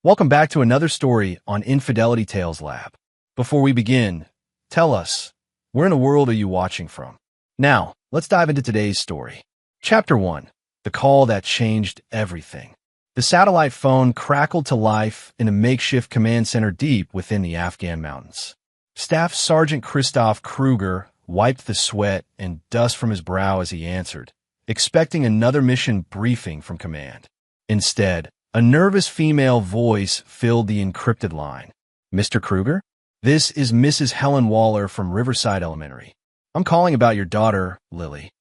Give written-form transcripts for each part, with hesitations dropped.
Welcome back to another story on Infidelity Tales Lab. Before we begin, tell us, where in the world are you watching from? Now, let's dive into today's story. Chapter 1. The Call That Changed Everything. The satellite phone crackled to life in a makeshift command center deep within the Afghan mountains. Staff Sergeant Christoph Kruger wiped the sweat and dust from his brow as he answered, expecting another mission briefing from command. Instead, a nervous female voice filled the encrypted line. "Mr. Kruger? This is Mrs. Helen Waller from Riverside Elementary. I'm calling about your daughter, Lily."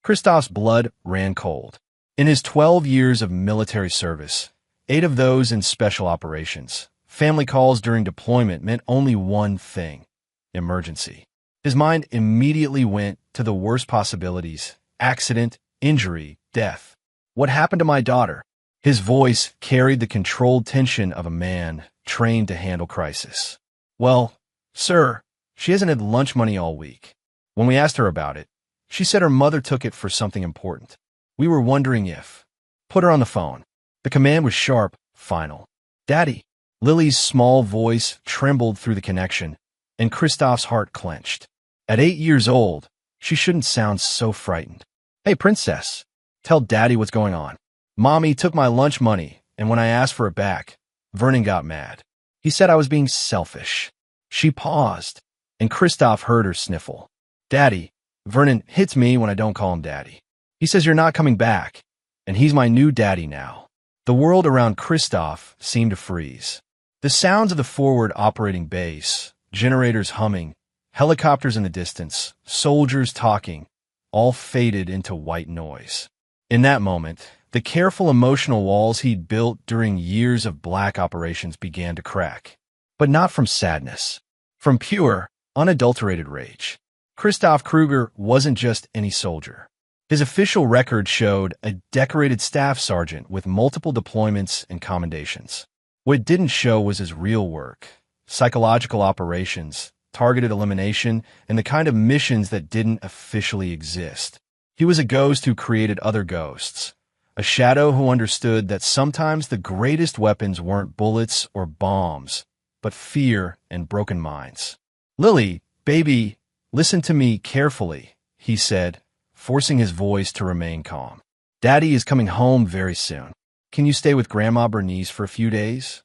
Christoph's blood ran cold. In his 12 years of military service, 8 of those in special operations, family calls during deployment meant only one thing: emergency. His mind immediately went to the worst possibilities: accident, injury, death. What happened to my daughter? His voice carried the controlled tension of a man trained to handle crisis. "Well, sir, she hasn't had lunch money all week. When we asked her about it, she said her mother took it for something important. We were wondering if..." "Put her on the phone." The command was sharp, final. "Daddy." Lily's small voice trembled through the connection, and Christoph's heart clenched. At 8 years old, she shouldn't sound so frightened. "Hey, princess, tell Daddy what's going on. Mommy took my lunch money, and when I asked for it back, Vernon got mad. He said I was being selfish." She paused, and Christoph heard her sniffle. "Daddy, Vernon hits me when I don't call him Daddy. He says you're not coming back, and he's my new daddy now." The world around Christoph seemed to freeze. The sounds of the forward operating base, generators humming, helicopters in the distance, soldiers talking, all faded into white noise. In that moment, the careful emotional walls he'd built during years of black operations began to crack. But not from sadness. From pure, unadulterated rage. Christoph Kruger wasn't just any soldier. His official record showed a decorated staff sergeant with multiple deployments and commendations. What it didn't show was his real work: psychological operations, targeted elimination, and the kind of missions that didn't officially exist. He was a ghost who created other ghosts. A shadow who understood that sometimes the greatest weapons weren't bullets or bombs, but fear and broken minds. "Lily, baby, listen to me carefully," he said, forcing his voice to remain calm. "Daddy is coming home very soon. Can you stay with Grandma Bernice for a few days?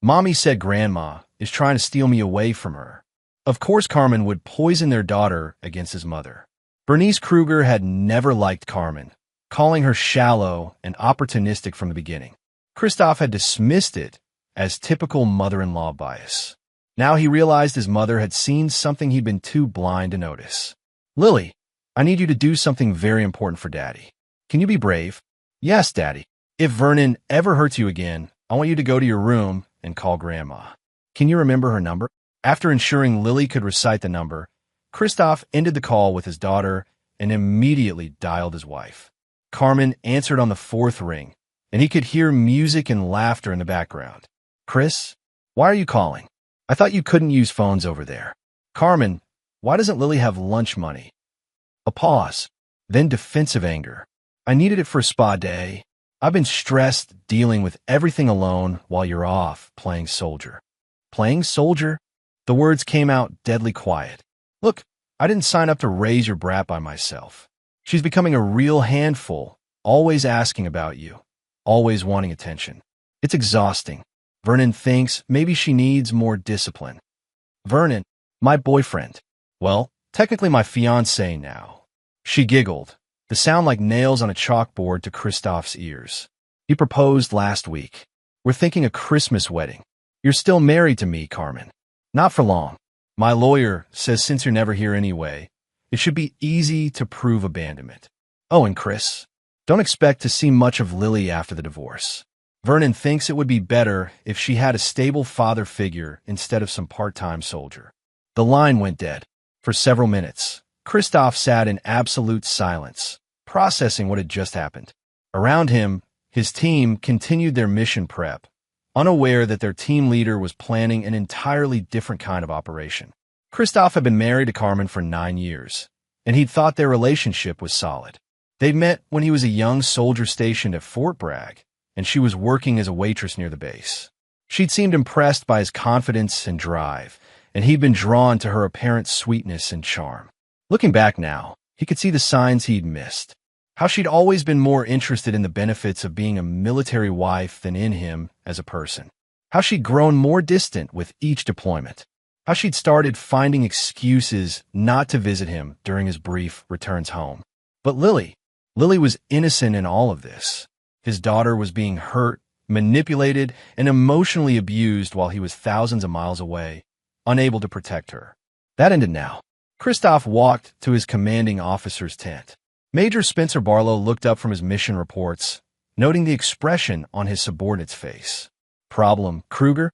Mommy said Grandma is trying to steal me away from her." Of course Carmen would poison their daughter against his mother. Bernice Kruger had never liked Carmen, calling her shallow and opportunistic from the beginning. Christoph had dismissed it as typical mother-in-law bias. Now he realized his mother had seen something he'd been too blind to notice. "Lily, I need you to do something very important for Daddy. Can you be brave?" "Yes, Daddy. If Vernon ever hurts you again, I want you to go to your room and call Grandma. Can you remember her number?" After ensuring Lily could recite the number, Christoph ended the call with his daughter and immediately dialed his wife. Carmen answered on the 4th ring, and he could hear music and laughter in the background. "Chris, why are you calling? I thought you couldn't use phones over there." "Carmen, why doesn't Lily have lunch money?" A pause, then defensive anger. "I needed it for a spa day. I've been stressed dealing with everything alone while you're off playing soldier." "Playing soldier?" The words came out deadly quiet. "Look, I didn't sign up to raise your brat by myself. She's becoming a real handful, always asking about you, always wanting attention. It's exhausting. Vernon thinks maybe she needs more discipline." "Vernon, my boyfriend. Well, technically my fiancé now." She giggled, the sound like nails on a chalkboard to Christoph's ears. "He proposed last week. We're thinking a Christmas wedding. You're still married to me, Carmen." "Not for long. My lawyer says since you're never here anyway, it should be easy to prove abandonment. Oh, and Chris, don't expect to see much of Lily after the divorce. Vernon thinks it would be better if she had a stable father figure instead of some part-time soldier." The line went dead. For several minutes, Christoph sat in absolute silence, processing what had just happened. Around him, his team continued their mission prep, unaware that their team leader was planning an entirely different kind of operation. Christoph had been married to Carmen for 9 years, and he'd thought their relationship was solid. They'd met when he was a young soldier stationed at Fort Bragg, and she was working as a waitress near the base. She'd seemed impressed by his confidence and drive, and he'd been drawn to her apparent sweetness and charm. Looking back now, he could see the signs he'd missed. How she'd always been more interested in the benefits of being a military wife than in him as a person. How she'd grown more distant with each deployment. How she'd started finding excuses not to visit him during his brief returns home. But Lily was innocent in all of this. His daughter was being hurt, manipulated, and emotionally abused while he was thousands of miles away, unable to protect her. That ended now. Christoph walked to his commanding officer's tent. Major Spencer Barlow looked up from his mission reports, noting the expression on his subordinate's face. Problem, Kruger?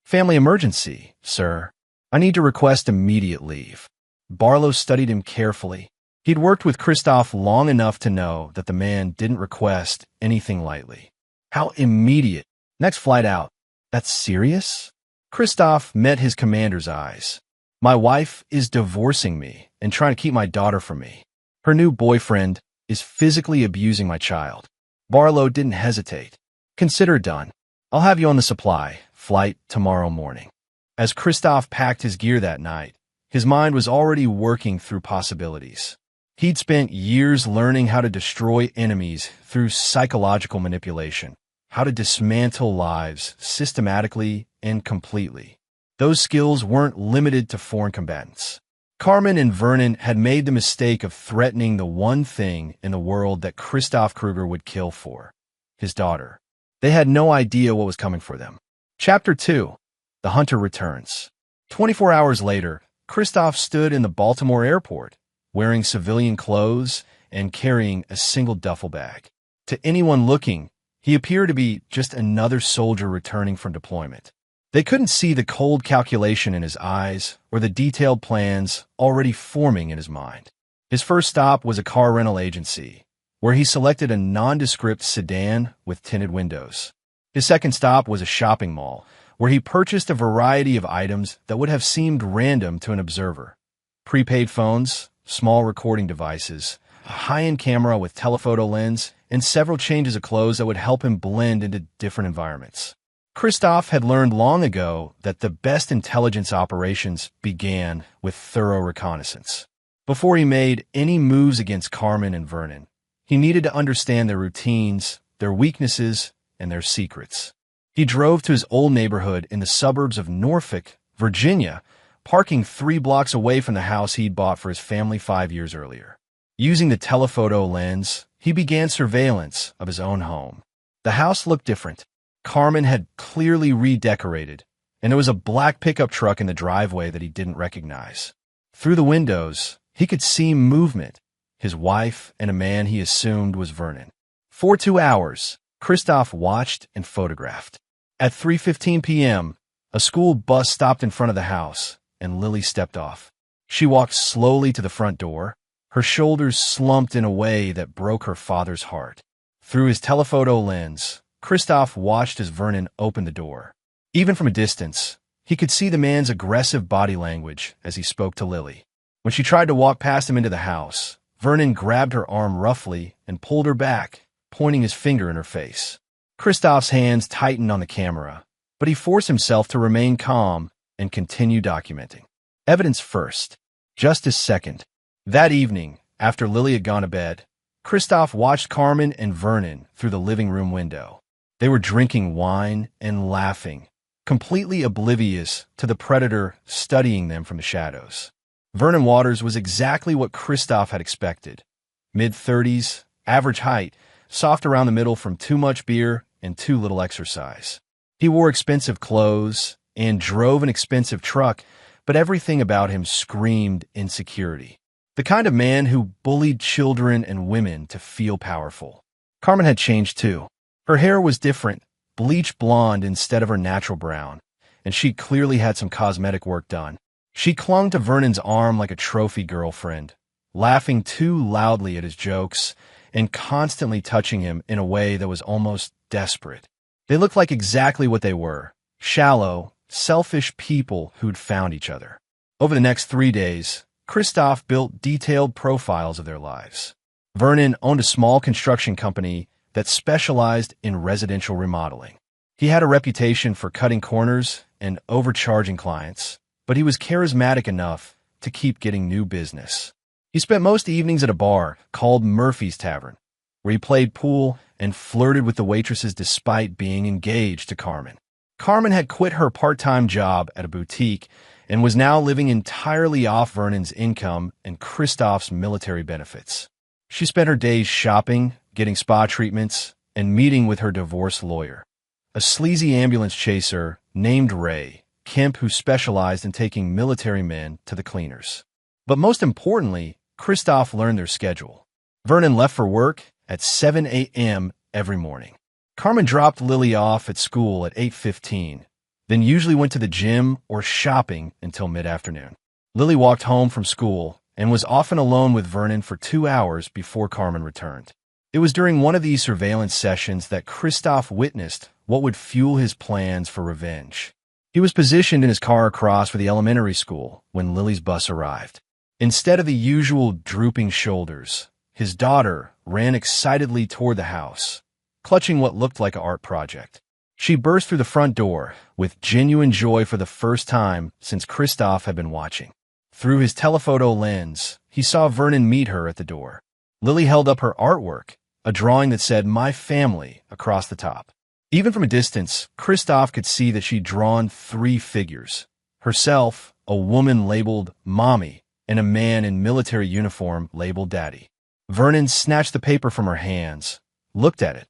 Family emergency, sir. I need to request immediate leave. Barlow studied him carefully. He'd worked with Christoph long enough to know that the man didn't request anything lightly. How immediate. Next flight out. That's serious? Christoph met his commander's eyes. My wife is divorcing me and trying to keep my daughter from me. Her new boyfriend is physically abusing my child. Barlow didn't hesitate. Consider done. I'll have you on the supply flight tomorrow morning. As Christoph packed his gear that night, his mind was already working through possibilities. He'd spent years learning how to destroy enemies through psychological manipulation, how to dismantle lives systematically and completely. Those skills weren't limited to foreign combatants. Carmen and Vernon had made the mistake of threatening the one thing in the world that Christoph Kruger would kill for, his daughter. They had no idea what was coming for them. Chapter 2. The Hunter Returns. 24 hours later, Christoph stood in the Baltimore airport, wearing civilian clothes and carrying a single duffel bag. To anyone looking, he appeared to be just another soldier returning from deployment. They couldn't see the cold calculation in his eyes or the detailed plans already forming in his mind. His first stop was a car rental agency, where he selected a nondescript sedan with tinted windows. His second stop was a shopping mall, where he purchased a variety of items that would have seemed random to an observer. Prepaid phones, small recording devices, a high-end camera with telephoto lens, and several changes of clothes that would help him blend into different environments. Christoph had learned long ago that the best intelligence operations began with thorough reconnaissance. Before he made any moves against Carmen and Vernon, he needed to understand their routines, their weaknesses, and their secrets. He drove to his old neighborhood in the suburbs of Norfolk, Virginia, parking 3 blocks away from the house he'd bought for his family 5 years earlier. Using the telephoto lens, he began surveillance of his own home. The house looked different. Carmen had clearly redecorated, and there was a black pickup truck in the driveway that he didn't recognize. Through the windows, he could see movement, his wife and a man he assumed was Vernon. For 2 hours, Christoph watched and photographed. At 3:15 p.m., a school bus stopped in front of the house, and Lily stepped off. She walked slowly to the front door, her shoulders slumped in a way that broke her father's heart. Through his telephoto lens, Christoph watched as Vernon opened the door. Even from a distance, he could see the man's aggressive body language as he spoke to Lily. When she tried to walk past him into the house, Vernon grabbed her arm roughly and pulled her back, pointing his finger in her face. Christoph's hands tightened on the camera, but he forced himself to remain calm and continue documenting. Evidence first, justice second. That evening, after Lily had gone to bed, Christoph watched Carmen and Vernon through the living room window. They were drinking wine and laughing, completely oblivious to the predator studying them from the shadows. Vernon Waters was exactly what Christoph had expected. Mid-30s, average height, soft around the middle from too much beer and too little exercise. He wore expensive clothes and drove an expensive truck, but everything about him screamed insecurity. The kind of man who bullied children and women to feel powerful. Carmen had changed too. Her hair was different, bleached blonde instead of her natural brown, and she clearly had some cosmetic work done. She clung to Vernon's arm like a trophy girlfriend, laughing too loudly at his jokes and constantly touching him in a way that was almost desperate. They looked like exactly what they were, shallow, selfish people who'd found each other. Over the next 3 days, Christoph built detailed profiles of their lives. Vernon owned a small construction company that specialized in residential remodeling. He had a reputation for cutting corners and overcharging clients, but he was charismatic enough to keep getting new business. He spent most evenings at a bar called Murphy's Tavern, where he played pool and flirted with the waitresses despite being engaged to Carmen. Carmen had quit her part-time job at a boutique and was now living entirely off Vernon's income and Christophe's military benefits. She spent her days shopping, getting spa treatments, and meeting with her divorce lawyer, a sleazy ambulance chaser named Ray Kemp who specialized in taking military men to the cleaners. But most importantly, Christophe learned their schedule. Vernon left for work at 7 a.m. every morning. Carmen dropped Lily off at school at 8:15, then usually went to the gym or shopping until mid-afternoon. Lily walked home from school and was often alone with Vernon for 2 hours before Carmen returned. It was during one of these surveillance sessions that Christophe witnessed what would fuel his plans for revenge. He was positioned in his car across from the elementary school when Lily's bus arrived. Instead of the usual drooping shoulders, his daughter ran excitedly toward the house, clutching what looked like an art project. She burst through the front door with genuine joy for the first time since Christophe had been watching. Through his telephoto lens, he saw Vernon meet her at the door. Lily held up her artwork, a drawing that said, "My family," across the top. Even from a distance, Christophe could see that she'd drawn 3 figures: herself, a woman labeled Mommy, and a man in military uniform labeled Daddy. Vernon snatched the paper from her hands, looked at it,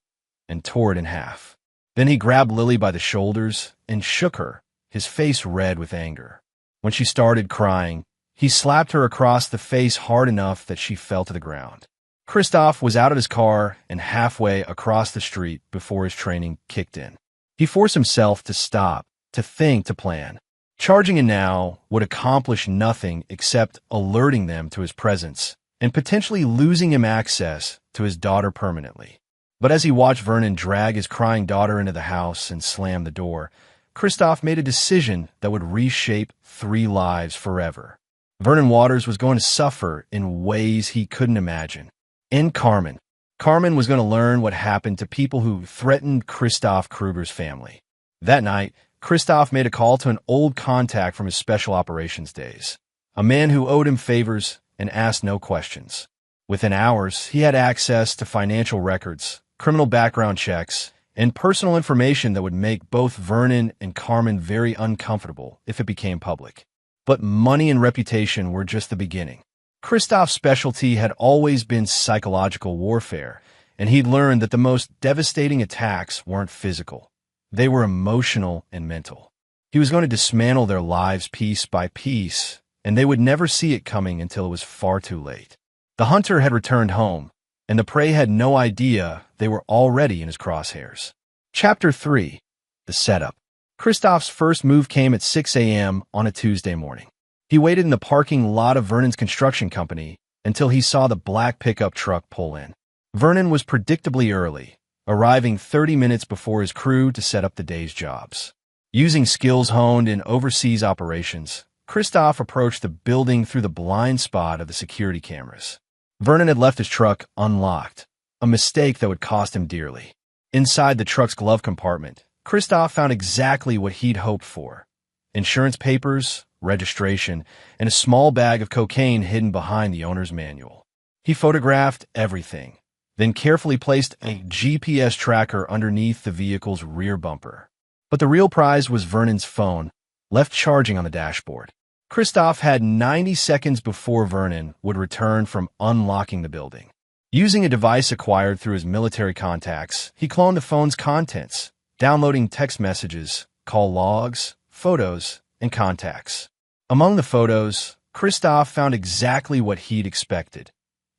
and tore it in half. Then he grabbed Lily by the shoulders and shook her, his face red with anger. When she started crying, he slapped her across the face hard enough that she fell to the ground. Christophe was out of his car and halfway across the street before his training kicked in. He forced himself to stop, to think, to plan. Charging in now would accomplish nothing except alerting them to his presence and potentially losing him access to his daughter permanently. But as he watched Vernon drag his crying daughter into the house and slam the door, Christophe made a decision that would reshape 3 lives forever. Vernon Waters was going to suffer in ways he couldn't imagine. And Carmen. Carmen was going to learn what happened to people who threatened Christophe Kruger's family. That night, Christophe made a call to an old contact from his special operations days, a man who owed him favors and asked no questions. Within hours, he had access to financial records, criminal background checks, and personal information that would make both Vernon and Carmen very uncomfortable if it became public. But money and reputation were just the beginning. Christophe's specialty had always been psychological warfare, and he'd learned that the most devastating attacks weren't physical. They were emotional and mental. He was going to dismantle their lives piece by piece, and they would never see it coming until it was far too late. The hunter had returned home, and the prey had no idea they were already in his crosshairs. Chapter 3. The Setup. Christophe's first move came at 6 a.m. on a Tuesday morning. He waited in the parking lot of Vernon's construction company until he saw the black pickup truck pull in. Vernon was predictably early, arriving 30 minutes before his crew to set up the day's jobs. Using skills honed in overseas operations, Christophe approached the building through the blind spot of the security cameras. Vernon had left his truck unlocked, a mistake that would cost him dearly. Inside the truck's glove compartment, Christophe found exactly what he'd hoped for: insurance papers, registration, and a small bag of cocaine hidden behind the owner's manual. He photographed everything, then carefully placed a GPS tracker underneath the vehicle's rear bumper. But the real prize was Vernon's phone, left charging on the dashboard. Christophe had 90 seconds before Vernon would return from unlocking the building. Using a device acquired through his military contacts, he cloned the phone's contents, downloading text messages, call logs, photos, and contacts. Among the photos, Christophe found exactly what he'd expected: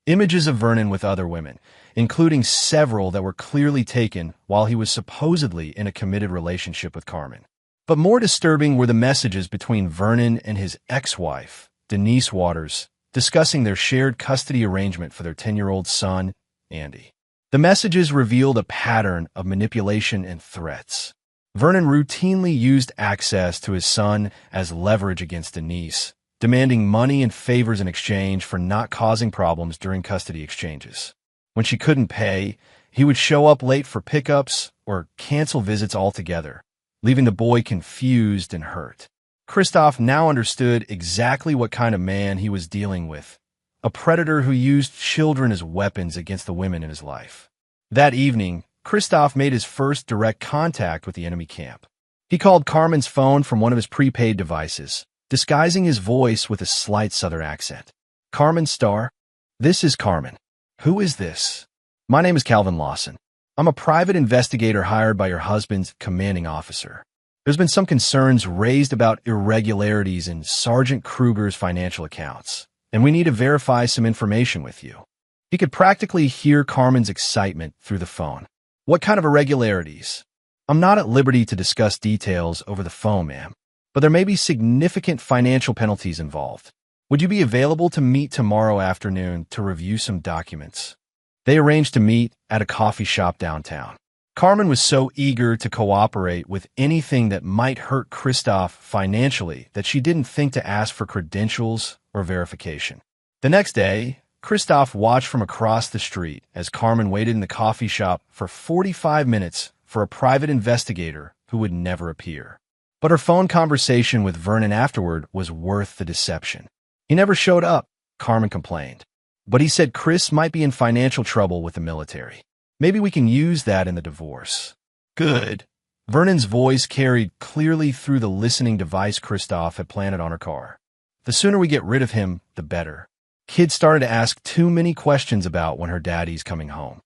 images of Vernon with other women, including several that were clearly taken while he was supposedly in a committed relationship with Carmen. But more disturbing were the messages between Vernon and his ex-wife, Denise Waters, discussing their shared custody arrangement for their 10-year-old son, Andy. The messages revealed a pattern of manipulation and threats. Vernon routinely used access to his son as leverage against Denise, demanding money and favors in exchange for not causing problems during custody exchanges. When she couldn't pay, he would show up late for pickups or cancel visits altogether, leaving the boy confused and hurt. Christoph now understood exactly what kind of man he was dealing with, a predator who used children as weapons against the women in his life. That evening, Christoph made his first direct contact with the enemy camp. He called Carmen's phone from one of his prepaid devices, disguising his voice with a slight southern accent. Carmen Star? This is Carmen. Who is this? My name is Calvin Lawson. I'm a private investigator hired by your husband's commanding officer. There's been some concerns raised about irregularities in Sergeant Kruger's financial accounts, and we need to verify some information with you. He could practically hear Carmen's excitement through the phone. What kind of irregularities? I'm not at liberty to discuss details over the phone, ma'am, but there may be significant financial penalties involved. Would you be available to meet tomorrow afternoon to review some documents? They arranged to meet at a coffee shop downtown. Carmen was so eager to cooperate with anything that might hurt Christoph financially that she didn't think to ask for credentials or verification. The next day, Christoph watched from across the street as Carmen waited in the coffee shop for 45 minutes for a private investigator who would never appear. But her phone conversation with Vernon afterward was worth the deception. He never showed up, Carmen complained. But he said Chris might be in financial trouble with the military. Maybe we can use that in the divorce. Good. Vernon's voice carried clearly through the listening device Christoph had planted on her car. The sooner we get rid of him, the better. Kids started to ask too many questions about when her daddy's coming home.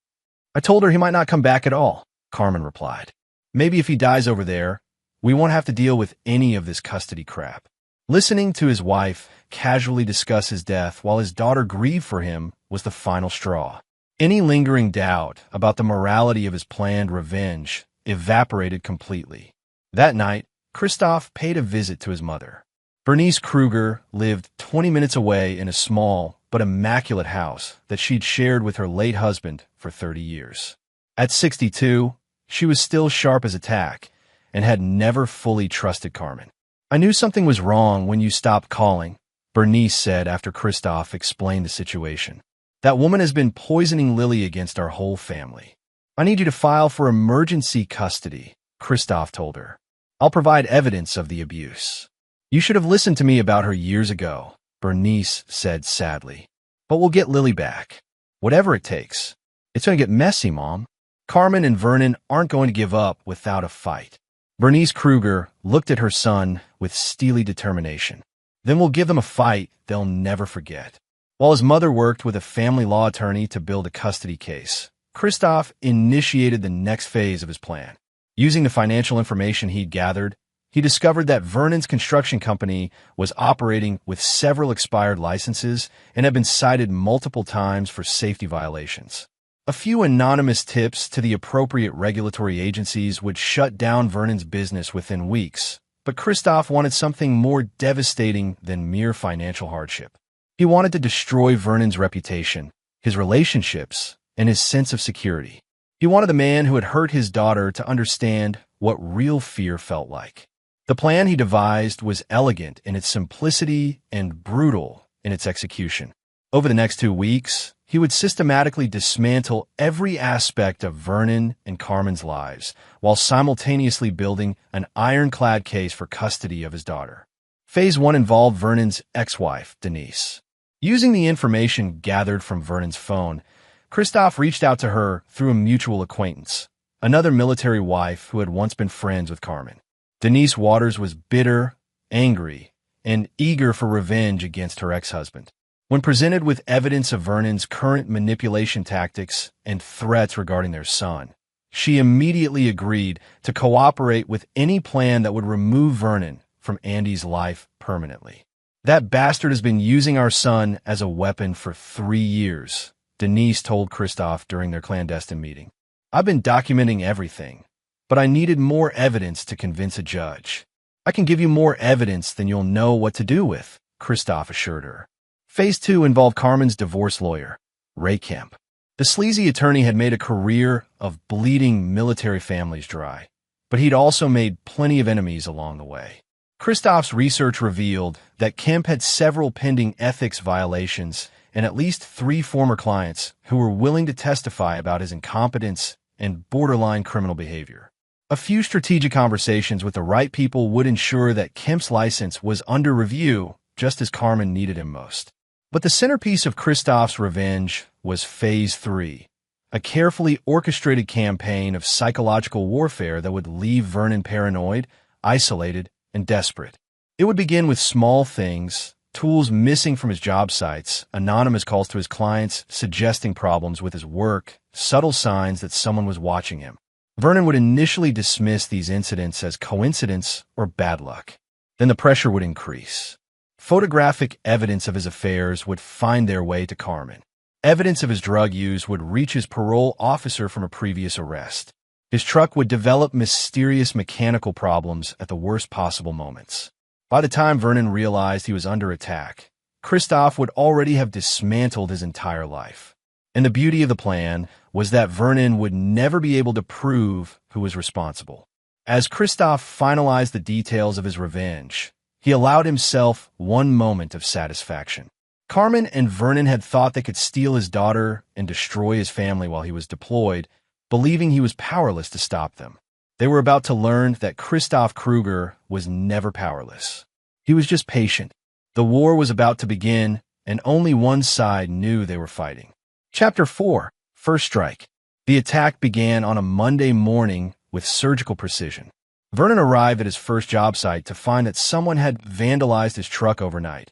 I told her he might not come back at all, Carmen replied. Maybe if he dies over there, we won't have to deal with any of this custody crap. Listening to his wife casually discuss his death while his daughter grieved for him was the final straw. Any lingering doubt about the morality of his planned revenge evaporated completely. That night, Christoph paid a visit to his mother. Bernice Kruger lived 20 minutes away in a small but immaculate house that she'd shared with her late husband for 30 years. At 62, she was still sharp as a tack and had never fully trusted Carmen. I knew something was wrong when you stopped calling, Bernice said after Christoph explained the situation. That woman has been poisoning Lily against our whole family. I need you to file for emergency custody, Christoph told her. I'll provide evidence of the abuse. You should have listened to me about her years ago, Bernice said sadly. But we'll get Lily back. Whatever it takes. It's going to get messy, Mom. Carmen and Vernon aren't going to give up without a fight. Bernice Kruger looked at her son with steely determination. Then we'll give them a fight they'll never forget. While his mother worked with a family law attorney to build a custody case, Christoph initiated the next phase of his plan. Using the financial information he'd gathered, he discovered that Vernon's construction company was operating with several expired licenses and had been cited multiple times for safety violations. A few anonymous tips to the appropriate regulatory agencies would shut down Vernon's business within weeks, but Christoph wanted something more devastating than mere financial hardship. He wanted to destroy Vernon's reputation, his relationships, and his sense of security. He wanted the man who had hurt his daughter to understand what real fear felt like. The plan he devised was elegant in its simplicity and brutal in its execution. Over the next 2 weeks, he would systematically dismantle every aspect of Vernon and Carmen's lives, while simultaneously building an ironclad case for custody of his daughter. Phase 1 involved Vernon's ex-wife, Denise. Using the information gathered from Vernon's phone, Christoph reached out to her through a mutual acquaintance, another military wife who had once been friends with Carmen. Denise Waters was bitter, angry, and eager for revenge against her ex-husband. When presented with evidence of Vernon's current manipulation tactics and threats regarding their son, she immediately agreed to cooperate with any plan that would remove Vernon from Andy's life permanently. That bastard has been using our son as a weapon for 3 years, Denise told Christoph during their clandestine meeting. I've been documenting everything, but I needed more evidence to convince a judge. I can give you more evidence than you'll know what to do with, Christoph assured her. Phase 2 involved Carmen's divorce lawyer, Ray Kemp. The sleazy attorney had made a career of bleeding military families dry, but he'd also made plenty of enemies along the way. Christoph's research revealed that Kemp had several pending ethics violations and at least 3 former clients who were willing to testify about his incompetence and borderline criminal behavior. A few strategic conversations with the right people would ensure that Kemp's license was under review just as Carmen needed him most. But the centerpiece of Christoph's revenge was Phase 3, a carefully orchestrated campaign of psychological warfare that would leave Vernon paranoid, isolated, and desperate. It would begin with small things, tools missing from his job sites, anonymous calls to his clients suggesting problems with his work, subtle signs that someone was watching him. Vernon would initially dismiss these incidents as coincidence or bad luck. Then the pressure would increase. Photographic evidence of his affairs would find their way to Carmen. Evidence of his drug use would reach his parole officer from a previous arrest. His truck would develop mysterious mechanical problems at the worst possible moments. By the time Vernon realized he was under attack, Christoph would already have dismantled his entire life. And the beauty of the plan was that Vernon would never be able to prove who was responsible. As Christoph finalized the details of his revenge, he allowed himself one moment of satisfaction. Carmen and Vernon had thought they could steal his daughter and destroy his family while he was deployed, believing he was powerless to stop them. They were about to learn that Christoph Kruger was never powerless. He was just patient. The war was about to begin, and only one side knew they were fighting. Chapter 4. First Strike. The attack began on a Monday morning with surgical precision. Vernon arrived at his first job site to find that someone had vandalized his truck overnight.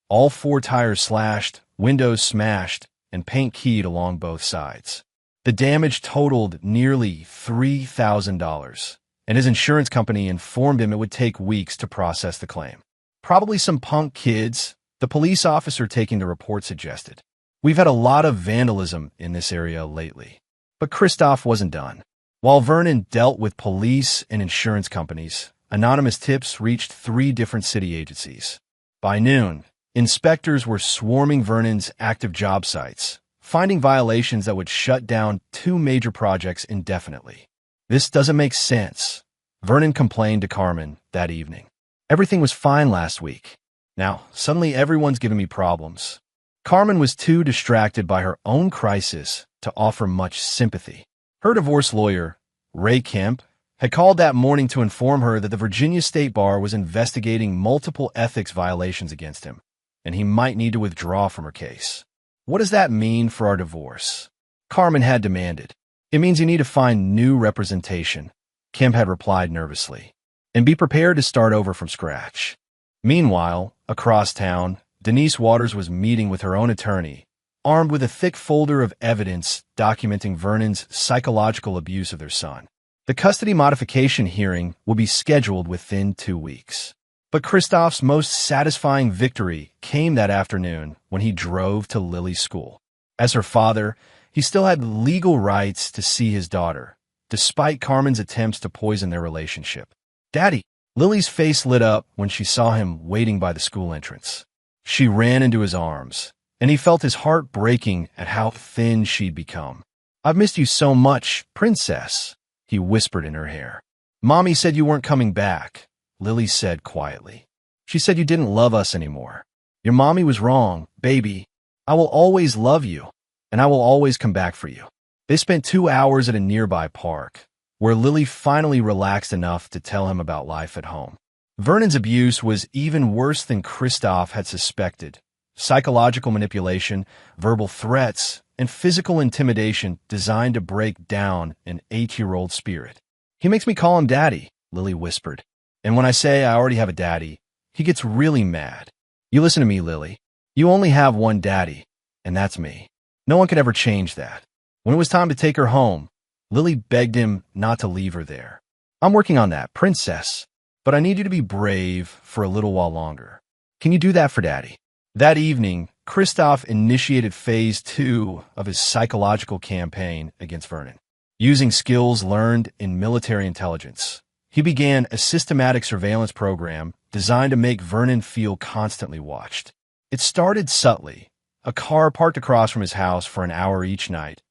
All 4 tires slashed, windows smashed, and paint keyed along both sides. The damage totaled nearly $3,000, and his insurance company informed him it would take weeks to process the claim. Probably some punk kids, the police officer taking the report suggested. We've had a lot of vandalism in this area lately. But Christoph wasn't done. While Vernon dealt with police and insurance companies, anonymous tips reached 3 different city agencies. By noon, inspectors were swarming Vernon's active job sites, finding violations that would shut down 2 major projects indefinitely. This doesn't make sense, Vernon complained to Carmen that evening. Everything was fine last week. Now, suddenly everyone's giving me problems. Carmen was too distracted by her own crisis to offer much sympathy. Her divorce lawyer, Ray Kemp, had called that morning to inform her that the Virginia State Bar was investigating multiple ethics violations against him, and he might need to withdraw from her case. What does that mean for our divorce? Carmen had demanded. It means you need to find new representation, Kemp had replied nervously, and be prepared to start over from scratch. Meanwhile, across town, Denise Waters was meeting with her own attorney, armed with a thick folder of evidence documenting Vernon's psychological abuse of their son. The custody modification hearing will be scheduled within 2 weeks. But Christoph's most satisfying victory came that afternoon when he drove to Lily's school. As her father, he still had legal rights to see his daughter, despite Carmen's attempts to poison their relationship. "Daddy!" Lily's face lit up when she saw him waiting by the school entrance. She ran into his arms, and he felt his heart breaking at how thin she'd become. "I've missed you so much, princess," he whispered in her hair. "Mommy said you weren't coming back," Lily said quietly. "She said you didn't love us anymore. Your mommy was wrong, baby. I will always love you, and I will always come back for you." They spent 2 hours at a nearby park, where Lily finally relaxed enough to tell him about life at home. Vernon's abuse was even worse than Christoph had suspected. Psychological manipulation, verbal threats, and physical intimidation designed to break down an 8-year-old spirit. "He makes me call him Daddy," Lily whispered. "And when I say I already have a daddy, he gets really mad. You listen to me, Lily. You only have one daddy, and that's me. No one could ever change that." When it was time to take her home, Lily begged him not to leave her there. "I'm working on that, princess, but I need you to be brave for a little while longer. Can you do that for Daddy?" That evening, Christoph initiated Phase 2 of his psychological campaign against Vernon. Using skills learned in military intelligence, he began a systematic surveillance program designed to make Vernon feel constantly watched. It started subtly, a car parked across from his house for an hour each night,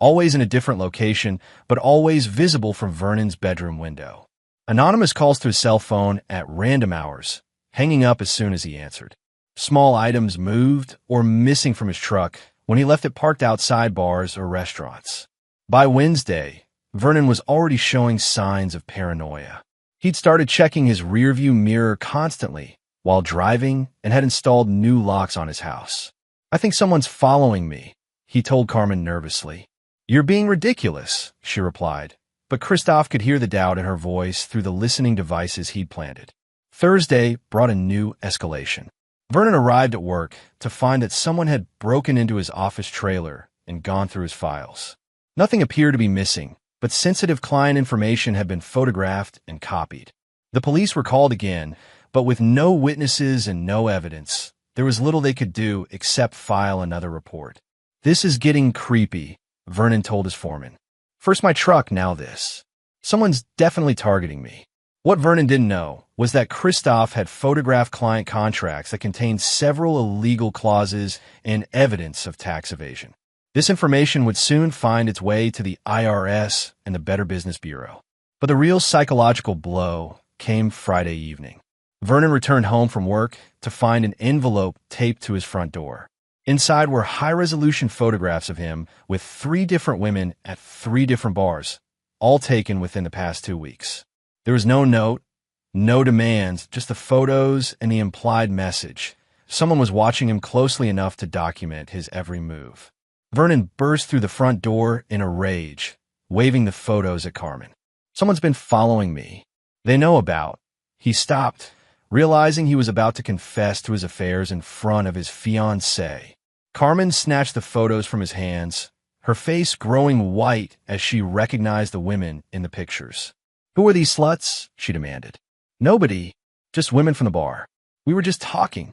always in a different location, but always visible from Vernon's bedroom window. Anonymous calls to his cell phone at random hours, hanging up as soon as he answered. Small items moved or missing from his truck when he left it parked outside bars or restaurants. By Wednesday, Vernon was already showing signs of paranoia. He'd started checking his rearview mirror constantly while driving and had installed new locks on his house. "I think someone's following me," he told Carmen nervously. "You're being ridiculous," she replied, but Christoph could hear the doubt in her voice through the listening devices he'd planted. Thursday brought a new escalation. Vernon arrived at work to find that someone had broken into his office trailer and gone through his files. Nothing appeared to be missing, but sensitive client information had been photographed and copied. The police were called again, but with no witnesses and no evidence, there was little they could do except file another report. "This is getting creepy," Vernon told his foreman. "First my truck, now this. Someone's definitely targeting me." What Vernon didn't know was that Christoph had photographed client contracts that contained several illegal clauses and evidence of tax evasion. This information would soon find its way to the IRS and the Better Business Bureau. But the real psychological blow came Friday evening. Vernon returned home from work to find an envelope taped to his front door. Inside were high-resolution photographs of him with 3 different women at 3 different bars, all taken within the past 2 weeks. There was no note, no demands, just the photos and the implied message. Someone was watching him closely enough to document his every move. Vernon burst through the front door in a rage, waving the photos at Carmen. "Someone's been following me. They know about." He stopped, realizing he was about to confess to his affairs in front of his fiancée. Carmen snatched the photos from his hands, her face growing white as she recognized the women in the pictures. "Who are these sluts?" she demanded. "Nobody. Just women from the bar. We were just talking."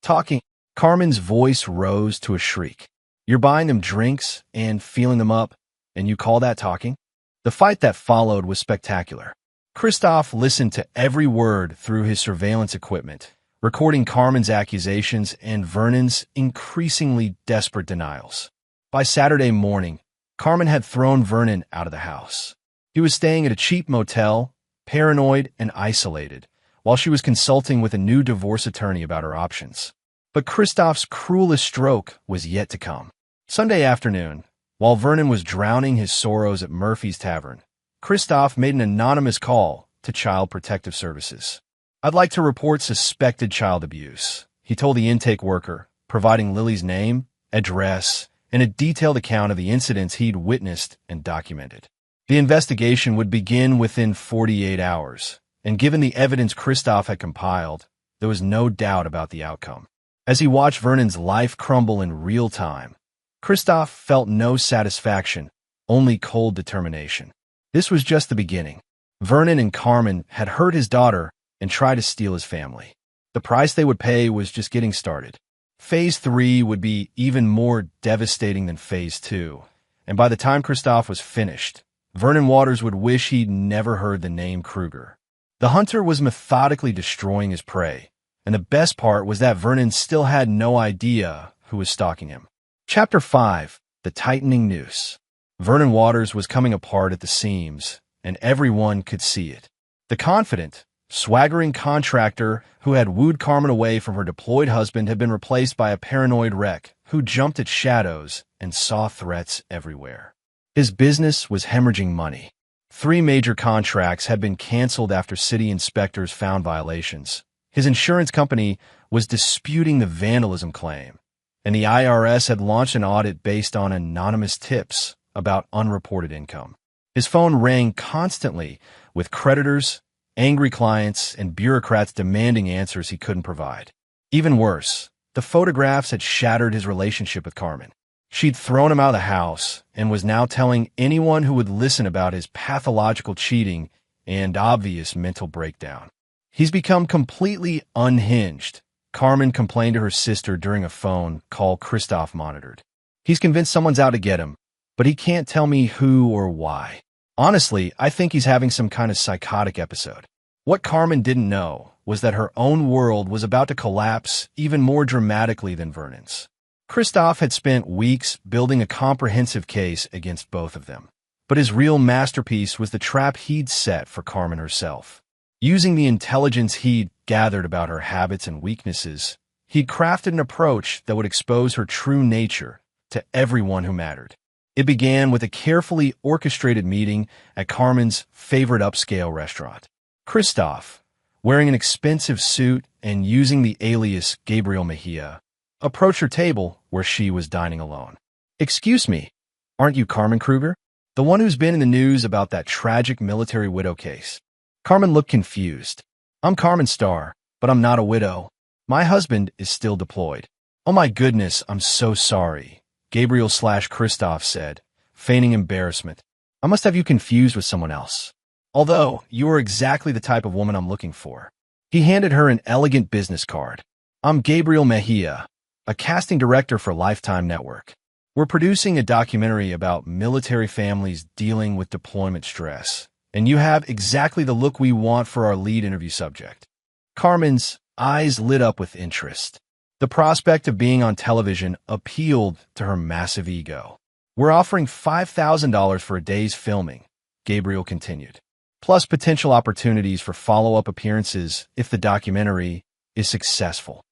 Talking. Carmen's voice rose to a shriek. "You're buying them drinks and feeling them up, and you call that talking?" The fight that followed was spectacular. Christoph listened to every word through his surveillance equipment, recording Carmen's accusations and Vernon's increasingly desperate denials. By Saturday morning, Carmen had thrown Vernon out of the house. He was staying at a cheap motel, paranoid and isolated, while she was consulting with a new divorce attorney about her options. But Christoph's cruelest stroke was yet to come. Sunday afternoon, while Vernon was drowning his sorrows at Murphy's Tavern, Christoph made an anonymous call to Child Protective Services. "I'd like to report suspected child abuse," he told the intake worker, providing Lily's name, address, and a detailed account of the incidents he'd witnessed and documented. The investigation would begin within 48 hours, and given the evidence Christoph had compiled, there was no doubt about the outcome. As he watched Vernon's life crumble in real time, Christoph felt no satisfaction, only cold determination. This was just the beginning. Vernon and Carmen had hurt his daughter and tried to steal his family. The price they would pay was just getting started. Phase 3 would be even more devastating than Phase 2, and by the time Christoph was finished, Vernon Waters would wish he'd never heard the name Kruger. The hunter was methodically destroying his prey, and the best part was that Vernon still had no idea who was stalking him. Chapter 5. The Tightening Noose. Vernon Waters was coming apart at the seams, and everyone could see it. The confident, swaggering contractor who had wooed Carmen away from her deployed husband had been replaced by a paranoid wreck who jumped at shadows and saw threats everywhere. His business was hemorrhaging money. 3 major contracts had been canceled after city inspectors found violations. His insurance company was disputing the vandalism claim, and the IRS had launched an audit based on anonymous tips about unreported income. His phone rang constantly with creditors, angry clients, and bureaucrats demanding answers he couldn't provide. Even worse, the photographs had shattered his relationship with Carmen. She'd thrown him out of the house and was now telling anyone who would listen about his pathological cheating and obvious mental breakdown. "He's become completely unhinged," Carmen complained to her sister during a phone call Christoph monitored. "He's convinced someone's out to get him, but he can't tell me who or why. Honestly, I think he's having some kind of psychotic episode." What Carmen didn't know was that her own world was about to collapse even more dramatically than Vernon's. Christoph had spent weeks building a comprehensive case against both of them, but his real masterpiece was the trap he'd set for Carmen herself. Using the intelligence he'd gathered about her habits and weaknesses, he'd crafted an approach that would expose her true nature to everyone who mattered. It began with a carefully orchestrated meeting at Carmen's favorite upscale restaurant. Christoph, wearing an expensive suit and using the alias Gabriel Mejia, approached her table where she was dining alone. "Excuse me, aren't you Carmen Kruger? The one who's been in the news about that tragic military widow case?" Carmen looked confused. "I'm Carmen Starr, but I'm not a widow. My husband is still deployed." "Oh my goodness, I'm so sorry," Gabriel/Christoph said, feigning embarrassment. "I must have you confused with someone else. Although, you are exactly the type of woman I'm looking for." He handed her an elegant business card. "I'm Gabriel Mejia, a casting director for Lifetime Network. We're producing a documentary about military families dealing with deployment stress, and you have exactly the look we want for our lead interview subject." Carmen's eyes lit up with interest. The prospect of being on television appealed to her massive ego. "We're offering $5,000 for a day's filming," Gabriel continued, "plus potential opportunities for follow-up appearances if the documentary is successful."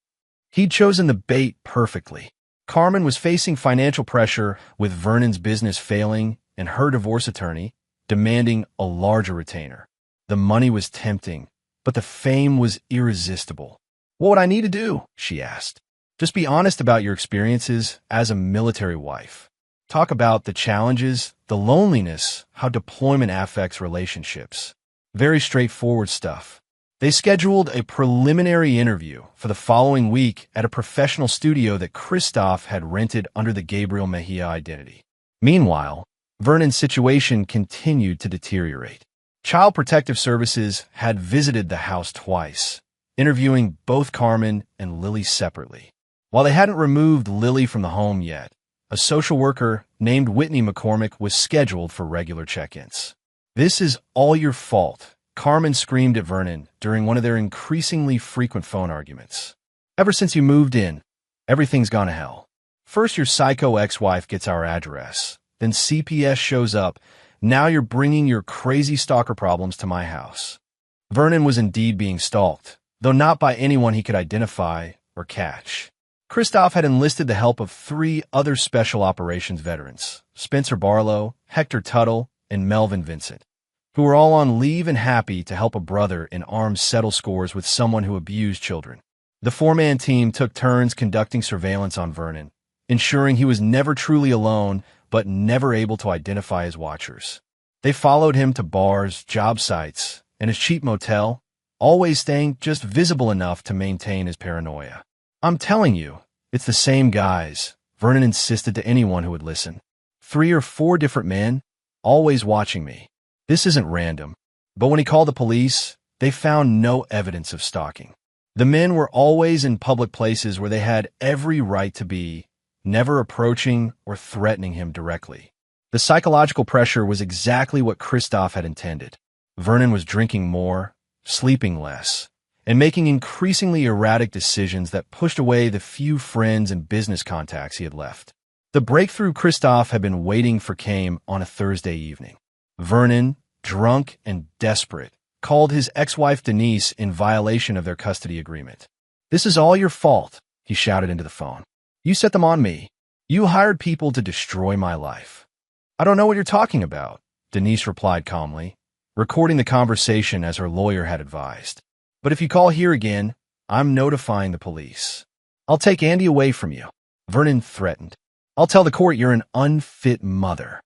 He'd chosen the bait perfectly. Carmen was facing financial pressure with Vernon's business failing and her divorce attorney demanding a larger retainer. The money was tempting, but the fame was irresistible. "What would I need to do?" she asked. "Just be honest about your experiences as a military wife. Talk about the challenges, the loneliness, how deployment affects relationships." Very straightforward stuff. They scheduled a preliminary interview for the following week at a professional studio that Christoph had rented under the Gabriel Mejia identity. Meanwhile, Vernon's situation continued to deteriorate. Child Protective Services had visited the house twice, interviewing both Carmen and Lily separately. While they hadn't removed Lily from the home yet, a social worker named Whitney McCormick was scheduled for regular check-ins. "This is all your fault," Carmen screamed at Vernon during one of their increasingly frequent phone arguments. "Ever since you moved in, everything's gone to hell. First your psycho ex-wife gets our address, then CPS shows up. Now you're bringing your crazy stalker problems to my house." Vernon was indeed being stalked, though not by anyone he could identify or catch. Christoph had enlisted the help of 3 other special operations veterans, Spencer Barlow, Hector Tuttle, and Melvin Vincent, who were all on leave and happy to help a brother in arms settle scores with someone who abused children. The 4-man team took turns conducting surveillance on Vernon, ensuring he was never truly alone but never able to identify his watchers. They followed him to bars, job sites, and his cheap motel, always staying just visible enough to maintain his paranoia. "I'm telling you, it's the same guys," Vernon insisted to anyone who would listen. 3 or 4 different men, always watching me. This isn't random." But when he called the police, they found no evidence of stalking. The men were always in public places where they had every right to be, never approaching or threatening him directly. The psychological pressure was exactly what Christoph had intended. Vernon was drinking more, sleeping less, and making increasingly erratic decisions that pushed away the few friends and business contacts he had left. The breakthrough Christoph had been waiting for came on a Thursday evening. Vernon, drunk and desperate, called his ex-wife Denise in violation of their custody agreement. "This is all your fault," he shouted into the phone. "You set them on me. You hired people to destroy my life." "I don't know what you're talking about," Denise replied calmly, recording the conversation as her lawyer had advised. "But if you call here again, I'm notifying the police. I'll take Andy away from you," Vernon threatened. "I'll tell the court you're an unfit mother.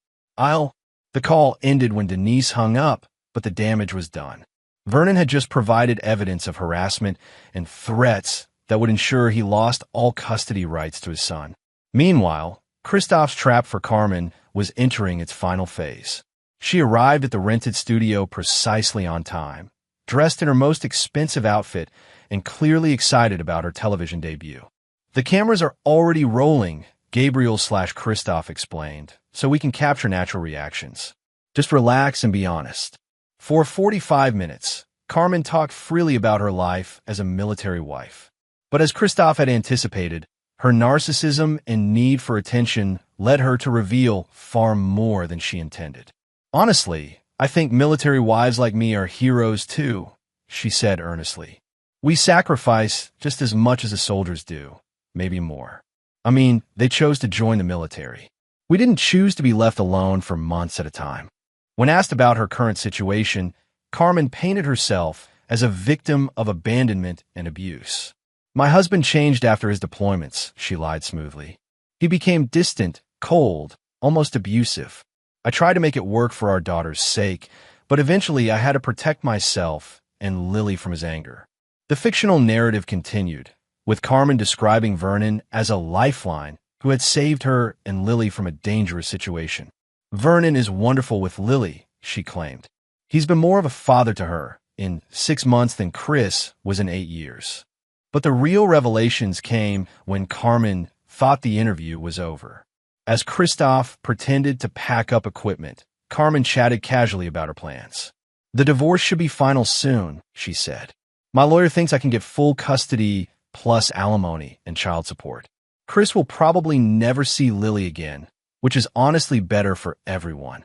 The call ended when Denise hung up, but the damage was done. Vernon had just provided evidence of harassment and threats that would ensure he lost all custody rights to his son. Meanwhile, Christoph's trap for Carmen was entering its final phase. She arrived at the rented studio precisely on time, dressed in her most expensive outfit and clearly excited about her television debut. "The cameras are already rolling," Gabriel/Christoph explained, "so we can capture natural reactions. Just relax and be honest." For 45 minutes, Carmen talked freely about her life as a military wife. But as Christoph had anticipated, her narcissism and need for attention led her to reveal far more than she intended. "Honestly, I think military wives like me are heroes too," she said earnestly. "We sacrifice just as much as the soldiers do, maybe more. I mean, they chose to join the military. We didn't choose to be left alone for months at a time. When asked about her current situation, Carmen painted herself as a victim of abandonment and abuse. My husband changed after his deployments, she lied smoothly. He became distant, cold, almost abusive. I tried to make it work for our daughter's sake, but eventually I had to protect myself and Lily from his anger. The fictional narrative continued, with Carmen describing Vernon as a lifeline who had saved her and Lily from a dangerous situation. Vernon is wonderful with Lily, she claimed. He's been more of a father to her in 6 months than Chris was in 8 years. But the real revelations came when Carmen thought the interview was over. As Christoph pretended to pack up equipment, Carmen chatted casually about her plans. The divorce should be final soon, she said. My lawyer thinks I can get full custody plus alimony and child support. Chris will probably never see Lily again, which is honestly better for everyone.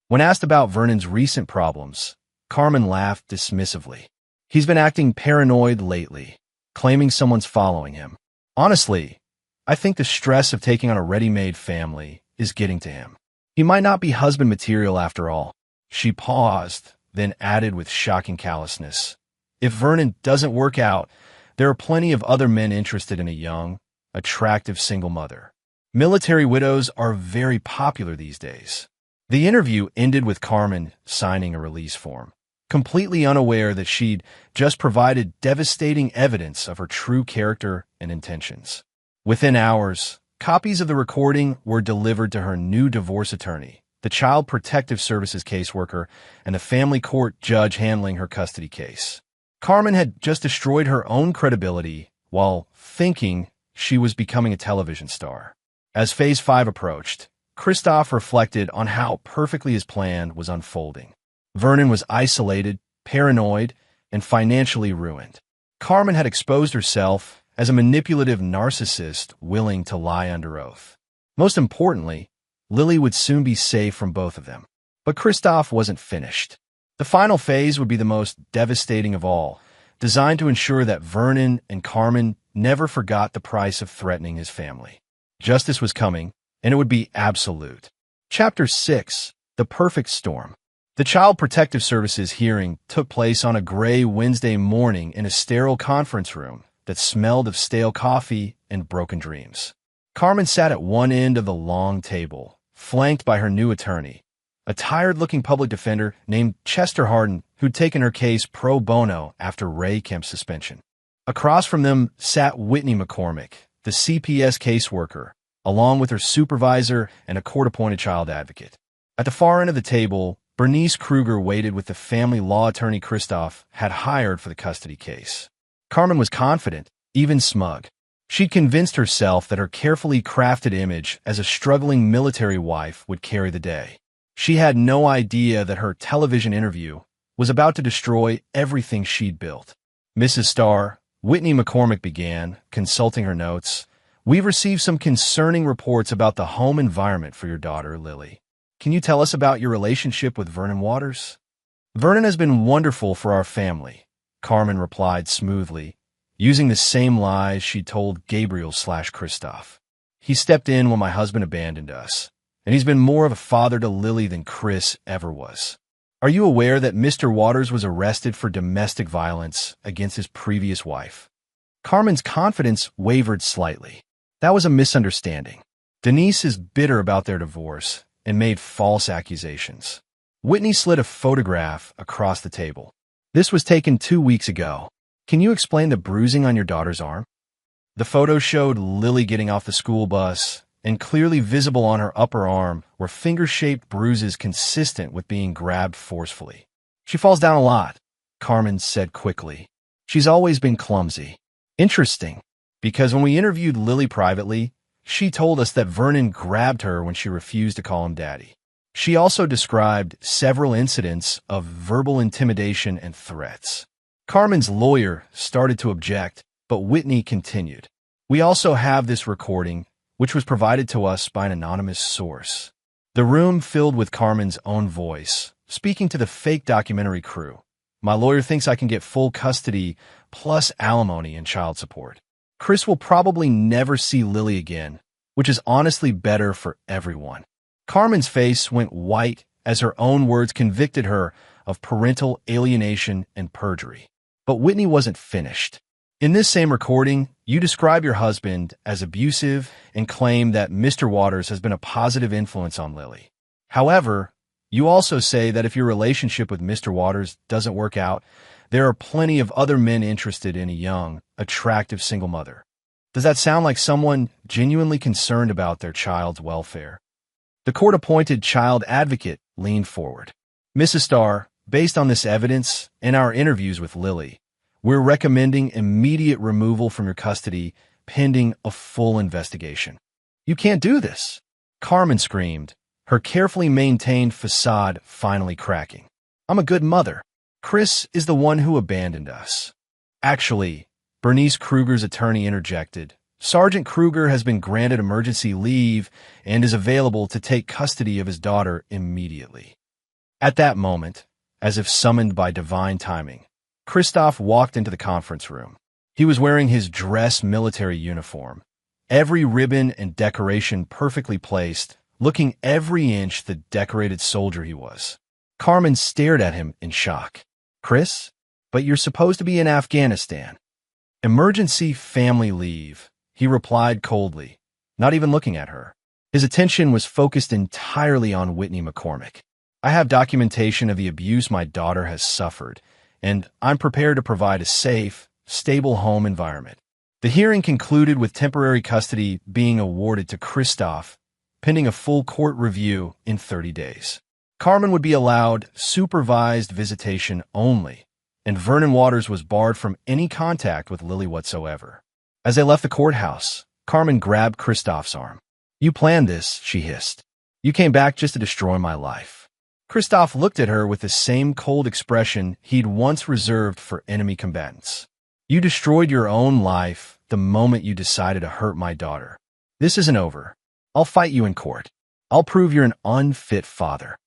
When asked about Vernon's recent problems, Carmen laughed dismissively. He's been acting paranoid lately, claiming someone's following him. Honestly, I think the stress of taking on a ready-made family is getting to him. He might not be husband material after all. She paused, then added with shocking callousness. If Vernon doesn't work out, there are plenty of other men interested in a young, attractive single mother. Military widows are very popular these days. The interview ended with Carmen signing a release form, completely unaware that she'd just provided devastating evidence of her true character and intentions. Within hours, copies of the recording were delivered to her new divorce attorney, the Child Protective Services caseworker, and the family court judge handling her custody case. Carmen had just destroyed her own credibility while thinking she was becoming a television star. As Phase 5 approached, Christoph reflected on how perfectly his plan was unfolding. Vernon was isolated, paranoid, and financially ruined. Carmen had exposed herself as a manipulative narcissist willing to lie under oath. Most importantly, Lily would soon be safe from both of them. But Christoph wasn't finished. The final phase would be the most devastating of all, designed to ensure that Vernon and Carmen never forgot the price of threatening his family. Justice was coming, and it would be absolute. Chapter 6: The Perfect Storm. The Child Protective Services hearing took place on a gray Wednesday morning in a sterile conference room that smelled of stale coffee and broken dreams. Carmen sat at one end of the long table, flanked by her new attorney, a tired-looking public defender named Chester Harden, who'd taken her case pro bono after Ray Kemp's suspension. Across from them sat Whitney McCormick, the CPS caseworker, along with her supervisor and a court-appointed child advocate. At the far end of the table, Bernice Kruger waited with the family law attorney Christoph had hired for the custody case. Carmen was confident, even smug. She'd convinced herself that her carefully crafted image as a struggling military wife would carry the day. She had no idea that her television interview was about to destroy everything she'd built. Mrs. Starr, Whitney McCormick began, consulting her notes. We've received some concerning reports about the home environment for your daughter, Lily. Can you tell us about your relationship with Vernon Waters? Vernon has been wonderful for our family, Carmen replied smoothly, using the same lies she told Gabriel/Christoph. He stepped in when my husband abandoned us, and he's been more of a father to Lily than Chris ever was. Are you aware that Mr. Waters was arrested for domestic violence against his previous wife? Carmen's confidence wavered slightly. That was a misunderstanding. Denise is bitter about their divorce and made false accusations. Whitney slid a photograph across the table. This was taken 2 weeks ago. Can you explain the bruising on your daughter's arm? The photo showed Lily getting off the school bus, and clearly visible on her upper arm were finger-shaped bruises consistent with being grabbed forcefully. She falls down a lot, Carmen said quickly. She's always been clumsy. Interesting, because when we interviewed Lily privately, she told us that Vernon grabbed her when she refused to call him daddy. She also described several incidents of verbal intimidation and threats. Carmen's lawyer started to object, but Whitney continued. We also have this recording, which was provided to us by an anonymous source. The room filled with Carmen's own voice, speaking to the fake documentary crew. My lawyer thinks I can get full custody plus alimony and child support. Chris will probably never see Lily again, which is honestly better for everyone. Carmen's face went white as her own words convicted her of parental alienation and perjury. But Whitney wasn't finished. In this same recording, you describe your husband as abusive and claim that Mr. Waters has been a positive influence on Lily. However, you also say that if your relationship with Mr. Waters doesn't work out, there are plenty of other men interested in a young, attractive single mother. Does that sound like someone genuinely concerned about their child's welfare? The court-appointed child advocate leaned forward. Mrs. Starr, based on this evidence and our interviews with Lily, we're recommending immediate removal from your custody pending a full investigation. You can't do this, Carmen screamed, her carefully maintained facade finally cracking. I'm a good mother. Chris is the one who abandoned us. Actually, Bernice Kruger's attorney interjected. Sergeant Kruger has been granted emergency leave and is available to take custody of his daughter immediately. At that moment, as if summoned by divine timing, Christoph walked into the conference room. He was wearing his dress military uniform, every ribbon and decoration perfectly placed, looking every inch the decorated soldier he was. Carmen stared at him in shock. Chris, but you're supposed to be in Afghanistan. Emergency family leave, he replied coldly, not even looking at her. His attention was focused entirely on Whitney McCormick. I have documentation of the abuse my daughter has suffered, and I'm prepared to provide a safe, stable home environment. The hearing concluded with temporary custody being awarded to Christoph, pending a full court review in 30 days. Carmen would be allowed supervised visitation only, and Vernon Waters was barred from any contact with Lily whatsoever. As they left the courthouse, Carmen grabbed Christoph's arm. You planned this, she hissed. You came back just to destroy my life. Christoph looked at her with the same cold expression he'd once reserved for enemy combatants. You destroyed your own life the moment you decided to hurt my daughter. This isn't over. I'll fight you in court. I'll prove you're an unfit father.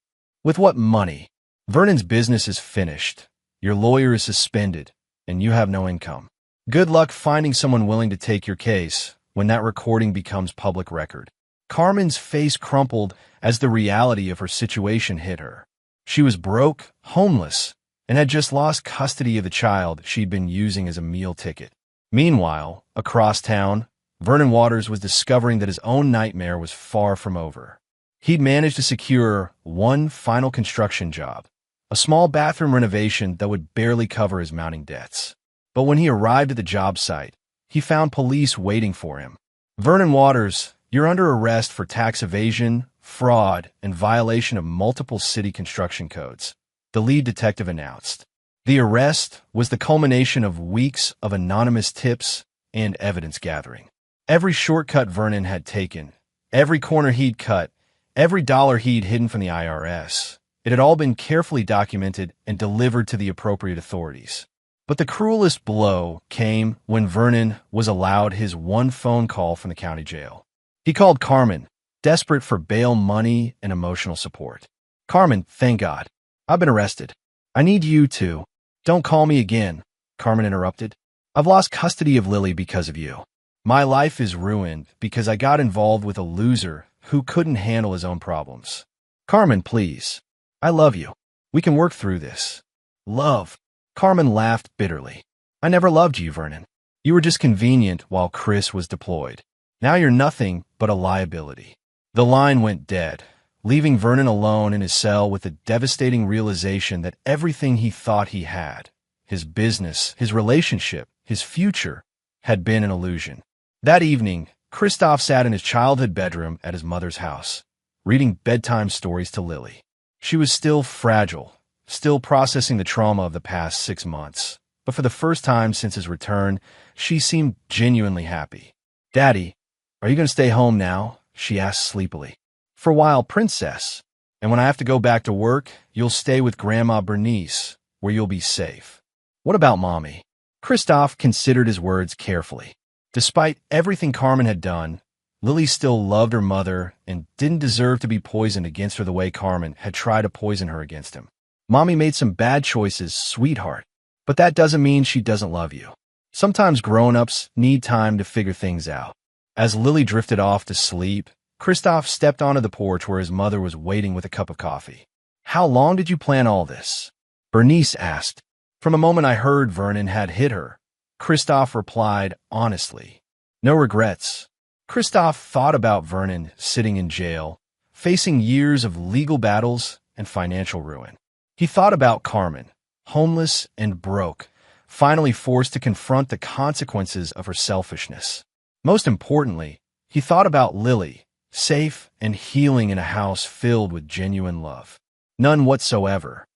With what money? Vernon's business is finished. Your lawyer is suspended, and you have no income. Good luck finding someone willing to take your case when that recording becomes public record. Carmen's face crumpled as the reality of her situation hit her. She was broke, homeless, and had just lost custody of the child she'd been using as a meal ticket. Meanwhile, across town, Vernon Waters was discovering that his own nightmare was far from over. He'd managed to secure one final construction job, a small bathroom renovation that would barely cover his mounting debts. But when he arrived at the job site, he found police waiting for him. Vernon Waters, you're under arrest for tax evasion, fraud, and violation of multiple city construction codes, the lead detective announced. The arrest was the culmination of weeks of anonymous tips and evidence gathering. Every shortcut Vernon had taken, every corner he'd cut, every dollar he'd hidden from the IRS, it had all been carefully documented and delivered to the appropriate authorities. But the cruelest blow came when Vernon was allowed his one phone call from the county jail. He called Carmen, desperate for bail money and emotional support. Carmen, thank God. I've been arrested. I need you to. Don't call me again, Carmen interrupted. I've lost custody of Lily because of you. My life is ruined because I got involved with a loser who couldn't handle his own problems. Carmen, please. I love you. We can work through this. Love. Carmen laughed bitterly. I never loved you, Vernon. You were just convenient while Chris was deployed. Now you're nothing but a liability. The line went dead, leaving Vernon alone in his cell with the devastating realization that everything he thought he had, his business, his relationship, his future, had been an illusion. That evening, Christoph sat in his childhood bedroom at his mother's house, reading bedtime stories to Lily. She was still fragile, still processing the trauma of the past 6 months, but for the first time since his return, she seemed genuinely happy. Daddy, are you going to stay home now? She asked sleepily. For a while, Princess. And when I have to go back to work, you'll stay with Grandma Bernice, where you'll be safe. What about Mommy? Christoph considered his words carefully. Despite everything Carmen had done, Lily still loved her mother and didn't deserve to be poisoned against her the way Carmen had tried to poison her against him. Mommy made some bad choices, sweetheart, but that doesn't mean she doesn't love you. Sometimes grown-ups need time to figure things out. As Lily drifted off to sleep, Christoph stepped onto the porch where his mother was waiting with a cup of coffee. "How long did you plan all this?" Bernice asked. "From the moment I heard Vernon had hit her," Christoph replied honestly. "No regrets." Christoph thought about Vernon sitting in jail, facing years of legal battles and financial ruin. He thought about Carmen, homeless and broke, finally forced to confront the consequences of her selfishness. Most importantly, he thought about Lily, safe and healing in a house filled with genuine love. None whatsoever.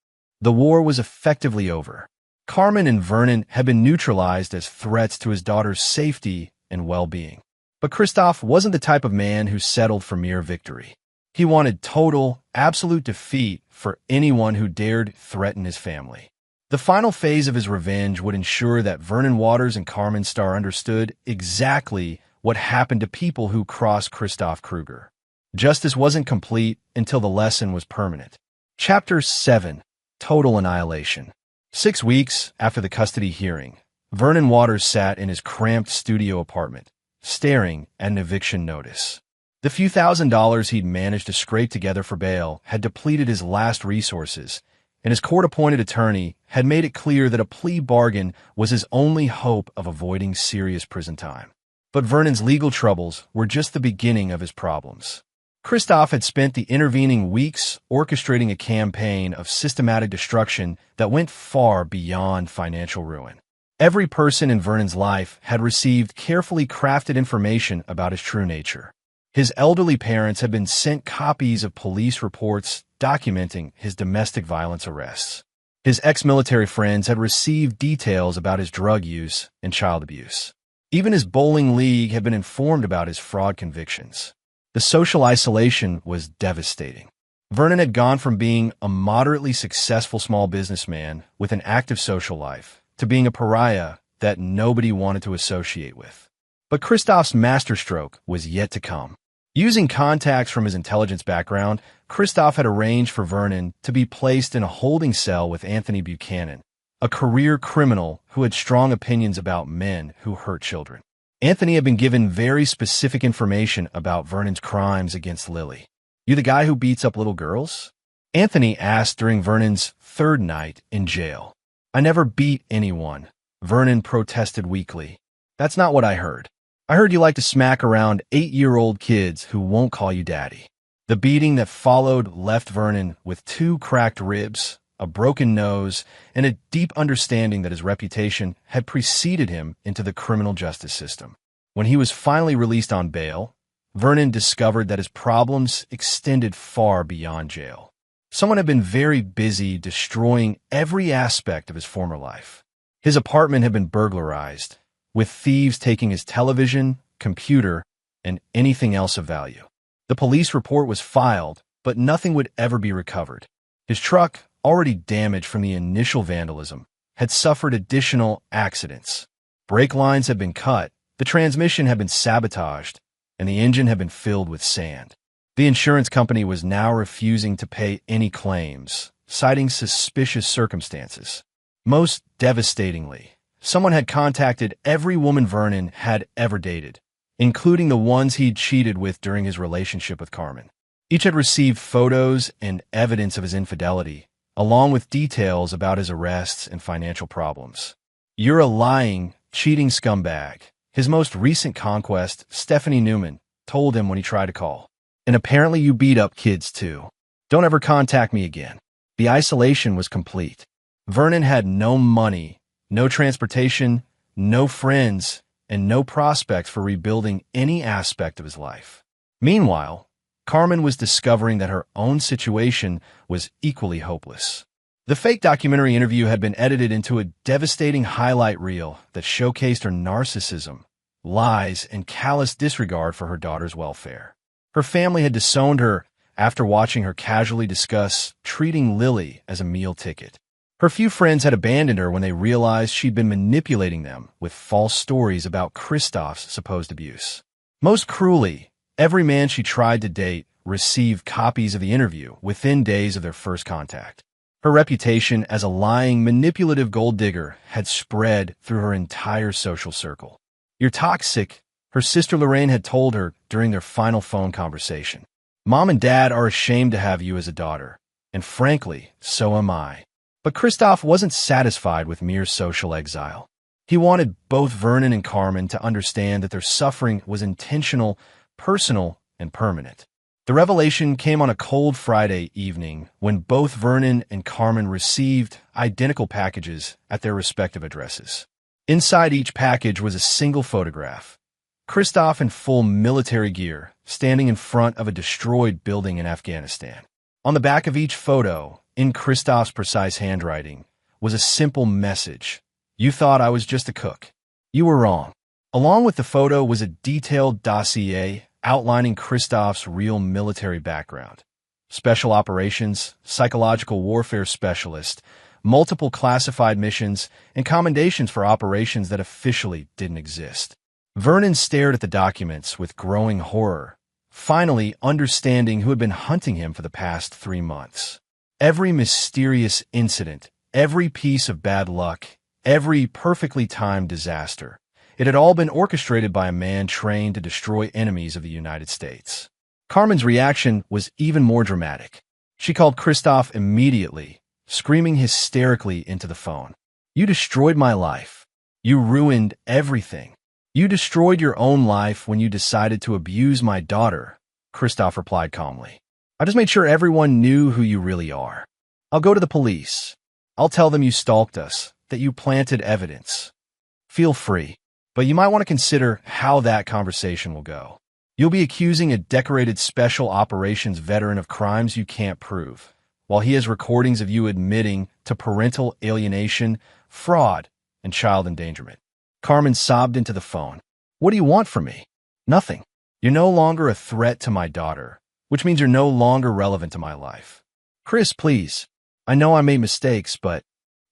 The war was effectively over. Carmen and Vernon had been neutralized as threats to his daughter's safety and well-being. But Christoph wasn't the type of man who settled for mere victory. He wanted total, absolute defeat for anyone who dared threaten his family. The final phase of his revenge would ensure that Vernon Waters and Carmen Starr understood exactly what happened to people who crossed Christoph Kruger. Justice wasn't complete until the lesson was permanent. Chapter 7. Total Annihilation. 6 weeks after the custody hearing, Vernon Waters sat in his cramped studio apartment, staring at an eviction notice. The few $1,000s he'd managed to scrape together for bail had depleted his last resources, and his court-appointed attorney had made it clear that a plea bargain was his only hope of avoiding serious prison time. But Vernon's legal troubles were just the beginning of his problems. Christoph had spent the intervening weeks orchestrating a campaign of systematic destruction that went far beyond financial ruin. Every person in Vernon's life had received carefully crafted information about his true nature. His elderly parents had been sent copies of police reports documenting his domestic violence arrests. His ex-military friends had received details about his drug use and child abuse. Even his bowling league had been informed about his fraud convictions. The social isolation was devastating. Vernon had gone from being a moderately successful small businessman with an active social life to being a pariah that nobody wanted to associate with. But Christoph's masterstroke was yet to come. Using contacts from his intelligence background, Christoph had arranged for Vernon to be placed in a holding cell with Anthony Buchanan, a career criminal who had strong opinions about men who hurt children. Anthony had been given very specific information about Vernon's crimes against Lily. "You the guy who beats up little girls?" Anthony asked during Vernon's third night in jail. "I never beat anyone," Vernon protested weakly. "That's not what I heard. I heard you like to smack around 8-year-old kids who won't call you daddy." The beating that followed left Vernon with 2 cracked ribs, a broken nose, and a deep understanding that his reputation had preceded him into the criminal justice system. When he was finally released on bail, Vernon discovered that his problems extended far beyond jail. Someone had been very busy destroying every aspect of his former life. His apartment had been burglarized, with thieves taking his television, computer, and anything else of value. The police report was filed, but nothing would ever be recovered. His truck, already damaged from the initial vandalism, had suffered additional accidents. Brake lines had been cut, the transmission had been sabotaged, and the engine had been filled with sand. The insurance company was now refusing to pay any claims, citing suspicious circumstances. Most devastatingly, someone had contacted every woman Vernon had ever dated, including the ones he'd cheated with during his relationship with Carmen. Each had received photos and evidence of his infidelity, along with details about his arrests and financial problems. "You're a lying, cheating scumbag," his most recent conquest, Stephanie Newman, told him when he tried to call. "And apparently you beat up kids too. Don't ever contact me again." The isolation was complete. Vernon had no money, no transportation, no friends, and no prospects for rebuilding any aspect of his life. Meanwhile, Carmen was discovering that her own situation was equally hopeless. The fake documentary interview had been edited into a devastating highlight reel that showcased her narcissism, lies, and callous disregard for her daughter's welfare. Her family had disowned her after watching her casually discuss treating Lily as a meal ticket. Her few friends had abandoned her when they realized she'd been manipulating them with false stories about Christoph's supposed abuse. Most cruelly, every man she tried to date received copies of the interview within days of their first contact. Her reputation as a lying, manipulative gold digger had spread through her entire social circle. "You're toxic," Her sister Lorraine had told her during their final phone conversation. Mom and Dad are ashamed to have you as a daughter, and frankly, so am I. But Christoph wasn't satisfied with mere social exile. He wanted both Vernon and Carmen to understand that their suffering was intentional, personal, and permanent. The revelation came on a cold Friday evening when both Vernon and Carmen received identical packages at their respective addresses. Inside each package was a single photograph. Christoph in full military gear, standing in front of a destroyed building in Afghanistan. On the back of each photo, in Christoph's precise handwriting, was a simple message. You thought I was just a cook. You were wrong. Along with the photo was a detailed dossier outlining Christoph's real military background. Special operations, psychological warfare specialist, multiple classified missions, and commendations for operations that officially didn't exist. Vernon stared at the documents with growing horror, finally understanding who had been hunting him for the past 3 months. Every mysterious incident, every piece of bad luck, every perfectly timed disaster, it had all been orchestrated by a man trained to destroy enemies of the United States. Carmen's reaction was even more dramatic. She called Christoph immediately, screaming hysterically into the phone. You destroyed my life. You ruined everything. You destroyed your own life when you decided to abuse my daughter, Christoph replied calmly. I just made sure everyone knew who you really are. I'll go to the police. I'll tell them you stalked us, that you planted evidence. Feel free, but you might want to consider how that conversation will go. You'll be accusing a decorated special operations veteran of crimes you can't prove, while he has recordings of you admitting to parental alienation, fraud, and child endangerment. Carmen sobbed into the phone. What do you want from me? Nothing. You're no longer a threat to my daughter, which means you're no longer relevant to my life. Chris, please. I know I made mistakes, but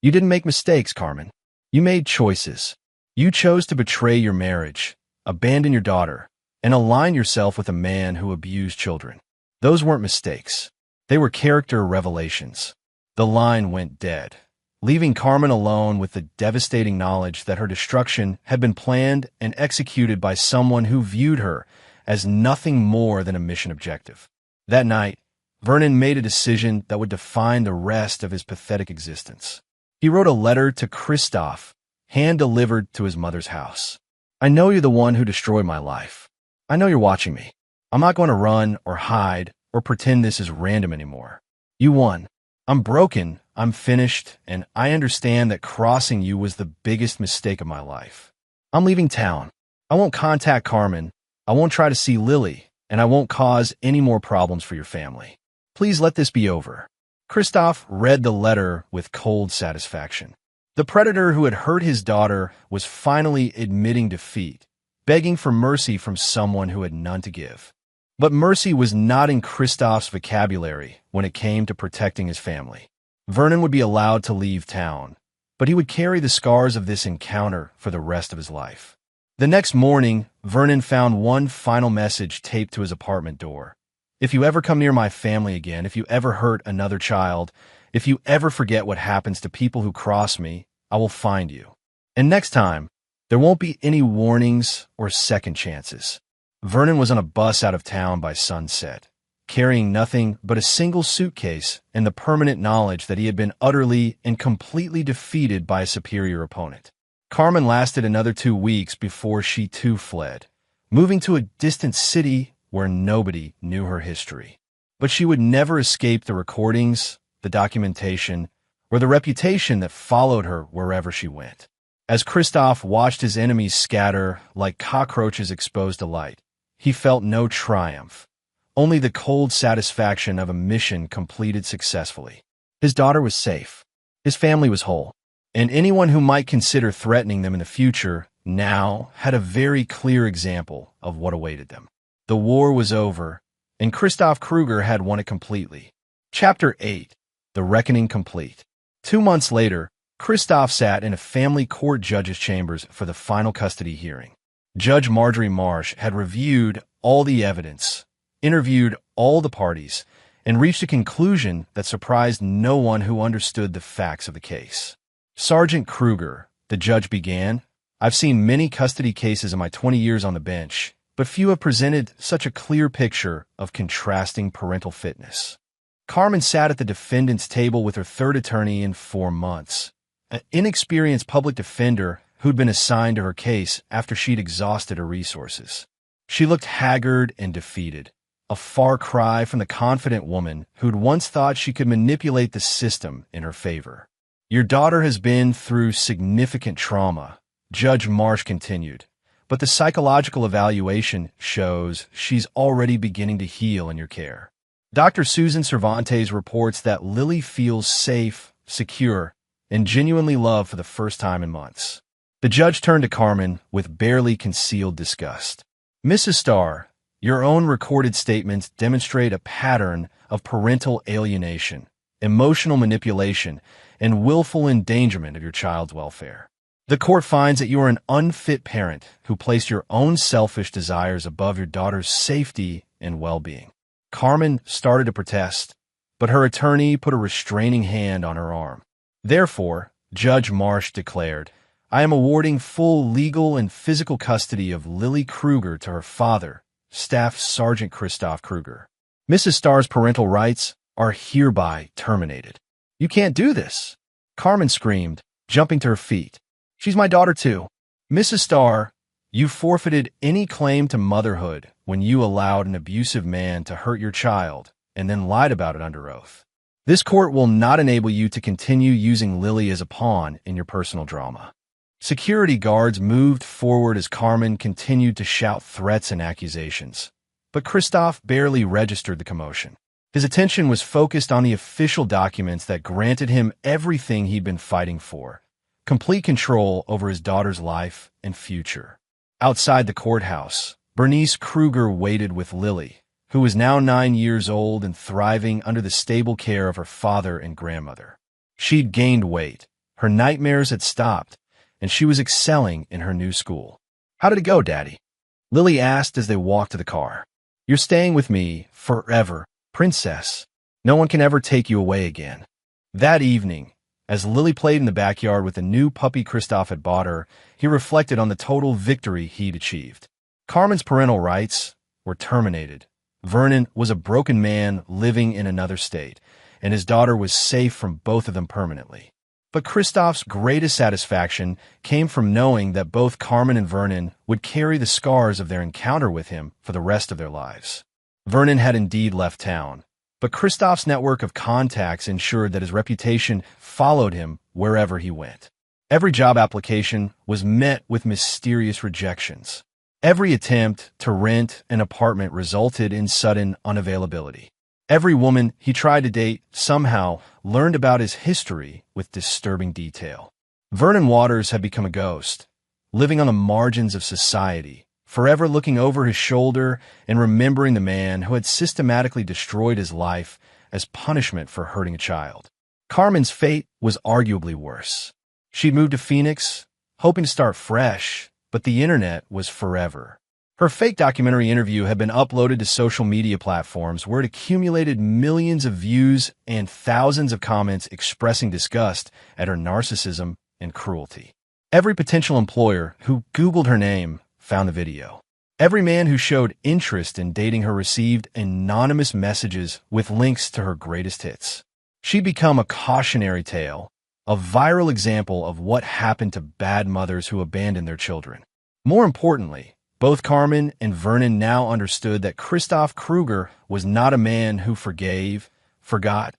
you didn't make mistakes, Carmen. You made choices. You chose to betray your marriage, abandon your daughter, and align yourself with a man who abused children. Those weren't mistakes. They were character revelations. The line went dead, leaving Carmen alone with the devastating knowledge that her destruction had been planned and executed by someone who viewed her as nothing more than a mission objective. That night, Vernon made a decision that would define the rest of his pathetic existence. He wrote a letter to Christoph, hand-delivered to his mother's house. I know you're the one who destroyed my life. I know you're watching me. I'm not going to run or hide or pretend this is random anymore. You won. I'm broken, I'm finished, and I understand that crossing you was the biggest mistake of my life. I'm leaving town. I won't contact Carmen. I won't try to see Lily, and I won't cause any more problems for your family. Please let this be over. Christoph read the letter with cold satisfaction. The predator who had hurt his daughter was finally admitting defeat, begging for mercy from someone who had none to give. But mercy was not in Christoph's vocabulary when it came to protecting his family. Vernon would be allowed to leave town, but he would carry the scars of this encounter for the rest of his life. The next morning, Vernon found one final message taped to his apartment door. If you ever come near my family again, if you ever hurt another child, if you ever forget what happens to people who cross me, I will find you. And next time, there won't be any warnings or second chances. Vernon was on a bus out of town by sunset, carrying nothing but a single suitcase and the permanent knowledge that he had been utterly and completely defeated by a superior opponent. Carmen lasted another 2 weeks before she too fled, moving to a distant city where nobody knew her history. But she would never escape the recordings, the documentation, or the reputation that followed her wherever she went. As Christoph watched his enemies scatter like cockroaches exposed to light, he felt no triumph, only the cold satisfaction of a mission completed successfully. His daughter was safe. His family was whole. And anyone who might consider threatening them in the future now had a very clear example of what awaited them. The war was over, and Christoph Kruger had won it completely. Chapter 8. The Reckoning Complete. 2 months later, Christoph sat in a family court judge's chambers for the final custody hearing. Judge Marjorie Marsh had reviewed all the evidence, interviewed all the parties, and reached a conclusion that surprised no one who understood the facts of the case. Sergeant Kruger, the judge began, I've seen many custody cases in my 20 years on the bench, but few have presented such a clear picture of contrasting parental fitness. Carmen sat at the defendant's table with her third attorney in 4 months, an inexperienced public defender who'd been assigned to her case after she'd exhausted her resources. She looked haggard and defeated, a far cry from the confident woman who'd once thought she could manipulate the system in her favor. Your daughter has been through significant trauma, Judge Marsh continued, but the psychological evaluation shows she's already beginning to heal in your care. Dr. Susan Cervantes reports that Lily feels safe, secure, and genuinely loved for the first time in months. The judge turned to Carmen with barely concealed disgust. Mrs. Starr, your own recorded statements demonstrate a pattern of parental alienation, emotional manipulation, and willful endangerment of your child's welfare. The court finds that you are an unfit parent who placed your own selfish desires above your daughter's safety and well-being. Carmen started to protest, but her attorney put a restraining hand on her arm. Therefore, Judge Marsh declared, I am awarding full legal and physical custody of Lily Kruger to her father, Staff Sergeant Christoph Kruger. Mrs. Starr's parental rights are hereby terminated. You can't do this, Carmen screamed, jumping to her feet. She's my daughter too. Mrs. Starr, you forfeited any claim to motherhood when you allowed an abusive man to hurt your child and then lied about it under oath. This court will not enable you to continue using Lily as a pawn in your personal drama. Security guards moved forward as Carmen continued to shout threats and accusations, but Christoph barely registered the commotion. His attention was focused on the official documents that granted him everything he'd been fighting for, complete control over his daughter's life and future. Outside the courthouse, Bernice Kruger waited with Lily, who was now 9 years old and thriving under the stable care of her father and grandmother. She'd gained weight, her nightmares had stopped, and she was excelling in her new school. How did it go, Daddy? Lily asked as they walked to the car. You're staying with me forever, Princess. No one can ever take you away again. That evening, as Lily played in the backyard with the new puppy Christoph had bought her, he reflected on the total victory he'd achieved. Carmen's parental rights were terminated. Vernon was a broken man living in another state, and his daughter was safe from both of them permanently. But Christoph's greatest satisfaction came from knowing that both Carmen and Vernon would carry the scars of their encounter with him for the rest of their lives. Vernon had indeed left town, but Christoph's network of contacts ensured that his reputation followed him wherever he went. Every job application was met with mysterious rejections. Every attempt to rent an apartment resulted in sudden unavailability. Every woman he tried to date somehow learned about his history with disturbing detail. Vernon Waters had become a ghost, living on the margins of society, forever looking over his shoulder and remembering the man who had systematically destroyed his life as punishment for hurting a child. Carmen's fate was arguably worse. She'd moved to Phoenix, hoping to start fresh, but the internet was forever. Her fake documentary interview had been uploaded to social media platforms where it accumulated millions of views and thousands of comments expressing disgust at her narcissism and cruelty. Every potential employer who Googled her name found the video. Every man who showed interest in dating her received anonymous messages with links to her greatest hits. She'd become a cautionary tale, a viral example of what happened to bad mothers who abandoned their children. More importantly, both Carmen and Vernon now understood that Christoph Kruger was not a man who forgave, forgot,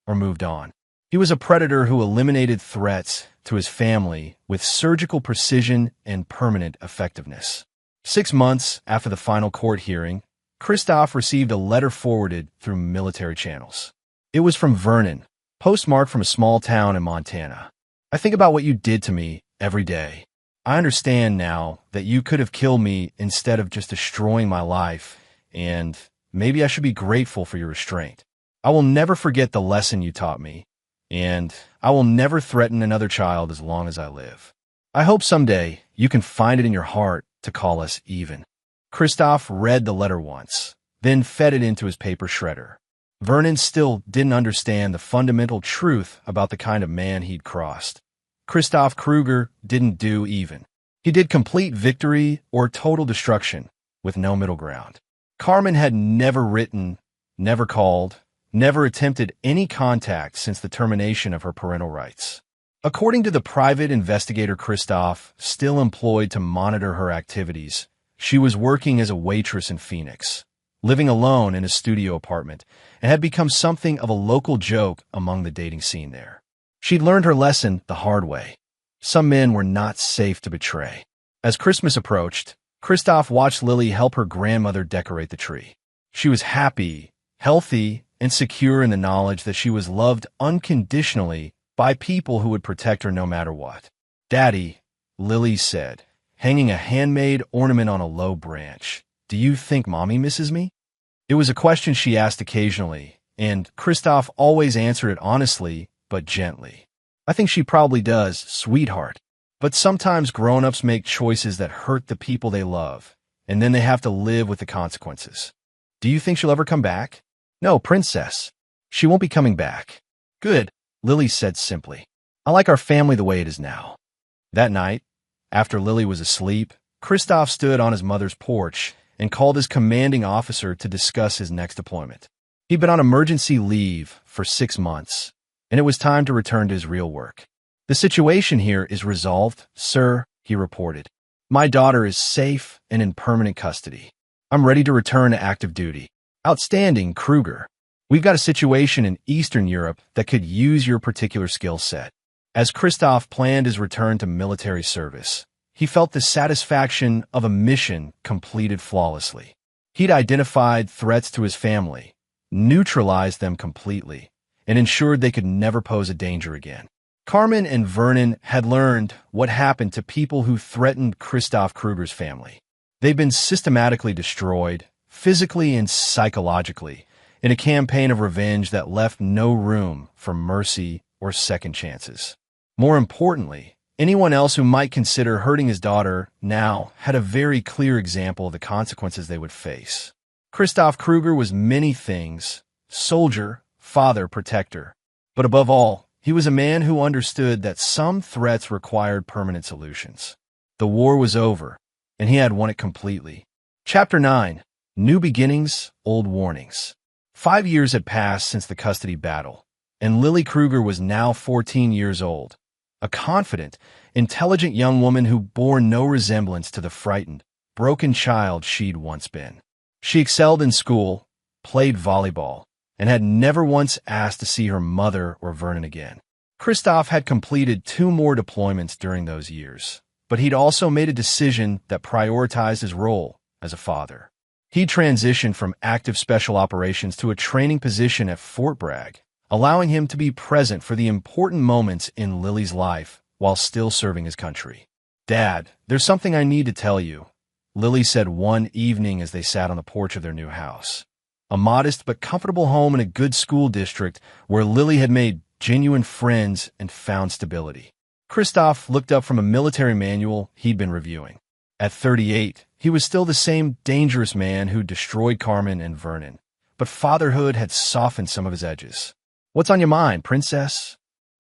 or moved on. He was a predator who eliminated threats to his family with surgical precision and permanent effectiveness. 6 months after the final court hearing, Christoph received a letter forwarded through military channels. It was from Vernon, postmarked from a small town in Montana. I think about what you did to me every day. I understand now that you could have killed me instead of just destroying my life, and maybe I should be grateful for your restraint. I will never forget the lesson you taught me, and I will never threaten another child as long as I live. I hope someday you can find it in your heart to call us even. Christoph read the letter once, then fed it into his paper shredder. Vernon still didn't understand the fundamental truth about the kind of man he'd crossed. Christoph Kruger didn't do even. He did complete victory or total destruction, with no middle ground. Carmen had never written, never called, never attempted any contact since the termination of her parental rights. According to the private investigator Christoph, still employed to monitor her activities, she was working as a waitress in Phoenix, living alone in a studio apartment, and had become something of a local joke among the dating scene there. She'd learned her lesson the hard way. Some men were not safe to betray. As Christmas approached, Christoph watched Lily help her grandmother decorate the tree. She was happy, healthy, and secure in the knowledge that she was loved unconditionally by people who would protect her no matter what. "Daddy," Lily said, hanging a handmade ornament on a low branch, "do you think Mommy misses me?" It was a question she asked occasionally, and Christoph always answered it honestly but gently. "I think she probably does, sweetheart. But sometimes grown-ups make choices that hurt the people they love, and then they have to live with the consequences. Do you think she'll ever come back?" "No, princess. She won't be coming back." "Good," Lily said simply. "I like our family the way it is now." That night, after Lily was asleep, Christoph stood on his mother's porch and called his commanding officer to discuss his next deployment. He'd been on emergency leave for 6 months, and it was time to return to his real work. "The situation here is resolved, sir," he reported. "My daughter is safe and in permanent custody. I'm ready to return to active duty." "Outstanding, Kruger. We've got a situation in Eastern Europe that could use your particular skill set." As Christoph planned his return to military service, he felt the satisfaction of a mission completed flawlessly. He'd identified threats to his family, neutralized them completely, and ensured they could never pose a danger again. Carmen and Vernon had learned what happened to people who threatened Christoph Kruger's family. They'd been systematically destroyed, physically and psychologically, in a campaign of revenge that left no room for mercy or second chances. More importantly, anyone else who might consider hurting his daughter now had a very clear example of the consequences they would face. Christoph Kruger was many things: soldier, father, protector. But above all, he was a man who understood that some threats required permanent solutions. The war was over, and he had won it completely. Chapter 9. New Beginnings, Old Warnings. 5 years had passed since the custody battle, and Lily Kruger was now 14 years old, a confident, intelligent young woman who bore no resemblance to the frightened, broken child she'd once been. She excelled in school, played volleyball, and had never once asked to see her mother or Vernon again. Christoph had completed 2 more deployments during those years, but he'd also made a decision that prioritized his role as a father. He transitioned from active special operations to a training position at Fort Bragg, allowing him to be present for the important moments in Lily's life while still serving his country. "Dad, there's something I need to tell you," Lily said one evening as they sat on the porch of their new house. A modest but comfortable home in a good school district where Lily had made genuine friends and found stability. Christoph looked up from a military manual he'd been reviewing. At 38, he was still the same dangerous man who destroyed Carmen and Vernon, but fatherhood had softened some of his edges. "What's on your mind, princess?"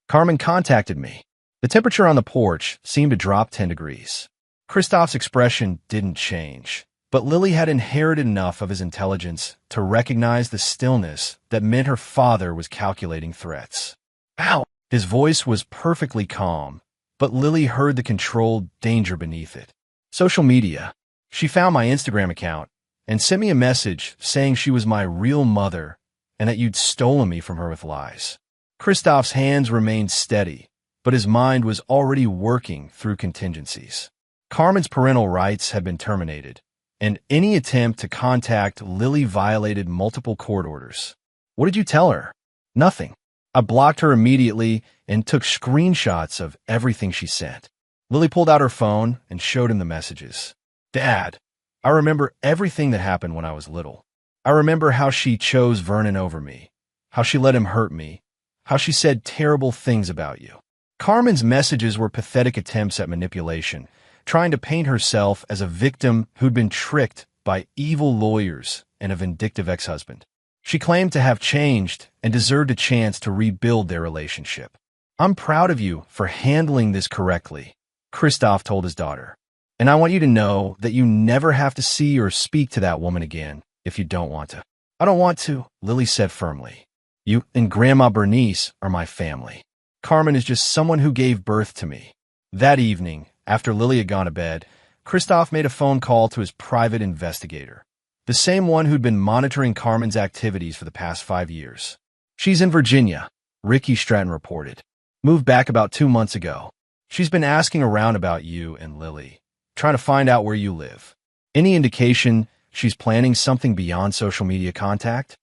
"Carmen contacted me." The temperature on the porch seemed to drop 10 degrees. Christoph's expression didn't change, but Lily had inherited enough of his intelligence to recognize the stillness that meant her father was calculating threats. "Ow!" His voice was perfectly calm, but Lily heard the controlled danger beneath it. "Social media. She found my Instagram account and sent me a message saying she was my real mother and that you'd stolen me from her with lies." Christoph's hands remained steady, but his mind was already working through contingencies. Carmen's parental rights had been terminated, and any attempt to contact Lily violated multiple court orders. "What did you tell her?" "Nothing. I blocked her immediately and took screenshots of everything she sent." Lily pulled out her phone and showed him the messages. "Dad, I remember everything that happened when I was little. I remember how she chose Vernon over me, how she let him hurt me, how she said terrible things about you." Carmen's messages were pathetic attempts at manipulation, trying to paint herself as a victim who'd been tricked by evil lawyers and a vindictive ex-husband. She claimed to have changed and deserved a chance to rebuild their relationship. "I'm proud of you for handling this correctly," Christoph told his daughter. And I want you to know that you never have to see or speak to that woman again if you don't want to. I don't want to, Lily said firmly. You and Grandma Bernice are my family. Carmen is just someone who gave birth to me. That evening, after Lily had gone to bed, Christoph made a phone call to his private investigator, the same one who'd been monitoring Carmen's activities for the past 5 years. She's in Virginia, Ricky Stratton reported. Moved back about 2 months ago. She's been asking around about you and Lily, trying to find out where you live. Any indication she's planning something beyond social media contact?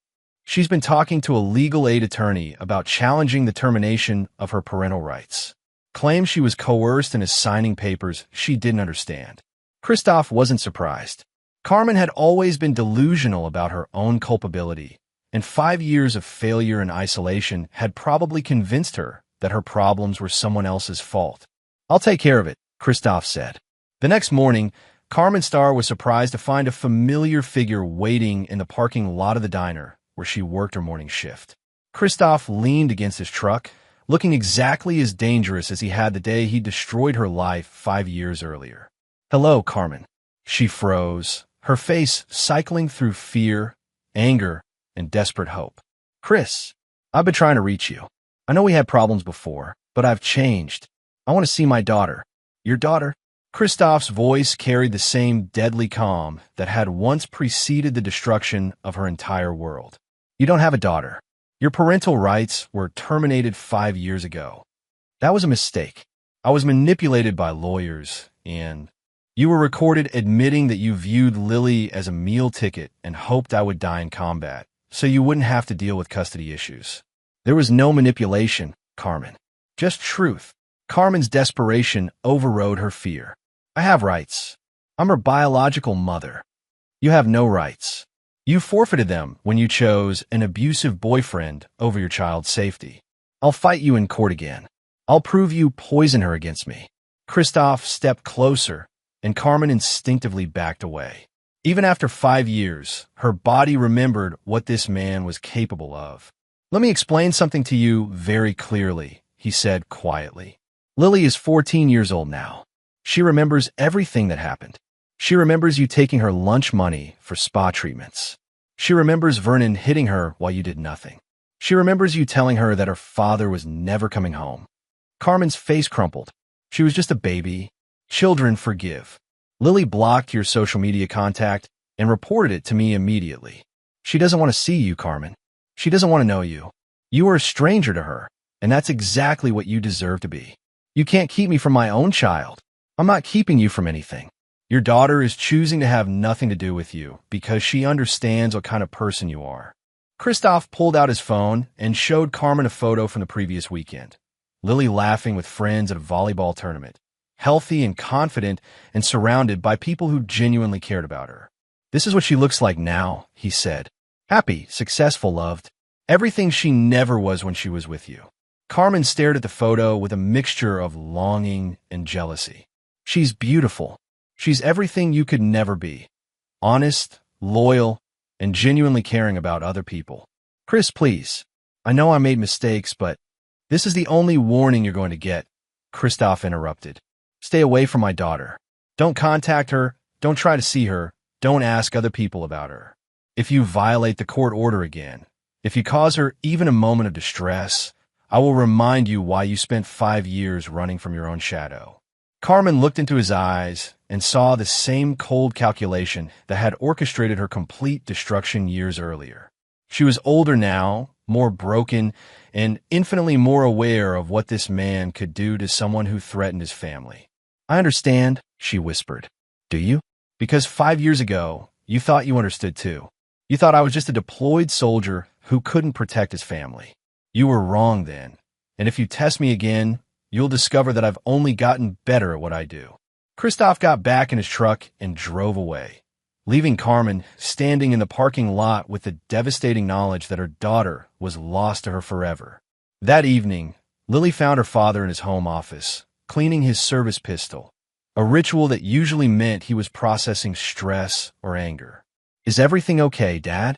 She's been talking to a legal aid attorney about challenging the termination of her parental rights. Claims she was coerced into signing papers she didn't understand. Christoph wasn't surprised. Carmen had always been delusional about her own culpability, and 5 years of failure and isolation had probably convinced her that her problems were someone else's fault. I'll take care of it, Christoph said. The next morning, Carmen Starr was surprised to find a familiar figure waiting in the parking lot of the diner where she worked her morning shift. Christoph leaned against his truck, looking exactly as dangerous as he had the day he destroyed her life 5 years earlier. Hello, Carmen. She froze, her face cycling through fear, anger, and desperate hope. Chris, I've been trying to reach you. I know we had problems before, but I've changed. I want to see my daughter. Your daughter? Christoph's voice carried the same deadly calm that had once preceded the destruction of her entire world. You don't have a daughter. Your parental rights were terminated 5 years ago. That was a mistake. I was manipulated by lawyers, and you were recorded admitting that you viewed Lily as a meal ticket and hoped I would die in combat, so you wouldn't have to deal with custody issues. There was no manipulation, Carmen. Just truth. Carmen's desperation overrode her fear. I have rights. I'm her biological mother. You have no rights. You forfeited them when you chose an abusive boyfriend over your child's safety. I'll fight you in court again. I'll prove you poison her against me. Christoph stepped closer, and Carmen instinctively backed away. Even after 5 years, her body remembered what this man was capable of. Let me explain something to you very clearly, he said quietly. Lily is 14 years old now. She remembers everything that happened. She remembers you taking her lunch money for spa treatments. She remembers Vernon hitting her while you did nothing. She remembers you telling her that her father was never coming home. Carmen's face crumpled. She was just a baby. Children forgive. Lily blocked your social media contact and reported it to me immediately. She doesn't want to see you, Carmen. She doesn't want to know you. You are a stranger to her, and that's exactly what you deserve to be. You can't keep me from my own child. I'm not keeping you from anything. Your daughter is choosing to have nothing to do with you because she understands what kind of person you are. Christoph pulled out his phone and showed Carmen a photo from the previous weekend. Lily laughing with friends at a volleyball tournament, healthy and confident and surrounded by people who genuinely cared about her. This is what she looks like now, he said. Happy, successful, loved. Everything she never was when she was with you. Carmen stared at the photo with a mixture of longing and jealousy. She's beautiful. She's everything you could never be. Honest, loyal, and genuinely caring about other people. Chris, please. I know I made mistakes, but this is the only warning you're going to get, Christoph interrupted. Stay away from my daughter. Don't contact her. Don't try to see her. Don't ask other people about her. If you violate the court order again, if you cause her even a moment of distress, I will remind you why you spent 5 years running from your own shadow. Carmen looked into his eyes and saw the same cold calculation that had orchestrated her complete destruction years earlier. She was older now, more broken, and infinitely more aware of what this man could do to someone who threatened his family. I understand, she whispered. Do you? Because 5 years ago, you thought you understood too. You thought I was just a deployed soldier who couldn't protect his family. You were wrong then, and if you test me again, you'll discover that I've only gotten better at what I do. Christoph got back in his truck and drove away, leaving Carmen standing in the parking lot with the devastating knowledge that her daughter was lost to her forever. That evening, Lily found her father in his home office, cleaning his service pistol, a ritual that usually meant he was processing stress or anger. Is everything okay, Dad?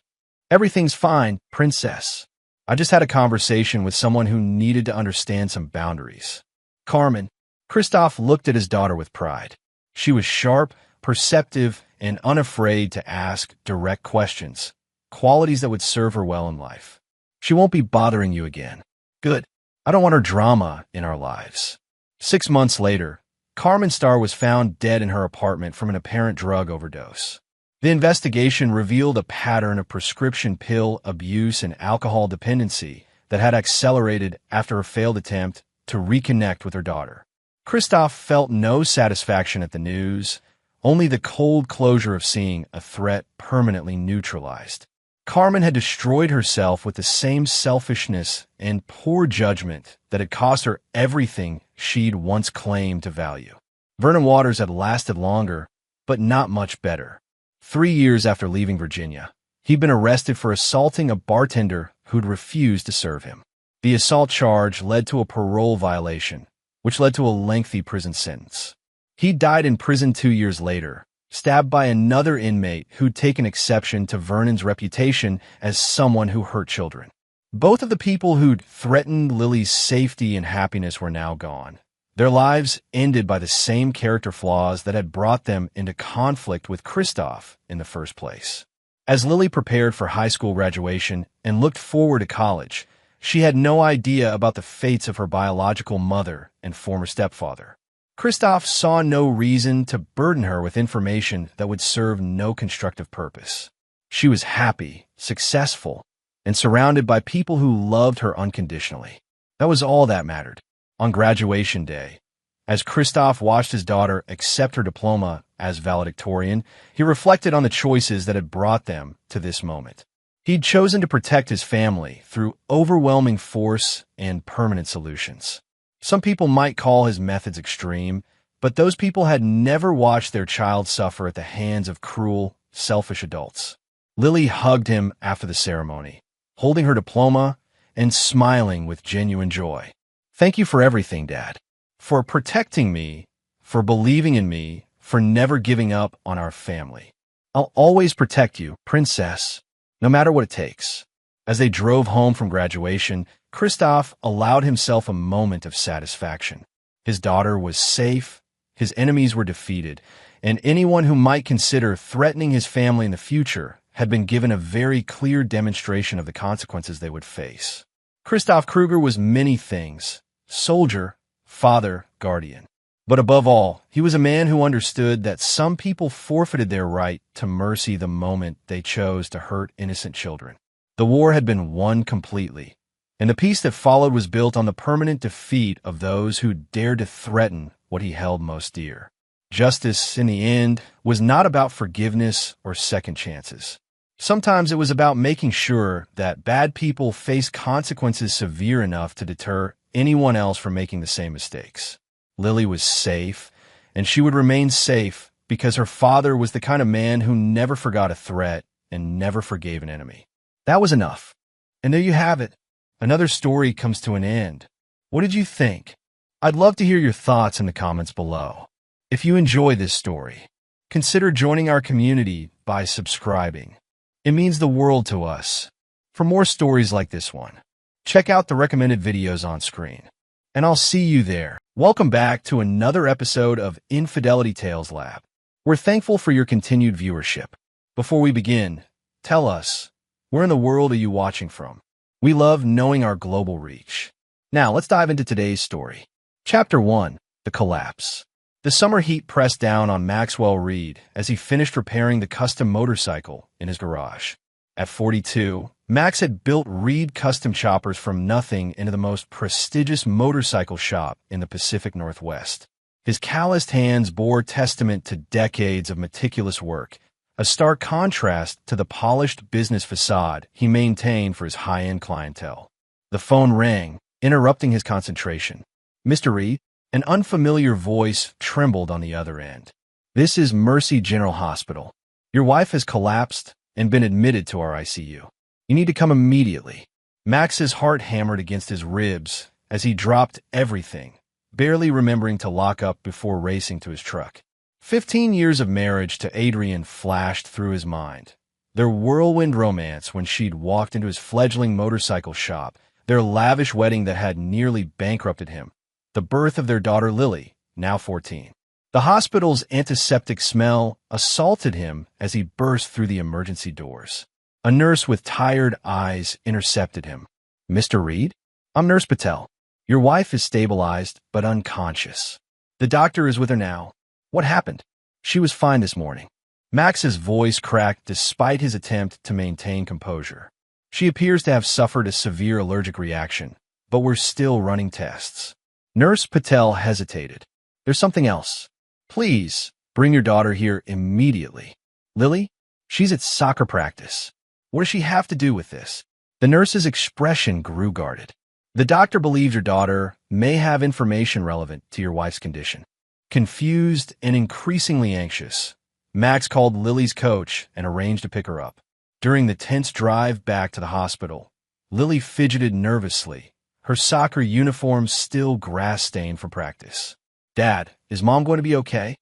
Everything's fine, Princess. I just had a conversation with someone who needed to understand some boundaries. Carmen. Christoph looked at his daughter with pride. She was sharp, perceptive, and unafraid to ask direct questions, qualities that would serve her well in life. She won't be bothering you again. Good. I don't want her drama in our lives. 6 months later, Carmen Starr was found dead in her apartment from an apparent drug overdose. The investigation revealed a pattern of prescription pill abuse and alcohol dependency that had accelerated after a failed attempt to reconnect with her daughter. Christoph felt no satisfaction at the news, only the cold closure of seeing a threat permanently neutralized. Carmen had destroyed herself with the same selfishness and poor judgment that had cost her everything she'd once claimed to value. Vernon Waters had lasted longer, but not much better. 3 years after leaving Virginia, he'd been arrested for assaulting a bartender who'd refused to serve him. The assault charge led to a parole violation, which led to a lengthy prison sentence. He died in prison 2 years later, stabbed by another inmate who'd taken exception to Vernon's reputation as someone who hurt children. Both of the people who'd threatened Lily's safety and happiness were now gone. Their lives ended by the same character flaws that had brought them into conflict with Christoph in the first place. As Lily prepared for high school graduation and looked forward to college, she had no idea about the fates of her biological mother and former stepfather. Christoph saw no reason to burden her with information that would serve no constructive purpose. She was happy, successful, and surrounded by people who loved her unconditionally. That was all that mattered. On graduation day, as Christoph watched his daughter accept her diploma as valedictorian, he reflected on the choices that had brought them to this moment. He'd chosen to protect his family through overwhelming force and permanent solutions. Some people might call his methods extreme, but those people had never watched their child suffer at the hands of cruel, selfish adults. Lily hugged him after the ceremony, holding her diploma and smiling with genuine joy. "Thank you for everything, Dad. For protecting me, for believing in me, for never giving up on our family. I'll always protect you, Princess, no matter what it takes." As they drove home from graduation, Christoph allowed himself a moment of satisfaction. His daughter was safe, his enemies were defeated, and anyone who might consider threatening his family in the future had been given a very clear demonstration of the consequences they would face. Christoph Kruger was many things: soldier, father, guardian. But above all, he was a man who understood that some people forfeited their right to mercy the moment they chose to hurt innocent children. The war had been won completely, and the peace that followed was built on the permanent defeat of those who dared to threaten what he held most dear. Justice, in the end, was not about forgiveness or second chances. Sometimes it was about making sure that bad people faced consequences severe enough to deter anyone else from making the same mistakes. Lily was safe, and she would remain safe because her father was the kind of man who never forgot a threat and never forgave an enemy. That was enough. And there you have it. Another story comes to an end. What did you think? I'd love to hear your thoughts in the comments below. If you enjoy this story, consider joining our community by subscribing. It means the world to us. For more stories like this one, check out the recommended videos on screen. And I'll see you there. Welcome back to another episode of Infidelity Tales Lab. We're thankful for your continued viewership. Before we begin, tell us, where in the world are you watching from? We love knowing our global reach. Now, let's dive into today's story. Chapter 1, The Collapse. The summer heat pressed down on Maxwell Reed as he finished repairing the custom motorcycle in his garage. At 42, Max had built Reed custom choppers from nothing into the most prestigious motorcycle shop in the Pacific Northwest. His calloused hands bore testament to decades of meticulous work, a stark contrast to the polished business facade he maintained for his high-end clientele. The phone rang, interrupting his concentration. "Mr. Reed?" An unfamiliar voice trembled on the other end. "This is Mercy General Hospital. Your wife has collapsed and been admitted to our ICU. You need to come immediately." Max's heart hammered against his ribs as he dropped everything, barely remembering to lock up before racing to his truck. 15 years of marriage to Adrian flashed through his mind. Their whirlwind romance when she'd walked into his fledgling motorcycle shop, their lavish wedding that had nearly bankrupted him, the birth of their daughter Lily, now 14. The hospital's antiseptic smell assaulted him as he burst through the emergency doors. A nurse with tired eyes intercepted him. "Mr. Reed? I'm Nurse Patel. Your wife is stabilized but unconscious. The doctor is with her now. What happened?" "She was fine this morning." Max's voice cracked despite his attempt to maintain composure. "She appears to have suffered a severe allergic reaction, but we're still running tests." Nurse Patel hesitated. "There's something else. Please, bring your daughter here immediately." "Lily? She's at soccer practice. What does she have to do with this?" The nurse's expression grew guarded. "The doctor believes your daughter may have information relevant to your wife's condition." Confused and increasingly anxious, Max called Lily's coach and arranged to pick her up. During the tense drive back to the hospital, Lily fidgeted nervously, her soccer uniform still grass-stained from practice. "Dad, is Mom going to be okay?"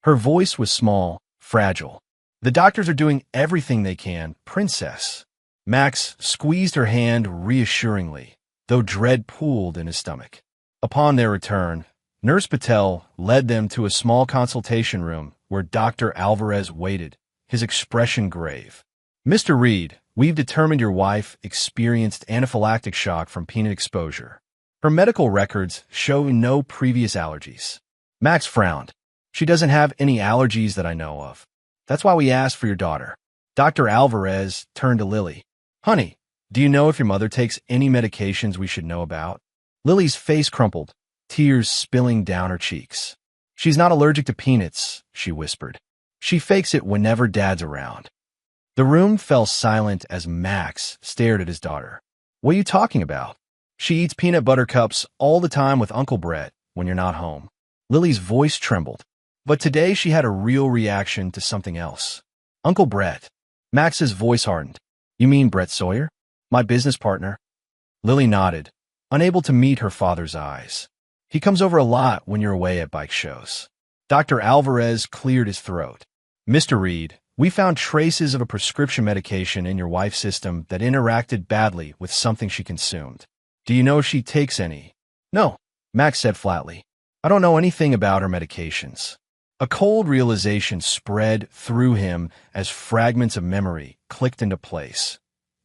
Her voice was small, fragile. "The doctors are doing everything they can, Princess." Max squeezed her hand reassuringly, though dread pooled in his stomach. Upon their return, Nurse Patel led them to a small consultation room where Dr. Alvarez waited, his expression grave. "Mr. Reed, we've determined your wife experienced anaphylactic shock from peanut exposure. Her medical records show no previous allergies." Max frowned. "She doesn't have any allergies that I know of. That's why we asked for your daughter." Dr. Alvarez turned to Lily. "Honey, do you know if your mother takes any medications we should know about?" Lily's face crumpled, tears spilling down her cheeks. "She's not allergic to peanuts," she whispered. "She fakes it whenever Dad's around." The room fell silent as Max stared at his daughter. "What are you talking about?" "She eats peanut butter cups all the time with Uncle Brett when you're not home." Lily's voice trembled. But today she had a real reaction to something else. "Uncle Brett." Max's voice hardened. "You mean Brett Sawyer? My business partner?" Lily nodded, unable to meet her father's eyes. "He comes over a lot when you're away at bike shows." Dr. Alvarez cleared his throat. "Mr. Reed, we found traces of a prescription medication in your wife's system that interacted badly with something she consumed. Do you know if she takes any?" "No," Max said flatly. "I don't know anything about her medications." A cold realization spread through him as fragments of memory clicked into place.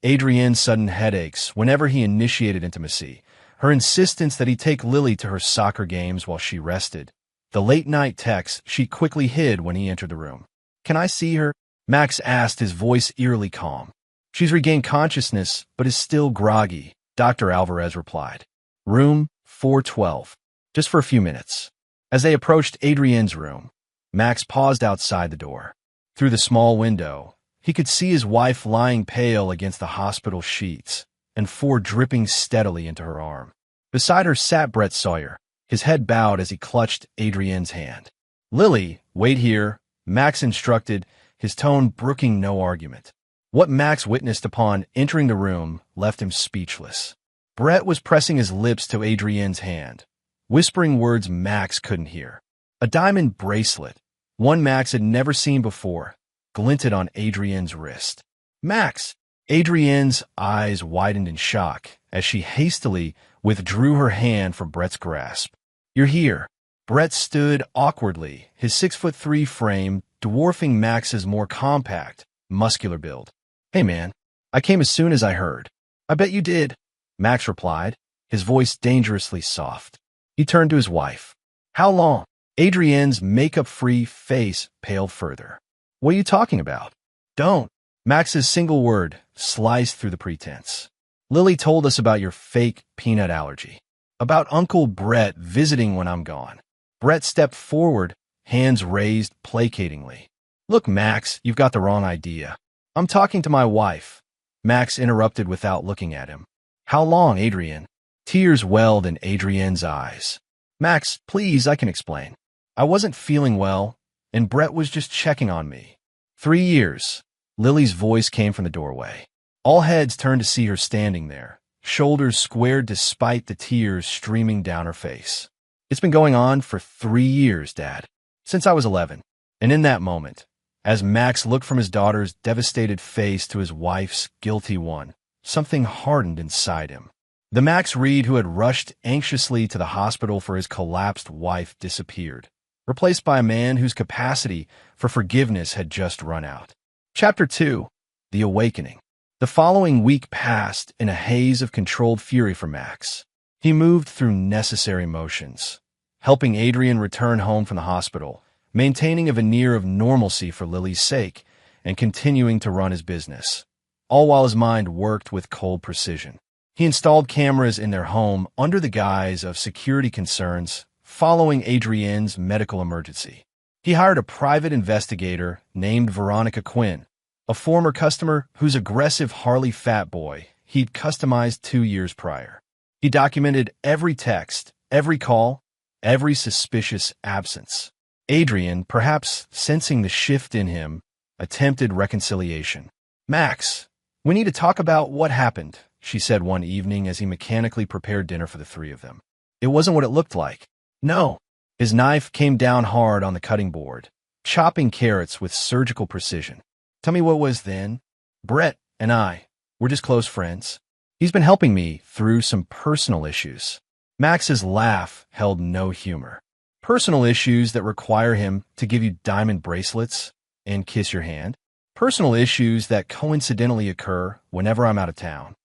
Adrienne's sudden headaches whenever he initiated intimacy, her insistence that he take Lily to her soccer games while she rested, the late-night texts she quickly hid when he entered the room. "Can I see her?" Max asked, his voice eerily calm. "She's regained consciousness, but is still groggy," Dr. Alvarez replied. "Room 412. Just for a few minutes." As they approached Adrienne's room, Max paused outside the door. Through the small window, he could see his wife lying pale against the hospital sheets, and four dripping steadily into her arm. Beside her sat Brett Sawyer, his head bowed as he clutched Adrienne's hand. "Lily, wait here," Max instructed, his tone brooking no argument. What Max witnessed upon entering the room left him speechless. Brett was pressing his lips to Adrienne's hand, whispering words Max couldn't hear. A diamond bracelet, one Max had never seen before, glinted on Adrienne's wrist. "Max!" Adrienne's eyes widened in shock as she hastily withdrew her hand from Brett's grasp. "You're here." Brett stood awkwardly, his 6'3" frame dwarfing Max's more compact, muscular build. "Hey man, I came as soon as I heard." "I bet you did," Max replied, his voice dangerously soft. He turned to his wife. "How long?" Adrienne's makeup-free face paled further. "What are you talking about?" "Don't." Max's single word sliced through the pretense. "Lily told us about your fake peanut allergy. About Uncle Brett visiting when I'm gone." Brett stepped forward, hands raised placatingly. "Look, Max, you've got the wrong idea. I'm talking to my wife." Max interrupted without looking at him. "How long, Adrienne?" Tears welled in Adrienne's eyes. "Max, please, I can explain. I wasn't feeling well, and Brett was just checking on me." 3 years. Lily's voice came from the doorway. All heads turned to see her standing there, shoulders squared despite the tears streaming down her face. "It's been going on for 3 years, Dad. Since I was 11. And in that moment, as Max looked from his daughter's devastated face to his wife's guilty one, something hardened inside him. The Max Reed who had rushed anxiously to the hospital for his collapsed wife disappeared, replaced by a man whose capacity for forgiveness had just run out. Chapter 2. The Awakening. The following week passed in a haze of controlled fury for Max. He moved through necessary motions, helping Adrian return home from the hospital, maintaining a veneer of normalcy for Lily's sake, and continuing to run his business, all while his mind worked with cold precision. He installed cameras in their home under the guise of security concerns following Adrienne's medical emergency. He hired a private investigator named Veronica Quinn, a former customer whose aggressive Harley fat boy he'd customized 2 years prior. He documented every text, every call, every suspicious absence. Adrian, perhaps sensing the shift in him, attempted reconciliation. "Max, we need to talk about what happened," she said one evening as he mechanically prepared dinner for the three of them. "It wasn't what it looked like." "No." His knife came down hard on the cutting board, chopping carrots with surgical precision. "Tell me what was then." "Brett and I, we're just close friends. He's been helping me through some personal issues." Max's laugh held no humor. "Personal issues that require him to give you diamond bracelets and kiss your hand? Personal issues that coincidentally occur whenever I'm out of town?"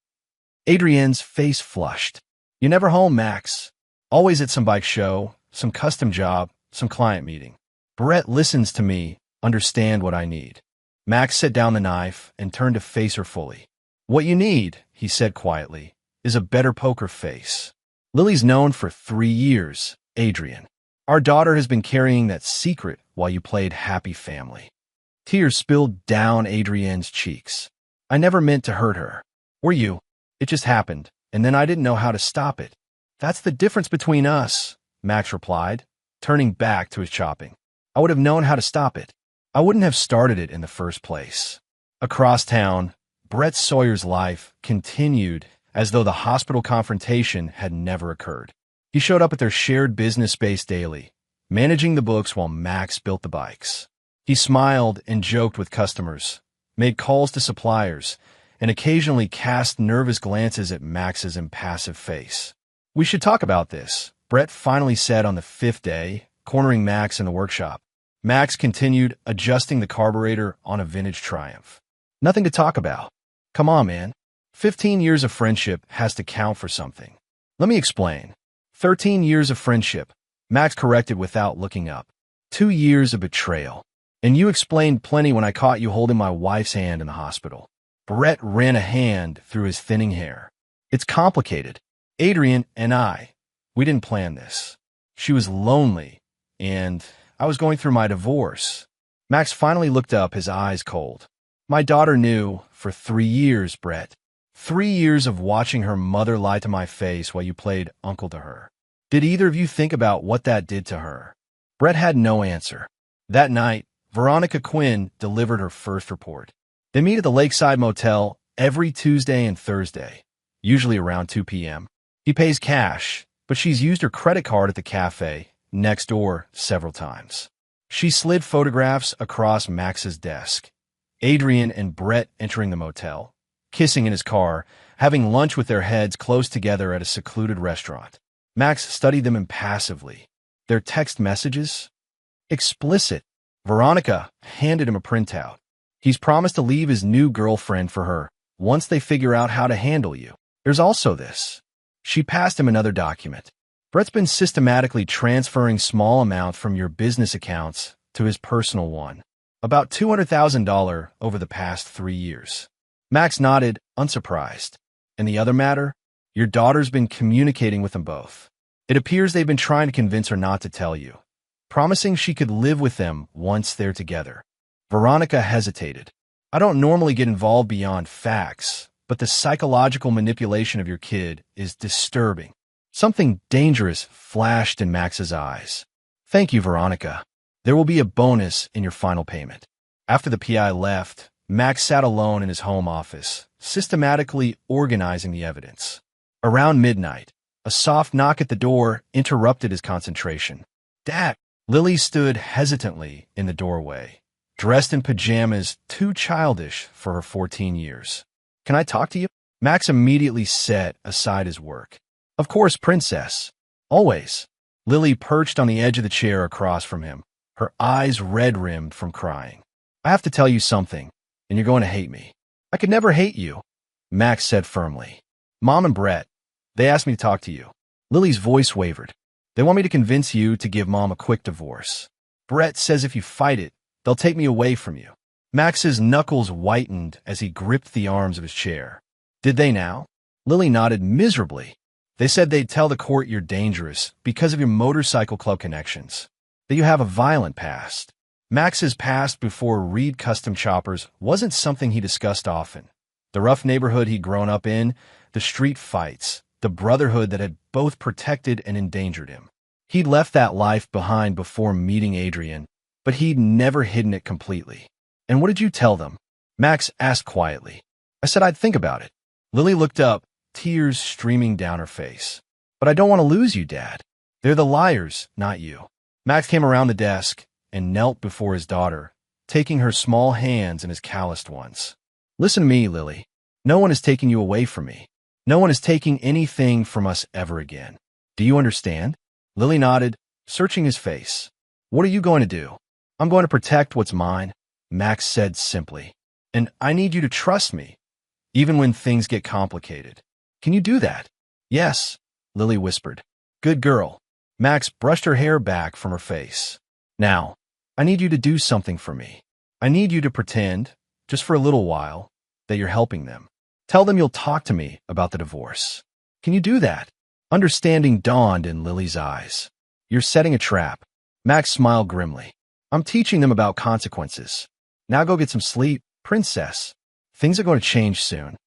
Adrienne's face flushed. "You never home, Max. Always at some bike show, some custom job, some client meeting. Brett listens to me, understand what I need." Max set down the knife and turned to face her fully. "What you need," he said quietly, "is a better poker face. Lily's known for 3 years, Adrian. Our daughter has been carrying that secret while you played happy family." Tears spilled down Adrienne's cheeks. "I never meant to hurt her. Or you. It just happened, and then I didn't know how to stop it." "That's the difference between us," Max replied, turning back to his chopping. "I would have known how to stop it. I wouldn't have started it in the first place." Across town, Brett Sawyer's life continued as though the hospital confrontation had never occurred. He showed up at their shared business space daily, managing the books while Max built the bikes. He smiled and joked with customers, made calls to suppliers, and occasionally cast nervous glances at Max's impassive face. "We should talk about this," Brett finally said on the 5th day, cornering Max in the workshop. Max continued adjusting the carburetor on a vintage Triumph. "Nothing to talk about." "Come on, man. 15 years of friendship has to count for something." "Let me explain. 13 years of friendship," Max corrected without looking up. 2 years of betrayal. "And you explained plenty when I caught you holding my wife's hand in the hospital." Brett ran a hand through his thinning hair. "It's complicated. Adrian and we didn't plan this. She was lonely, and I was going through my divorce." Max finally looked up, his eyes cold. "My daughter knew for 3 years, Brett. 3 years of watching her mother lie to my face while you played uncle to her. Did either of you think about what that did to her?" Brett had no answer. That night, Veronica Quinn delivered her first report. They meet at the Lakeside Motel every Tuesday and Thursday, usually around 2 p.m. He pays cash, but she's used her credit card at the cafe next door several times. She slid photographs across Max's desk. Adrian and Brett entering the motel, kissing in his car, having lunch with their heads close together at a secluded restaurant. Max studied them impassively. Their text messages? Explicit. Veronica handed him a printout. He's promised to leave his new girlfriend for her once they figure out how to handle you. There's also this. She passed him another document. Brett's been systematically transferring small amounts from your business accounts to his personal one, about $200,000 over the past 3 years. Max nodded, unsurprised. And the other matter? Your daughter's been communicating with them both. It appears they've been trying to convince her not to tell you, promising she could live with them once they're together. Veronica hesitated. "I don't normally get involved beyond facts, but the psychological manipulation of your kid is disturbing." Something dangerous flashed in Max's eyes. "Thank you, Veronica. There will be a bonus in your final payment." After the PI left, Max sat alone in his home office, systematically organizing the evidence. Around midnight, a soft knock at the door interrupted his concentration. "Dad!" Lily stood hesitantly in the doorway, dressed in pajamas too childish for her 14 years. "Can I talk to you?" Max immediately set aside his work. "Of course, princess. Always." Lily perched on the edge of the chair across from him, her eyes red-rimmed from crying. I have to tell you something, and you're going to hate me. I could never hate you, Max said firmly. Mom and Brett, they asked me to talk to you. Lily's voice wavered. They want me to convince you to give Mom a quick divorce. Brett says if you fight it, they'll take me away from you. Max's knuckles whitened as he gripped the arms of his chair. Did they now? Lily nodded miserably. They said they'd tell the court you're dangerous because of your motorcycle club connections, that you have a violent past. Max's past before Reed Custom Choppers wasn't something he discussed often. The rough neighborhood he'd grown up in, the street fights, the brotherhood that had both protected and endangered him. He'd left that life behind before meeting Adrian, but he'd never hidden it completely. And what did you tell them? Max asked quietly. I said I'd think about it. Lily looked up, tears streaming down her face. But I don't want to lose you, Dad. They're the liars, not you. Max came around the desk and knelt before his daughter, taking her small hands in his calloused ones. Listen to me, Lily. No one is taking you away from me. No one is taking anything from us ever again. Do you understand? Lily nodded, searching his face. What are you going to do? I'm going to protect what's mine, Max said simply. And I need you to trust me, even when things get complicated. Can you do that? Yes, Lily whispered. Good girl. Max brushed her hair back from her face. Now, I need you to do something for me. I need you to pretend, just for a little while, that you're helping them. Tell them you'll talk to me about the divorce. Can you do that? Understanding dawned in Lily's eyes. You're setting a trap. Max smiled grimly. I'm teaching them about consequences. Now go get some sleep, princess. Things are going to change soon.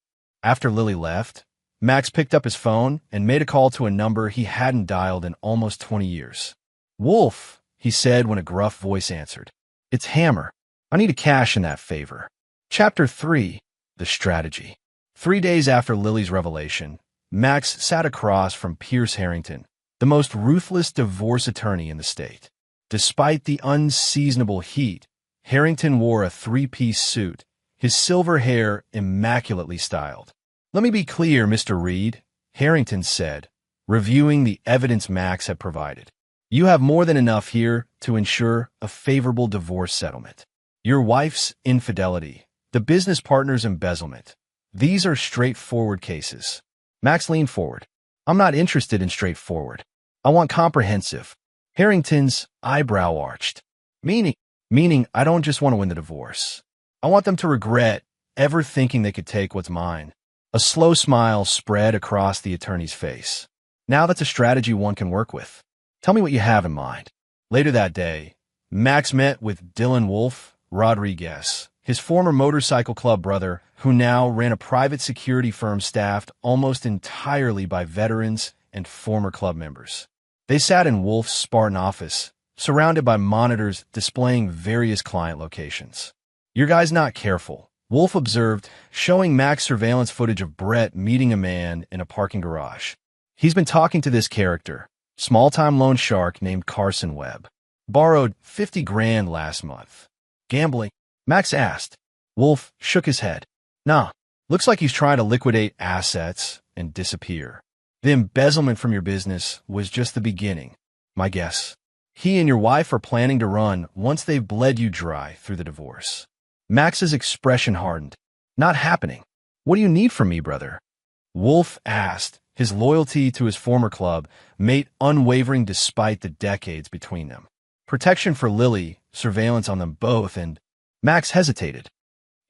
After Lily left, Max picked up his phone and made a call to a number he hadn't dialed in almost 20 years. Wolf, he said when a gruff voice answered. It's Hammer. I need a cash in that favor. Chapter 3, The Strategy. 3 days after Lily's revelation, Max sat across from Pierce Harrington, the most ruthless divorce attorney in the state. Despite the unseasonable heat, Harrington wore a three-piece suit, his silver hair immaculately styled. Let me be clear, Mr. Reed, Harrington said, reviewing the evidence Max had provided. You have more than enough here to ensure a favorable divorce settlement. Your wife's infidelity, the business partner's embezzlement. These are straightforward cases. Max leaned forward. I'm not interested in straightforward. I want comprehensive. Harrington's eyebrow arched. Meaning I don't just want to win the divorce. I want them to regret ever thinking they could take what's mine. A slow smile spread across the attorney's face. Now that's a strategy one can work with. Tell me what you have in mind. Later that day, Max met with Dylan Wolf Rodriguez, his former motorcycle club brother, who now ran a private security firm staffed almost entirely by veterans and former club members. They sat in Wolf's Spartan office, surrounded by monitors displaying various client locations. Your guy's not careful, Wolf observed, showing Max surveillance footage of Brett meeting a man in a parking garage. He's been talking to this character, small-time loan shark named Carson Webb. Borrowed $50,000 last month. Gambling? Max asked. Wolf shook his head. Nah, looks like he's trying to liquidate assets and disappear. The embezzlement from your business was just the beginning, my guess. He and your wife are planning to run once they've bled you dry through the divorce. Max's expression hardened. Not happening. What do you need from me, brother? Wolf asked, his loyalty to his former club mate unwavering despite the decades between them. Protection for Lily, surveillance on them both, and Max hesitated.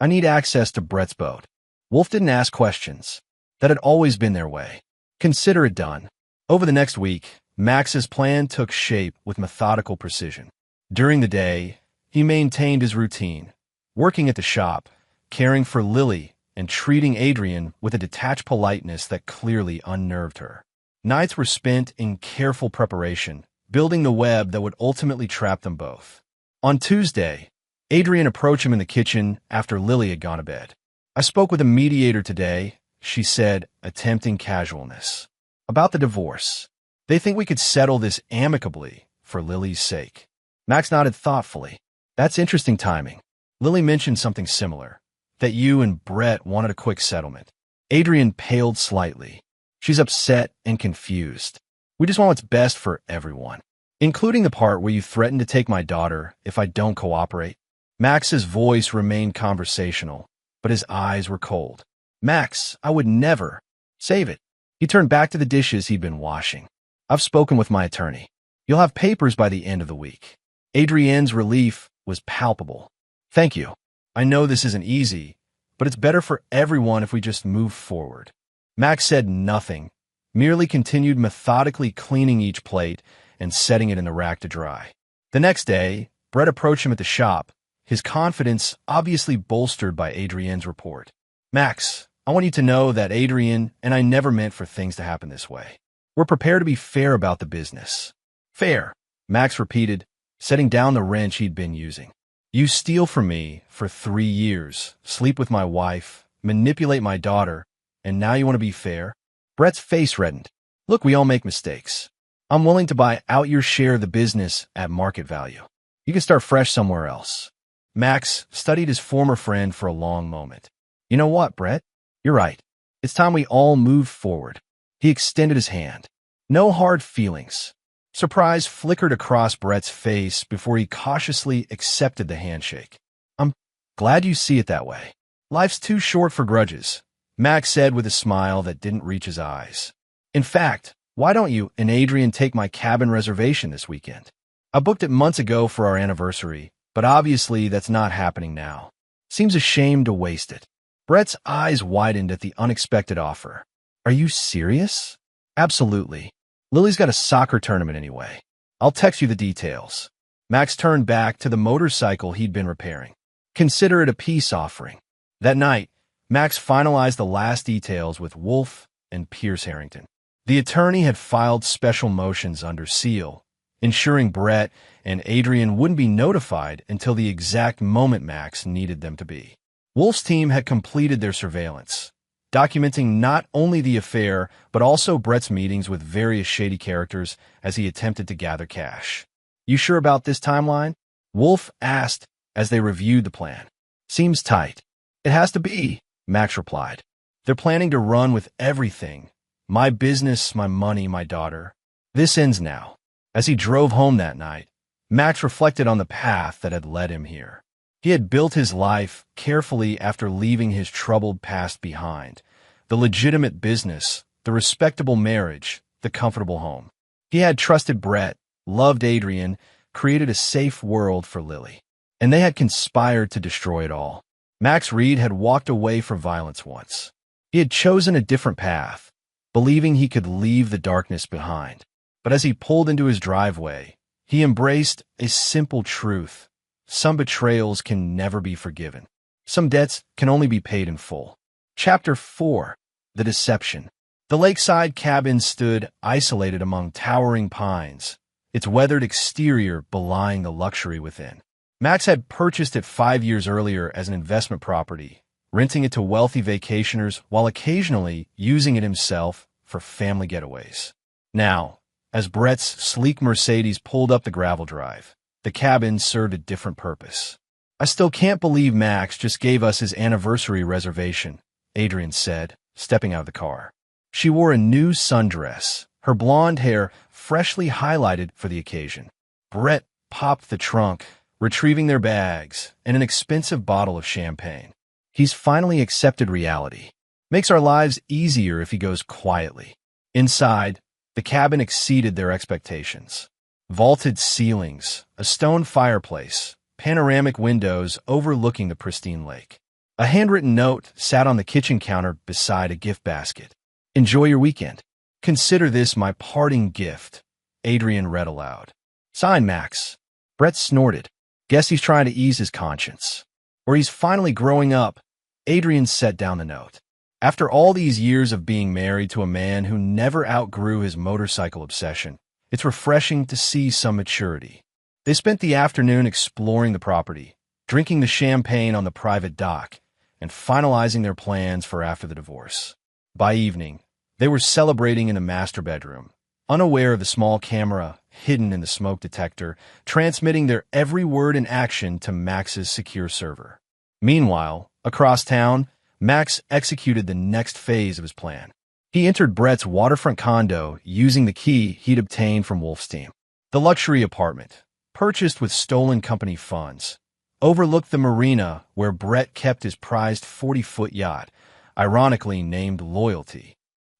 I need access to Brett's boat. Wolf didn't ask questions. That had always been their way. Consider it done. Over the next week, Max's plan took shape with methodical precision. During the day, he maintained his routine, working at the shop, caring for Lily, and treating Adrian with a detached politeness that clearly unnerved her. Nights were spent in careful preparation, building the web that would ultimately trap them both. On Tuesday, Adrian approached him in the kitchen after Lily had gone to bed. I spoke with a mediator today, she said, attempting casualness. About the divorce. They think we could settle this amicably for Lily's sake. Max nodded thoughtfully. That's interesting timing. Lily mentioned something similar, that you and Brett wanted a quick settlement. Adrian paled slightly. She's upset and confused. We just want what's best for everyone, including the part where you threaten to take my daughter if I don't cooperate. Max's voice remained conversational, but his eyes were cold. Max, I would never. Save it. He turned back to the dishes he'd been washing. I've spoken with my attorney. You'll have papers by the end of the week. Adrienne's relief was palpable. Thank you. I know this isn't easy, but it's better for everyone if we just move forward. Max said nothing, merely continued methodically cleaning each plate and setting it in the rack to dry. The next day, Brett approached him at the shop, his confidence obviously bolstered by Adrienne's report. Max, I want you to know that Adrienne and I never meant for things to happen this way. We're prepared to be fair about the business. Fair, Max repeated, setting down the wrench he'd been using. You steal from me for 3 years, sleep with my wife, manipulate my daughter, and now you want to be fair? Brett's face reddened. Look, we all make mistakes. I'm willing to buy out your share of the business at market value. You can start fresh somewhere else. Max studied his former friend for a long moment. You know what, Brett? You're right. It's time we all move forward. He extended his hand. No hard feelings. Surprise flickered across Brett's face before he cautiously accepted the handshake. I'm glad you see it that way. Life's too short for grudges, Max said with a smile that didn't reach his eyes. In fact, why don't you and Adrienne take my cabin reservation this weekend? I booked it months ago for our anniversary, but obviously that's not happening now. Seems a shame to waste it. Brett's eyes widened at the unexpected offer. Are you serious? Absolutely. Lily's got a soccer tournament anyway. I'll text you the details. Max turned back to the motorcycle he'd been repairing. Consider it a peace offering. That night, Max finalized the last details with Wolf and Pierce Harrington. The attorney had filed special motions under seal, ensuring Brett and Adrienne wouldn't be notified until the exact moment Max needed them to be. Wolf's team had completed their surveillance, documenting not only the affair, but also Brett's meetings with various shady characters as he attempted to gather cash. You sure about this timeline? Wolf asked as they reviewed the plan. Seems tight. It has to be, Max replied. They're planning to run with everything. My business, my money, my daughter. This ends now. As he drove home that night, Max reflected on the path that had led him here. He had built his life carefully after leaving his troubled past behind. The legitimate business, the respectable marriage, the comfortable home. He had trusted Brett, loved Adrienne, created a safe world for Lily. And they had conspired to destroy it all. Max Reed had walked away from violence once. He had chosen a different path, believing he could leave the darkness behind. But as he pulled into his driveway, he embraced a simple truth. Some betrayals can never be forgiven. Some debts can only be paid in full. Chapter 4. The Deception. The lakeside cabin stood isolated among towering pines, its weathered exterior belying the luxury within. Max had purchased it 5 years earlier as an investment property, renting it to wealthy vacationers while occasionally using it himself for family getaways. Now, as Brett's sleek Mercedes pulled up the gravel drive, the cabin served a different purpose. I still can't believe Max just gave us his anniversary reservation, Adrienne said, stepping out of the car. She wore a new sundress, her blonde hair freshly highlighted for the occasion. Brett popped the trunk, retrieving their bags and an expensive bottle of champagne. He's finally accepted reality. Makes our lives easier if he goes quietly. Inside, the cabin exceeded their expectations. Vaulted ceilings, a stone fireplace, panoramic windows overlooking the pristine lake. A handwritten note sat on the kitchen counter beside a gift basket. Enjoy your weekend. Consider this my parting gift, Adrienne read aloud. Sign, Max. Brett snorted. Guess he's trying to ease his conscience. Or he's finally growing up. Adrienne set down the note. After all these years of being married to a man who never outgrew his motorcycle obsession, it's refreshing to see some maturity. They spent the afternoon exploring the property, drinking the champagne on the private dock, and finalizing their plans for after the divorce. By evening, they were celebrating in the master bedroom, unaware of the small camera hidden in the smoke detector, transmitting their every word and action to Max's secure server. Meanwhile, across town, Max executed the next phase of his plan. He entered Brett's waterfront condo using the key he'd obtained from Wolf's team. The luxury apartment, purchased with stolen company funds, overlooked the marina where Brett kept his prized 40-foot yacht, ironically named Loyalty.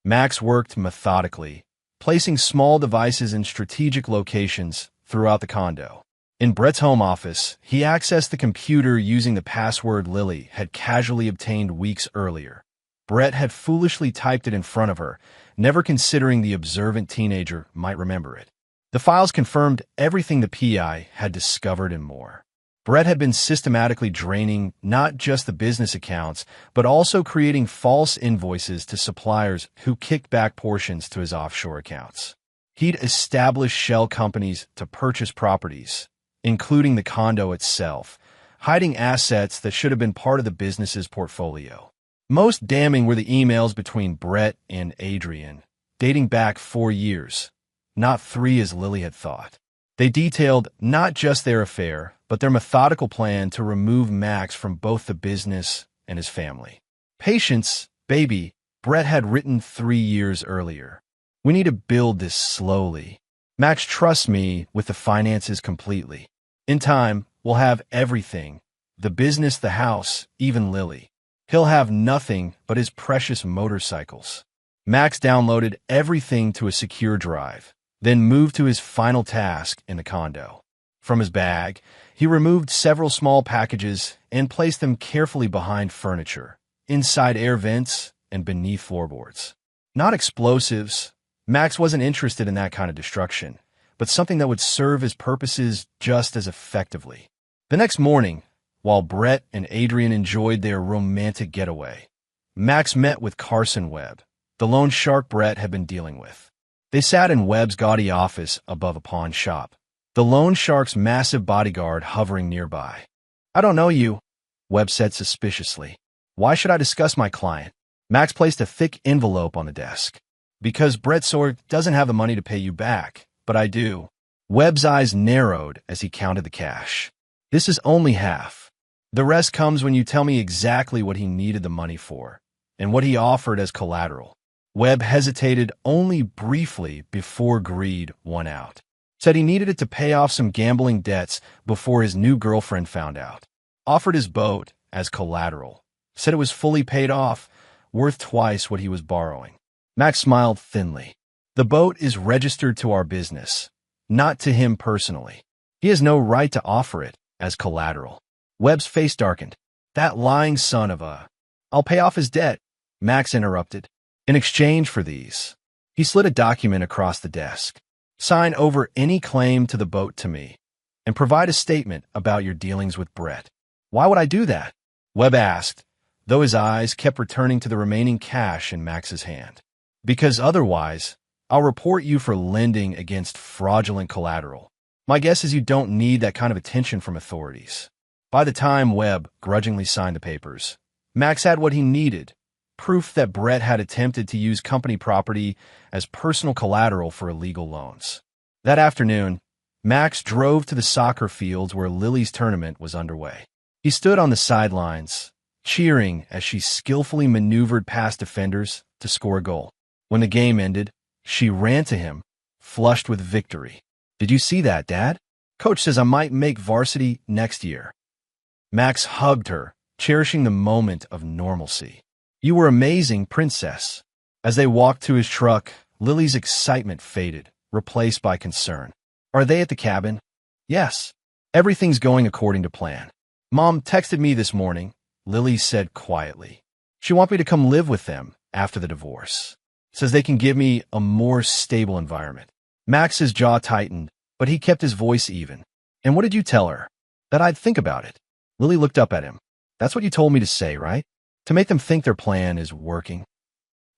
Max worked methodically, placing small devices in strategic locations throughout the condo. In Brett's home office, he accessed the computer using the password Lily had casually obtained weeks earlier. Brett had foolishly typed it in front of her, never considering the observant teenager might remember it. The files confirmed everything the PI had discovered and more. Brett had been systematically draining not just the business accounts, but also creating false invoices to suppliers who kicked back portions to his offshore accounts. He'd established shell companies to purchase properties, including the condo itself, hiding assets that should have been part of the business's portfolio. Most damning were the emails between Brett and Adrian, dating back 4 years, not 3 as Lily had thought. They detailed not just their affair, but their methodical plan to remove Max from both the business and his family. Patience, baby, Brett had written 3 years earlier. We need to build this slowly. Max trusts me with the finances completely. In time, we'll have everything. The business, the house, even Lily. He'll have nothing but his precious motorcycles. Max downloaded everything to a secure drive, then moved to his final task in the condo. From his bag, he removed several small packages and placed them carefully behind furniture, inside air vents, and beneath floorboards. Not explosives. Max wasn't interested in that kind of destruction, but something that would serve his purposes just as effectively. The next morning, while Brett and Adrian enjoyed their romantic getaway, Max met with Carson Webb, the loan shark Brett had been dealing with. They sat in Webb's gaudy office above a pawn shop, the loan shark's massive bodyguard hovering nearby. "I don't know you," Webb said suspiciously. "Why should I discuss my client?" Max placed a thick envelope on the desk. "Because Brett Sorg doesn't have the money to pay you back, but I do." Webb's eyes narrowed as he counted the cash. "This is only half. The rest comes when you tell me exactly what he needed the money for, and what he offered as collateral." Webb hesitated only briefly before greed won out. Said he needed it to pay off some gambling debts before his new girlfriend found out. Offered his boat as collateral. Said it was fully paid off, worth twice what he was borrowing. Max smiled thinly. "The boat is registered to our business, not to him personally. He has no right to offer it as collateral." Webb's face darkened. "That lying son of a—" "I'll pay off his debt," Max interrupted. "In exchange for these." He slid a document across the desk. "Sign over any claim to the boat to me, and provide a statement about your dealings with Brett." "Why would I do that?" Webb asked, though his eyes kept returning to the remaining cash in Max's hand. "Because otherwise, I'll report you for lending against fraudulent collateral. My guess is you don't need that kind of attention from authorities." By the time Webb grudgingly signed the papers, Max had what he needed: proof that Brett had attempted to use company property as personal collateral for illegal loans. That afternoon, Max drove to the soccer fields where Lily's tournament was underway. He stood on the sidelines, cheering as she skillfully maneuvered past defenders to score a goal. When the game ended, she ran to him, flushed with victory. "Did you see that, Dad? Coach says I might make varsity next year." Max hugged her, cherishing the moment of normalcy. "You were amazing, princess." As they walked to his truck, Lily's excitement faded, replaced by concern. "Are they at the cabin?" "Yes. Everything's going according to plan. Mom texted me this morning," Lily said quietly. "She wants me to come live with them after the divorce. Says they can give me a more stable environment." Max's jaw tightened, but he kept his voice even. "And what did you tell her?" "That I'd think about it." Lily looked up at him. "That's what you told me to say, right? To make them think their plan is working."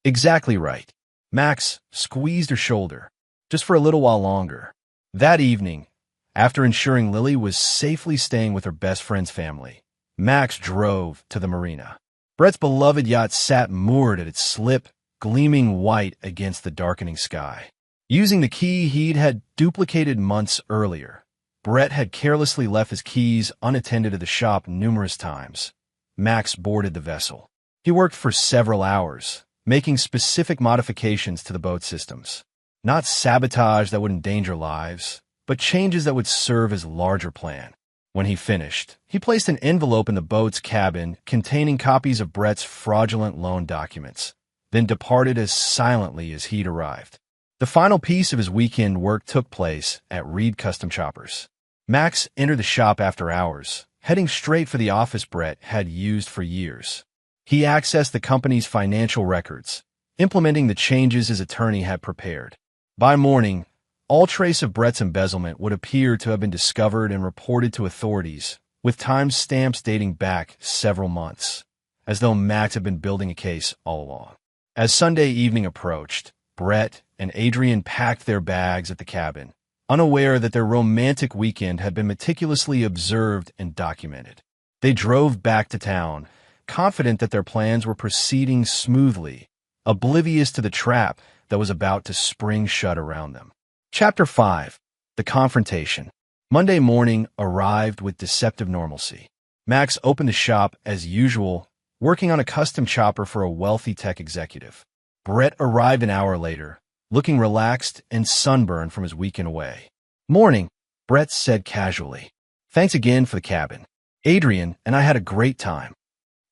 "Exactly right." Max squeezed her shoulder, just for a little while longer. That evening, after ensuring Lily was safely staying with her best friend's family, Max drove to the marina. Brett's beloved yacht sat moored at its slip, gleaming white against the darkening sky. Using the key he'd had duplicated months earlier, Brett had carelessly left his keys unattended at the shop numerous times. Max boarded the vessel. He worked for several hours, making specific modifications to the boat systems. Not sabotage that would endanger lives, but changes that would serve his larger plan. When he finished, he placed an envelope in the boat's cabin containing copies of Brett's fraudulent loan documents, then departed as silently as he'd arrived. The final piece of his weekend work took place at Reed Custom Choppers. Max entered the shop after hours, heading straight for the office Brett had used for years. He accessed the company's financial records, implementing the changes his attorney had prepared. By morning, all trace of Brett's embezzlement would appear to have been discovered and reported to authorities, with timestamps dating back several months, as though Max had been building a case all along. As Sunday evening approached, Brett and Adrian packed their bags at the cabin, unaware that their romantic weekend had been meticulously observed and documented. They drove back to town, confident that their plans were proceeding smoothly, oblivious to the trap that was about to spring shut around them. Chapter 5. The Confrontation. Monday morning arrived with deceptive normalcy. Max opened the shop as usual, working on a custom chopper for a wealthy tech executive. Brett arrived an hour later, looking relaxed and sunburned from his weekend away. "Morning," Brett said casually. "Thanks again for the cabin. Adrian and I had a great time."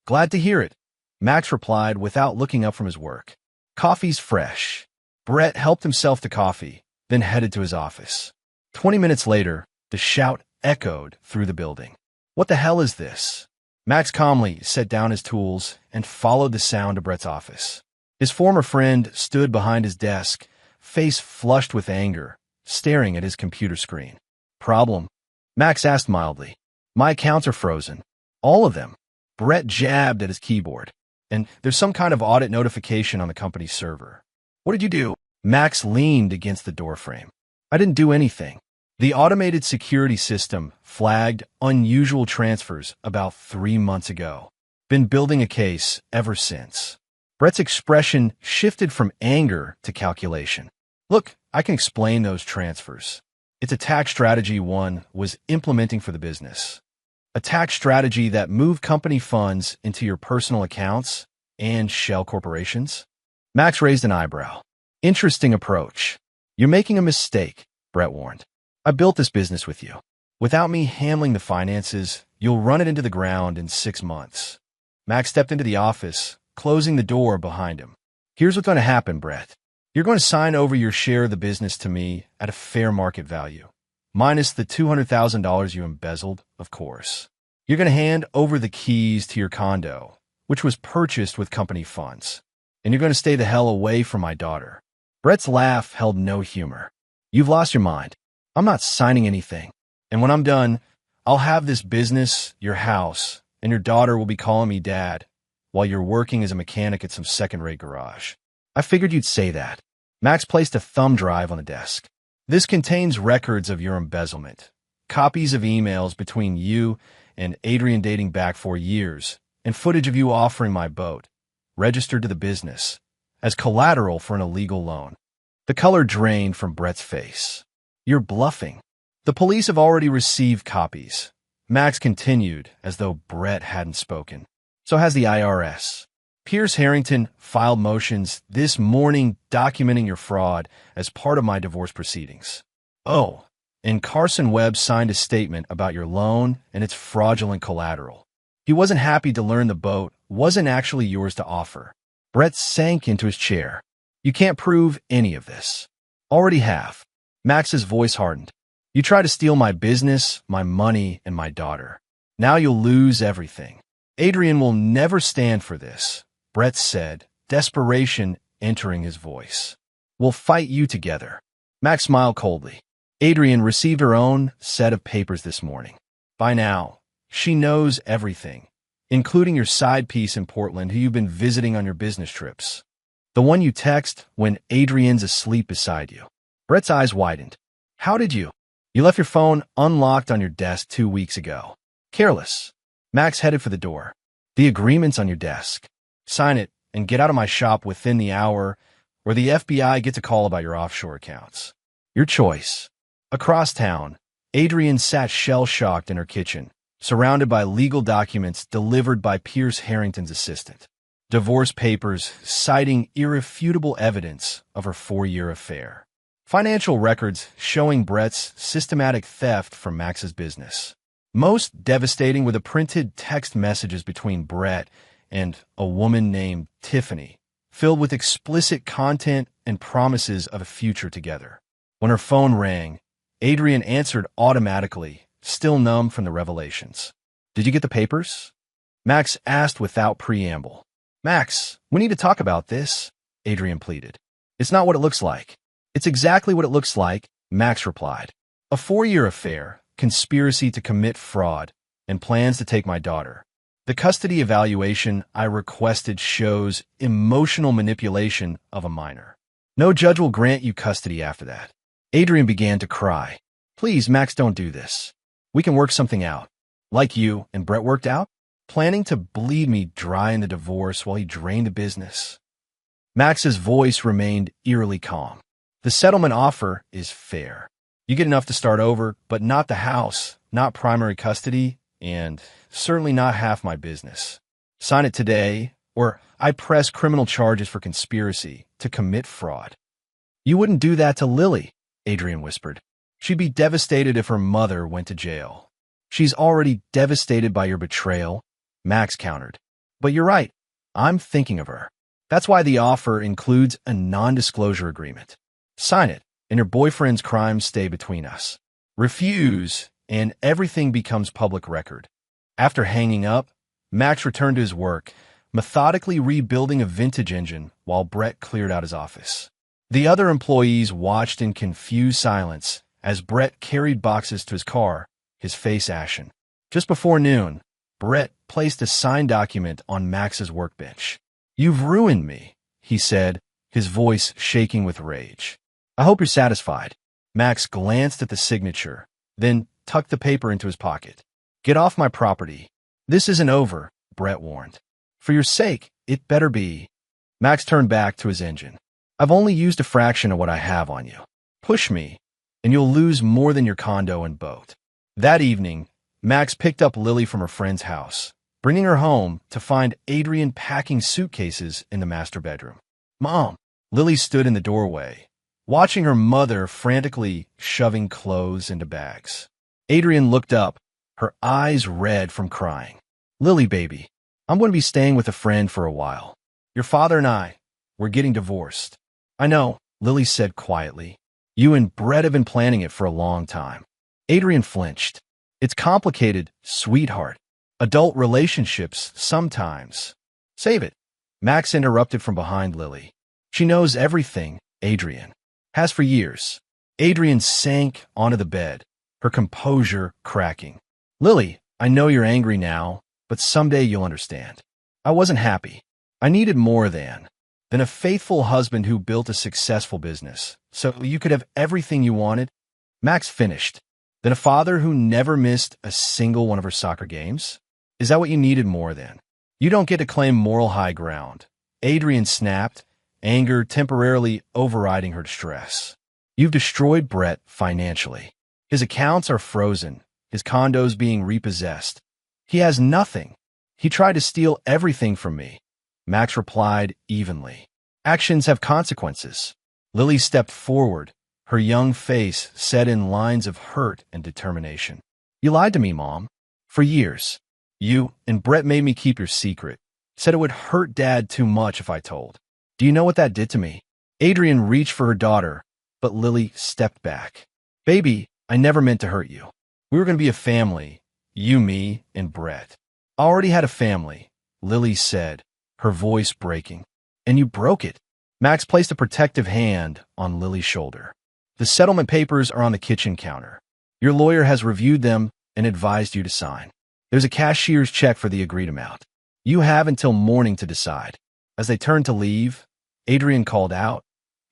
"Glad to hear it," Max replied without looking up from his work. "Coffee's fresh." Brett helped himself to coffee, then headed to his office. 20 minutes later, the shout echoed through the building. "What the hell is this?" Max calmly set down his tools and followed the sound to Brett's office. His former friend stood behind his desk, face flushed with anger, staring at his computer screen. "Problem?" Max asked mildly. "My accounts are frozen. All of them." Brett jabbed at his keyboard. "And there's some kind of audit notification on the company's server." "What did you do?" Max leaned against the doorframe. "I didn't do anything." The automated security system flagged unusual transfers about 3 months ago. Been building a case ever since. Brett's expression shifted from anger to calculation. "Look, I can explain those transfers. It's a tax strategy one was implementing for the business. A tax strategy that moved company funds into your personal accounts and shell corporations." Max raised an eyebrow. "Interesting approach." "You're making a mistake," Brett warned. "I built this business with you. Without me handling the finances, you'll run it into the ground in 6 months." Max stepped into the office, closing the door behind him. "Here's what's going to happen, Brett. You're going to sign over your share of the business to me at a fair market value, minus the $200,000 you embezzled, of course. You're going to hand over the keys to your condo, which was purchased with company funds. And you're going to stay the hell away from my daughter." Brett's laugh held no humor. "You've lost your mind. I'm not signing anything. And when I'm done, I'll have this business, your house, and your daughter will be calling me dad, while you're working as a mechanic at some second-rate garage." "I figured you'd say that." Max placed a thumb drive on the desk. "This contains records of your embezzlement, copies of emails between you and Adrian dating back 4 years, and footage of you offering my boat, registered to the business, as collateral for an illegal loan." The color drained from Brett's face. "You're bluffing. The police have already received copies." Max continued as though Brett hadn't spoken. "So has the IRS. Pierce Harrington filed motions this morning documenting your fraud as part of my divorce proceedings." "Oh, and Carson Webb signed a statement about your loan and its fraudulent collateral. He wasn't happy to learn the boat wasn't actually yours to offer." Brett sank into his chair. "You can't prove any of this." "Already have." Max's voice hardened. "You try to steal my business, my money, and my daughter. Now you'll lose everything." "Adrian will never stand for this," Brett said, desperation entering his voice. "We'll fight you together." Max smiled coldly. "Adrian received her own set of papers this morning. By now, she knows everything, including your side piece in Portland who you've been visiting on your business trips. The one you text when Adrian's asleep beside you." Brett's eyes widened. "How did you?" "You left your phone unlocked on your desk 2 weeks ago. Careless." Max headed for the door. "The agreement's on your desk. Sign it and get out of my shop within the hour, or the FBI gets a call about your offshore accounts." "Your choice." Across town, Adrian sat shell-shocked in her kitchen, surrounded by legal documents delivered by Pierce Harrington's assistant. Divorce papers citing irrefutable evidence of her 4-year affair. Financial records showing Brett's systematic theft from Max's business. Most devastating were the printed text messages between Brett and a woman named Tiffany, filled with explicit content and promises of a future together. When her phone rang, Adrian answered automatically, still numb from the revelations. "Did you get the papers?" Max asked without preamble. "Max, we need to talk about this," Adrian pleaded. "It's not what it looks like." "It's exactly what it looks like," Max replied. "A 4-year affair, conspiracy to commit fraud, and plans to take my daughter. The custody evaluation I requested shows emotional manipulation of a minor. No judge will grant you custody after that." Adrian began to cry. "Please, Max, don't do this. We can work something out. Like you and Brett worked out, planning to bleed me dry in the divorce while he drained the business." Max's voice remained eerily calm. "The settlement offer is fair. You get enough to start over, but not the house, not primary custody, and certainly not half my business. Sign it today, or I press criminal charges for conspiracy to commit fraud." "You wouldn't do that to Lily," Adrian whispered. "She'd be devastated if her mother went to jail." "She's already devastated by your betrayal," Max countered. "But you're right. I'm thinking of her. That's why the offer includes a non-disclosure agreement. Sign it, and your boyfriend's crimes stay between us. Refuse, and everything becomes public record." After hanging up, Max returned to his work, methodically rebuilding a vintage engine while Brett cleared out his office. The other employees watched in confused silence as Brett carried boxes to his car, his face ashen. Just before noon, Brett placed a signed document on Max's workbench. "You've ruined me," he said, his voice shaking with rage. "I hope you're satisfied." Max glanced at the signature, then tucked the paper into his pocket. "Get off my property." "This isn't over," Brett warned. "For your sake, it better be." Max turned back to his engine. "I've only used a fraction of what I have on you. Push me, and you'll lose more than your condo and boat." That evening, Max picked up Lily from her friend's house, bringing her home to find Adrian packing suitcases in the master bedroom. "Mom," Lily stood in the doorway, watching her mother frantically shoving clothes into bags. Adrian looked up, her eyes red from crying. "Lily, baby, I'm going to be staying with a friend for a while. Your father and we're getting divorced." "I know," Lily said quietly. "You and Brett have been planning it for a long time." Adrian flinched. "It's complicated, sweetheart. Adult relationships sometimes." "Save it," Max interrupted from behind Lily. "She knows everything, Adrian. Has for years." Adrian sank onto the bed, her composure cracking. "Lily, I know you're angry now, but someday you'll understand. I wasn't happy. I needed more than a faithful husband who built a successful business, so you could have everything you wanted." Max finished. "Than a father who never missed a single one of her soccer games? Is that what you needed more than?" "You don't get to claim moral high ground," Adrian snapped, anger temporarily overriding her distress. "You've destroyed Brett financially. His accounts are frozen, his condo's being repossessed. He has nothing. He tried to steal everything from me," Max replied evenly. "Actions have consequences." Lily stepped forward, her young face set in lines of hurt and determination. "You lied to me, Mom. For years. You and Brett made me keep your secret. Said it would hurt Dad too much if I told. Do you know what that did to me?" Adrian reached for her daughter, but Lily stepped back. "Baby, I never meant to hurt you. We were going to be a family, you, me, and Brett." "I already had a family," Lily said, her voice breaking. "And you broke it." Max placed a protective hand on Lily's shoulder. "The settlement papers are on the kitchen counter. Your lawyer has reviewed them and advised you to sign. There's a cashier's check for the agreed amount. You have until morning to decide." As they turned to leave, Adrian called out,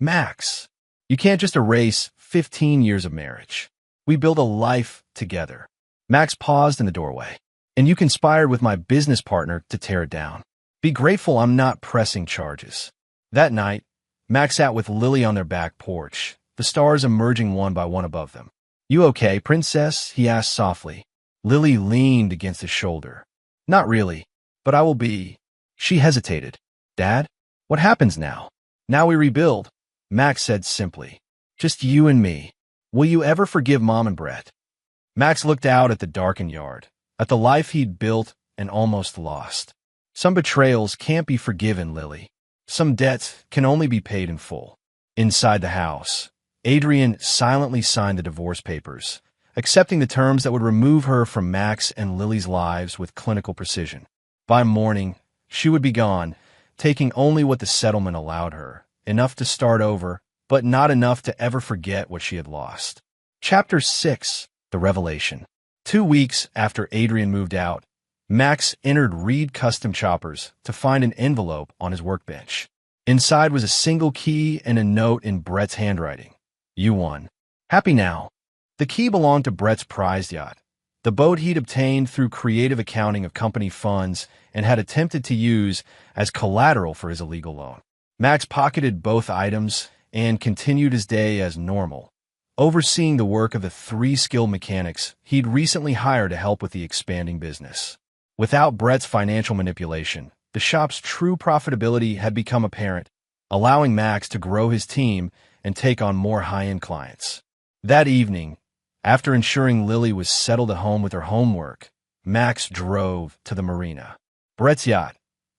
"Max, you can't just erase 15 years of marriage. We built a life together." Max paused in the doorway. "And you conspired with my business partner to tear it down. Be grateful I'm not pressing charges." That night, Max sat with Lily on their back porch, the stars emerging one by one above them. "You okay, princess?" he asked softly. Lily leaned against his shoulder. "Not really, but I will be." She hesitated. Dad, what happens now? Now we rebuild, Max said simply. Just you and me. Will you ever forgive Mom and Brett? Max looked out at the darkened yard, at the life he'd built and almost lost. Some betrayals can't be forgiven, Lily. Some debts can only be paid in full. Inside the house, Adrian silently signed the divorce papers, accepting the terms that would remove her from Max and Lily's lives with clinical precision. By morning, she would be gone, taking only what the settlement allowed her, enough to start over, but not enough to ever forget what she had lost. Chapter 6. The Revelation. 2 weeks after Adrian moved out, Max entered Reed Custom Choppers to find an envelope on his workbench. Inside was a single key and a note in Brett's handwriting. You won. Happy now. The key belonged to Brett's prized yacht, the boat he'd obtained through creative accounting of company funds and had attempted to use as collateral for his illegal loan. Max pocketed both items and continued his day as normal, overseeing the work of the 3 skilled mechanics he'd recently hired to help with the expanding business. Without Brett's financial manipulation, the shop's true profitability had become apparent, allowing Max to grow his team and take on more high-end clients. That evening, after ensuring Lily was settled at home with her homework, Max drove to the marina. Brett's yacht,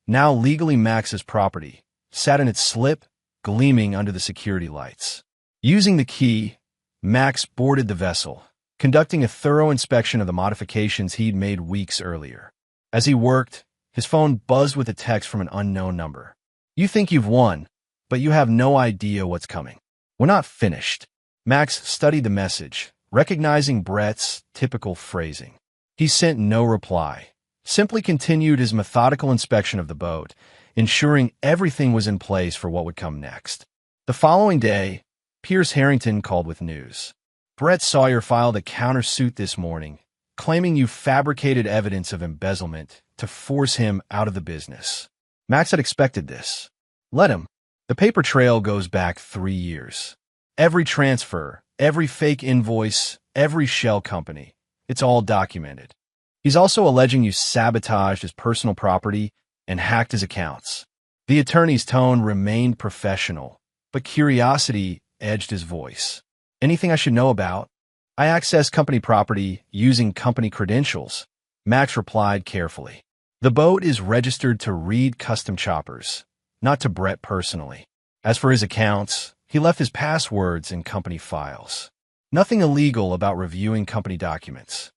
now legally Max's property, sat in its slip, gleaming under the security lights. Using the key, Max boarded the vessel, conducting a thorough inspection of the modifications he'd made weeks earlier. As he worked, his phone buzzed with a text from an unknown number. You think you've won, but you have no idea what's coming. We're not finished. Max studied the message, recognizing Brett's typical phrasing. He sent no reply, simply continued his methodical inspection of the boat, ensuring everything was in place for what would come next. The following day, Pierce Harrington called with news. Brett Sawyer filed a countersuit this morning, claiming you fabricated evidence of embezzlement to force him out of the business. Max had expected this. Let him. The paper trail goes back 3 years. Every transfer, every fake invoice, every shell company, it's all documented. He's also alleging you sabotaged his personal property and hacked his accounts. The attorney's tone remained professional, but curiosity edged his voice. Anything I should know about? I accessed company property using company credentials, Max replied carefully. The boat is registered to Reed Custom Choppers, not to Brett personally. As for his accounts, he left his passwords in company files. Nothing illegal about reviewing company documents.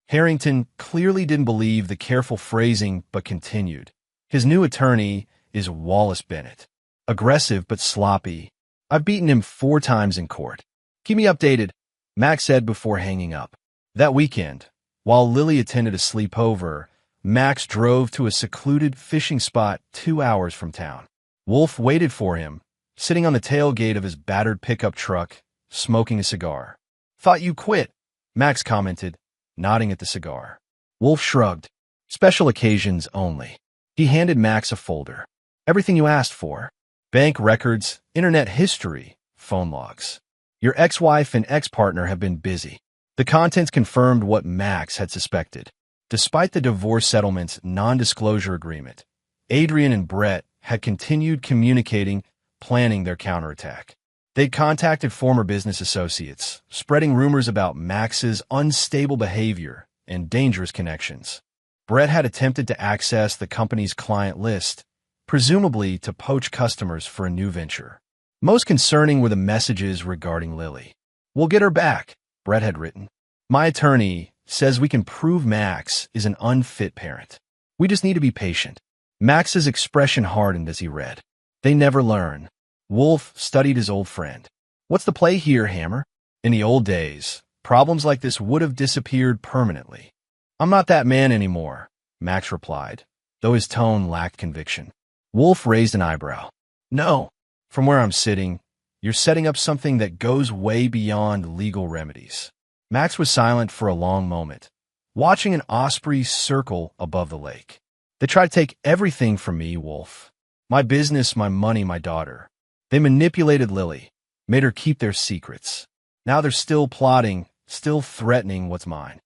Harrington clearly didn't believe the careful phrasing but continued. His new attorney is Wallace Bennett. Aggressive but sloppy. I've beaten him 4 times in court. Keep me updated, Max said before hanging up. That weekend, while Lily attended a sleepover, Max drove to a secluded fishing spot 2 hours from town. Wolf waited for him, sitting on the tailgate of his battered pickup truck, smoking a cigar. Thought you quit, Max commented, nodding at the cigar. Wolf shrugged. Special occasions only. He handed Max a folder. Everything you asked for. Bank records, internet history, phone logs. Your ex-wife and ex-partner have been busy. The contents confirmed what Max had suspected. Despite the divorce settlement's non-disclosure agreement, Adrian and Brett had continued communicating, planning their counterattack. They'd contacted former business associates, spreading rumors about Max's unstable behavior and dangerous connections. Brett had attempted to access the company's client list, presumably to poach customers for a new venture. Most concerning were the messages regarding Lily. We'll get her back, Brett had written. My attorney says we can prove Max is an unfit parent. We just need to be patient. Max's expression hardened as he read. They never learn. Wolf studied his old friend. What's the play here, Hammer? In the old days, problems like this would have disappeared permanently. I'm not that man anymore, Max replied, though his tone lacked conviction. Wolf raised an eyebrow. No, from where I'm sitting, you're setting up something that goes way beyond legal remedies. Max was silent for a long moment, watching an osprey circle above the lake. They try to take everything from me, Wolf. My business, my money, my daughter. They manipulated Lily, made her keep their secrets. Now they're still plotting, still threatening what's mine.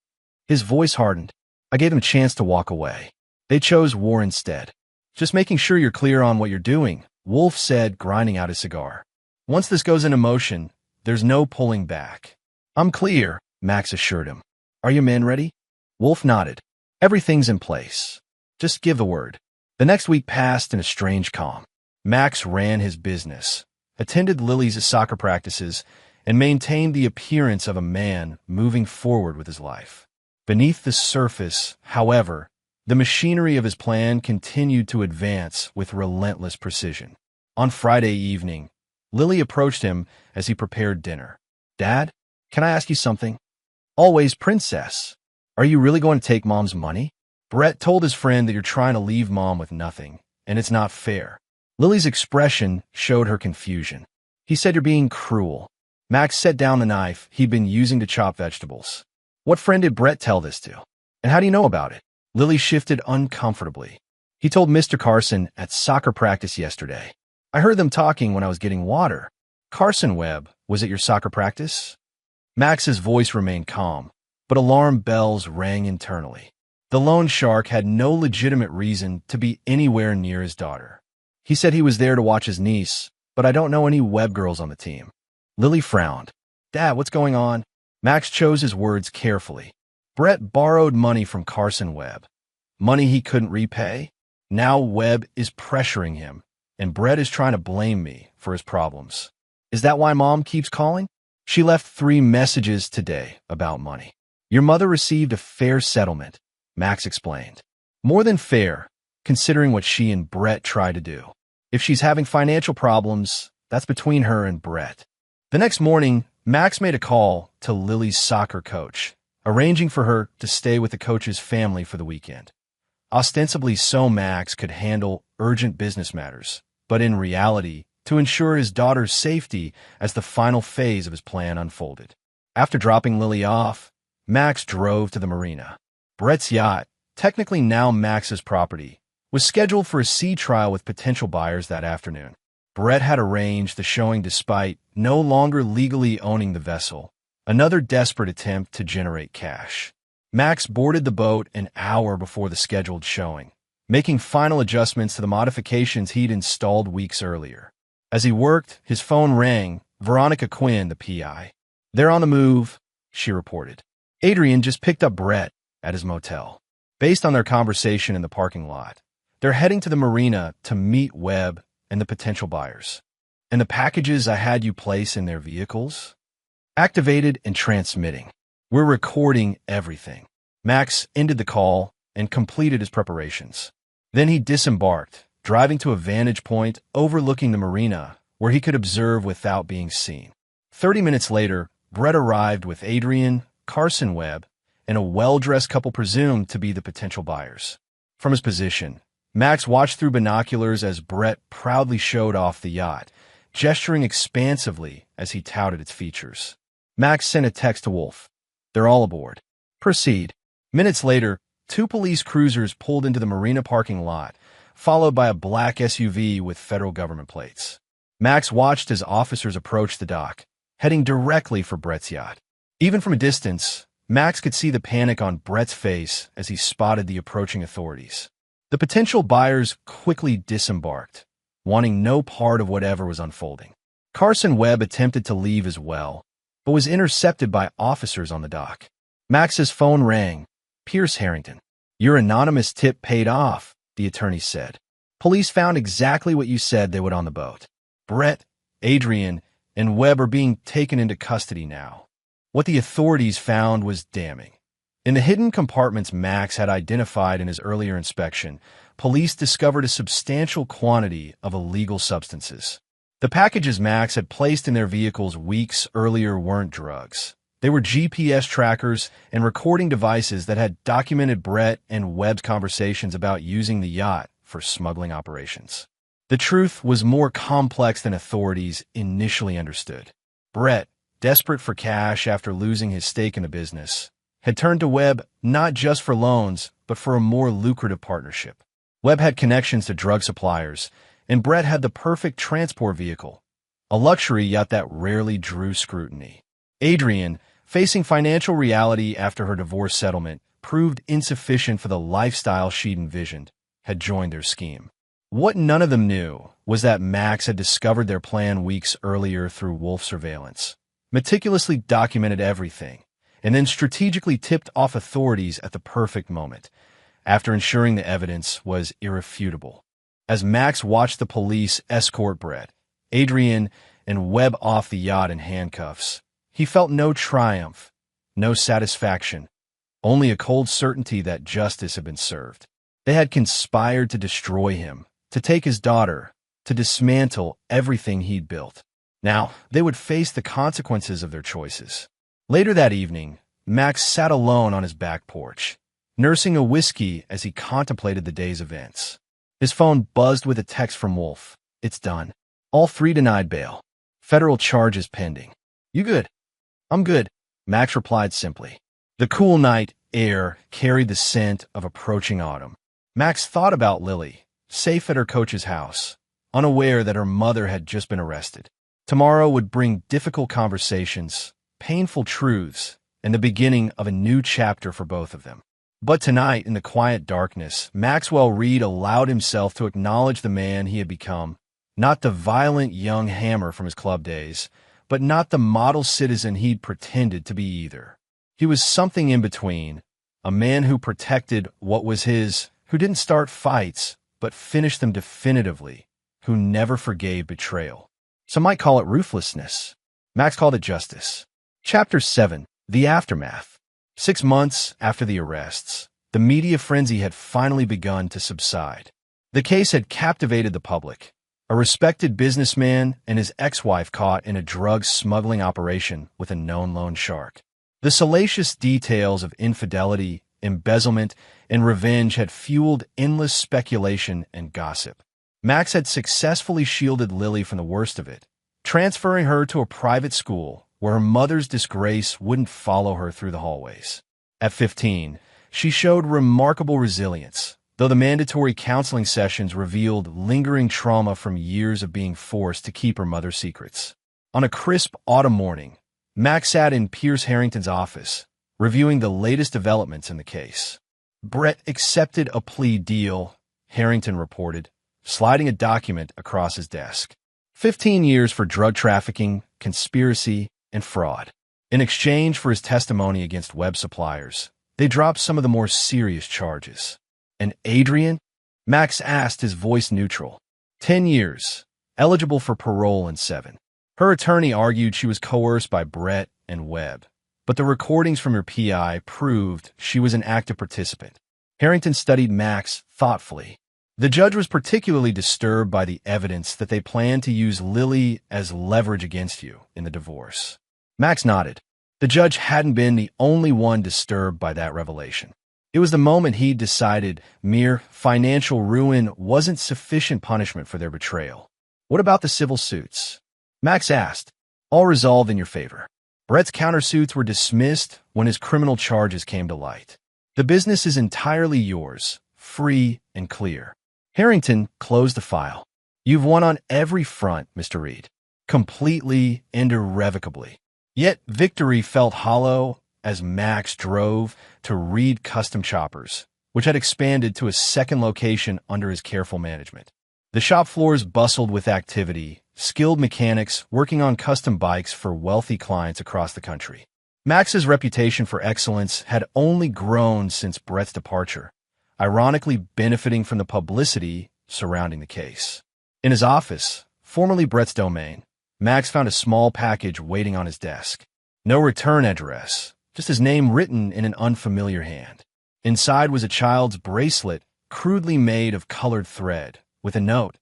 His voice hardened. I gave them a chance to walk away. They chose war instead. Just making sure you're clear on what you're doing, Wolf said, grinding out his cigar. Once this goes into motion, there's no pulling back. I'm clear, Max assured him. Are your men ready? Wolf nodded. Everything's in place. Just give the word. The next week passed in a strange calm. Max ran his business, attended Lily's soccer practices, and maintained the appearance of a man moving forward with his life. Beneath the surface, however, the machinery of his plan continued to advance with relentless precision. On Friday evening, Lily approached him as he prepared dinner. Dad, can I ask you something? Always, Princess. Are you really going to take Mom's money? Brett told his friend that you're trying to leave Mom with nothing, and it's not fair. Lily's expression showed her confusion. He said you're being cruel. Max set down the knife he'd been using to chop vegetables. What friend did Brett tell this to? And how do you know about it? Lily shifted uncomfortably. He told Mr. Carson at soccer practice yesterday. I heard them talking when I was getting water. Carson Webb was at your soccer practice? Max's voice remained calm, but alarm bells rang internally. The loan shark had no legitimate reason to be anywhere near his daughter. He said he was there to watch his niece, but I don't know any Webb girls on the team. Lily frowned. Dad, what's going on? Max chose his words carefully. Brett borrowed money from Carson Webb. Money he couldn't repay? Now Webb is pressuring him, and Brett is trying to blame me for his problems. Is that why Mom keeps calling? She left 3 messages today about money. Your mother received a fair settlement, Max explained. More than fair, considering what she and Brett tried to do. If she's having financial problems, that's between her and Brett. The next morning, Max made a call to Lily's soccer coach, arranging for her to stay with the coach's family for the weekend. Ostensibly so Max could handle urgent business matters, but in reality, to ensure his daughter's safety as the final phase of his plan unfolded. After dropping Lily off, Max drove to the marina. Brett's yacht, technically now Max's property, was scheduled for a sea trial with potential buyers that afternoon. Brett had arranged the showing despite no longer legally owning the vessel, another desperate attempt to generate cash. Max boarded the boat an hour before the scheduled showing, making final adjustments to the modifications he'd installed weeks earlier. As he worked, his phone rang. Veronica Quinn, the PI. They're on the move, she reported. Adrian just picked up Brett at his motel. Based on their conversation in the parking lot, they're heading to the marina to meet Webb and the potential buyers. And the packages I had you place in their vehicles? Activated and transmitting. We're recording everything. Max ended the call and completed his preparations. Then he disembarked, driving to a vantage point overlooking the marina where he could observe without being seen. 30 minutes later, Brett arrived with Adrian, Carson Webb, and a well-dressed couple presumed to be the potential buyers. From his position, Max watched through binoculars as Brett proudly showed off the yacht, gesturing expansively as he touted its features. Max sent a text to Wolf. They're all aboard. Proceed. Minutes later, 2 police cruisers pulled into the marina parking lot, followed by a black SUV with federal government plates. Max watched as officers approached the dock, heading directly for Brett's yacht. Even from a distance, Max could see the panic on Brett's face as he spotted the approaching authorities. The potential buyers quickly disembarked, wanting no part of whatever was unfolding. Carson Webb attempted to leave as well, but was intercepted by officers on the dock. Max's phone rang. Pierce Harrington. Your anonymous tip paid off, the attorney said. Police found exactly what you said they would on the boat. Brett, Adrian, and Webb are being taken into custody now. What the authorities found was damning. In the hidden compartments Max had identified in his earlier inspection, police discovered a substantial quantity of illegal substances. The packages Max had placed in their vehicles weeks earlier weren't drugs. They were GPS trackers and recording devices that had documented Brett and Webb's conversations about using the yacht for smuggling operations. The truth was more complex than authorities initially understood. Brett, desperate for cash after losing his stake in the business, had turned to Webb not just for loans, but for a more lucrative partnership. Webb had connections to drug suppliers, and Brett had the perfect transport vehicle, a luxury yacht that rarely drew scrutiny. Adrian, facing financial reality after her divorce settlement, proved insufficient for the lifestyle she'd envisioned, had joined their scheme. What none of them knew was that Max had discovered their plan weeks earlier through wolf surveillance, meticulously documented everything, and then strategically tipped off authorities at the perfect moment, after ensuring the evidence was irrefutable. As Max watched the police escort Brett, Adrian, and Webb off the yacht in handcuffs, he felt no triumph, no satisfaction, only a cold certainty that justice had been served. They had conspired to destroy him, to take his daughter, to dismantle everything he'd built. Now, they would face the consequences of their choices. Later that evening, Max sat alone on his back porch, nursing a whiskey as he contemplated the day's events. His phone buzzed with a text from Wolf. "It's done. All three denied bail. Federal charges pending." "You good?" "I'm good," Max replied simply. The cool night air carried the scent of approaching autumn. Max thought about Lily, safe at her coach's house, unaware that her mother had just been arrested. Tomorrow would bring difficult conversations, painful truths, and the beginning of a new chapter for both of them. But tonight, in the quiet darkness, Maxwell Reed allowed himself to acknowledge the man he had become, not the violent young hammer from his club days, but not the model citizen he'd pretended to be either. He was something in between, a man who protected what was his, who didn't start fights, but finished them definitively, who never forgave betrayal. Some might call it ruthlessness. Max called it justice. Chapter 7. The Aftermath. 6 months after the arrests, the media frenzy had finally begun to subside. The case had captivated the public. A respected businessman and his ex-wife caught in a drug smuggling operation with a known loan shark. The salacious details of infidelity, embezzlement, and revenge had fueled endless speculation and gossip. Max had successfully shielded Lily from the worst of it, transferring her to a private school where her mother's disgrace wouldn't follow her through the hallways. At 15, she showed remarkable resilience, though the mandatory counseling sessions revealed lingering trauma from years of being forced to keep her mother's secrets. On a crisp autumn morning, Max sat in Pierce Harrington's office, reviewing the latest developments in the case. Brett accepted a plea deal, Harrington reported, sliding a document across his desk. 15 years for drug trafficking, conspiracy, and fraud. In exchange for his testimony against Webb suppliers, they dropped some of the more serious charges. And Adrian? Max asked, his voice neutral. 10 years, eligible for parole in 7. Her attorney argued she was coerced by Brett and Webb, but the recordings from her PI proved she was an active participant. Harrington studied Max thoughtfully. The judge was particularly disturbed by the evidence that they planned to use Lily as leverage against you in the divorce. Max nodded. The judge hadn't been the only one disturbed by that revelation. It was the moment he'd decided mere financial ruin wasn't sufficient punishment for their betrayal. What about the civil suits? Max asked. All resolved in your favor. Brett's countersuits were dismissed when his criminal charges came to light. The business is entirely yours, free and clear. Harrington closed the file. You've won on every front, Mr. Reed. Completely and irrevocably. Yet victory felt hollow as Max drove to Reed Custom Choppers, which had expanded to a second location under his careful management. The shop floors bustled with activity, skilled mechanics working on custom bikes for wealthy clients across the country. Max's reputation for excellence had only grown since Brett's departure, ironically benefiting from the publicity surrounding the case. In his office, formerly Brett's domain, Max found a small package waiting on his desk. No return address, just his name written in an unfamiliar hand. Inside was a child's bracelet, crudely made of colored thread, with a note.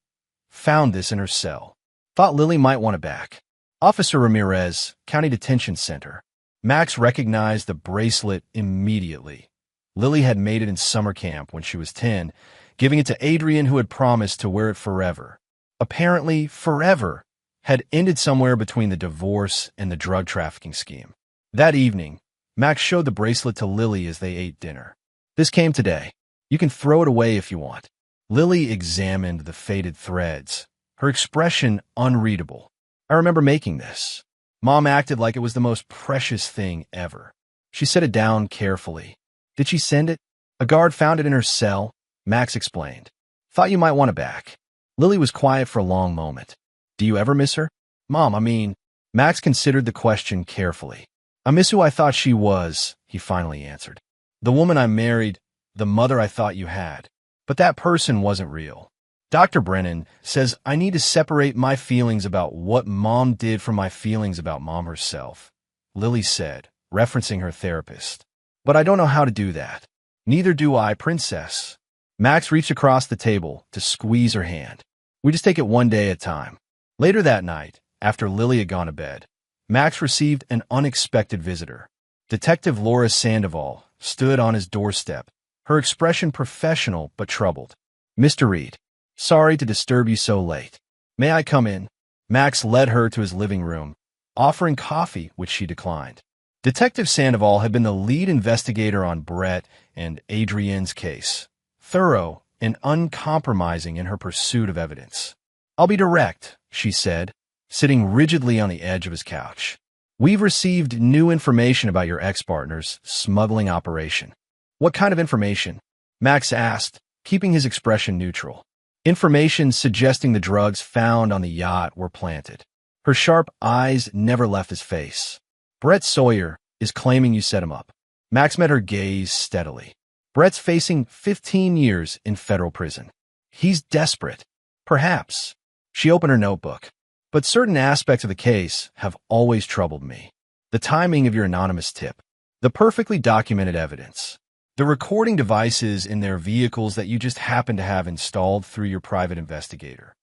Found this in her cell. Thought Lily might want it back. Officer Ramirez, County Detention Center. Max recognized the bracelet immediately. Lily had made it in summer camp when she was 10, giving it to Adrian, who had promised to wear it forever. Apparently, forever had ended somewhere between the divorce and the drug trafficking scheme. That evening, Max showed the bracelet to Lily as they ate dinner. This came today. You can throw it away if you want. Lily examined the faded threads, her expression unreadable. I remember making this. Mom acted like it was the most precious thing ever. She set it down carefully. Did she send it? A guard found it in her cell, Max explained. Thought you might want it back. Lily was quiet for a long moment. Do you ever miss her? Mom, I mean, Max considered the question carefully. I miss who I thought she was, he finally answered. The woman I married, the mother I thought you had. But that person wasn't real. Dr. Brennan says I need to separate my feelings about what Mom did from my feelings about Mom herself, Lily said, referencing her therapist. But I don't know how to do that. Neither do I, Princess. Max reached across the table to squeeze her hand. We just take it one day at a time. Later that night, after Lily had gone to bed, Max received an unexpected visitor. Detective Laura Sandoval stood on his doorstep, her expression professional but troubled. Mr. Reed, sorry to disturb you so late. May I come in? Max led her to his living room, offering coffee, which she declined. Detective Sandoval had been the lead investigator on Brett and Adrienne's case, thorough and uncompromising in her pursuit of evidence. I'll be direct, she said, sitting rigidly on the edge of his couch. We've received new information about your ex-partner's smuggling operation. What kind of information? Max asked, keeping his expression neutral. Information suggesting the drugs found on the yacht were planted. Her sharp eyes never left his face. Brett Sawyer is claiming you set him up. Max met her gaze steadily. Brett's facing 15 years in federal prison. He's desperate. Perhaps. She opened her notebook. But certain aspects of the case have always troubled me. The timing of your anonymous tip. The perfectly documented evidence. The recording devices in their vehicles that you just happen to have installed through your private investigator.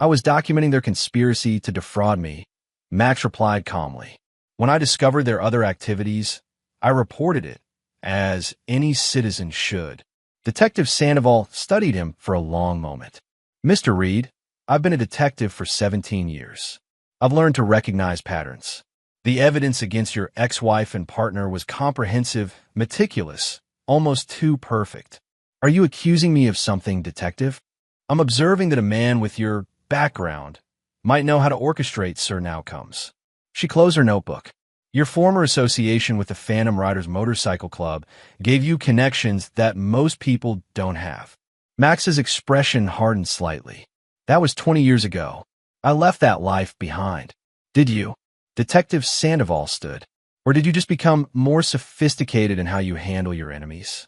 I was documenting their conspiracy to defraud me, Max replied calmly. When I discovered their other activities, I reported it, as any citizen should. Detective Sandoval studied him for a long moment. Mr. Reed, I've been a detective for 17 years. I've learned to recognize patterns. The evidence against your ex-wife and partner was comprehensive, meticulous, almost too perfect. Are you accusing me of something, detective? I'm observing that a man with your background might know how to orchestrate certain outcomes. She closed her notebook. Your former association with the Phantom Riders Motorcycle Club gave you connections that most people don't have. Max's expression hardened slightly. That was 20 years ago. I left that life behind. Did you? Detective Sandoval stood. Or did you just become more sophisticated in how you handle your enemies?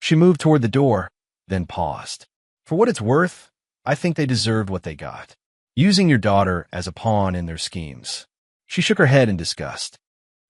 She moved toward the door, then paused. For what it's worth, I think they deserved what they got. Using your daughter as a pawn in their schemes. She shook her head in disgust.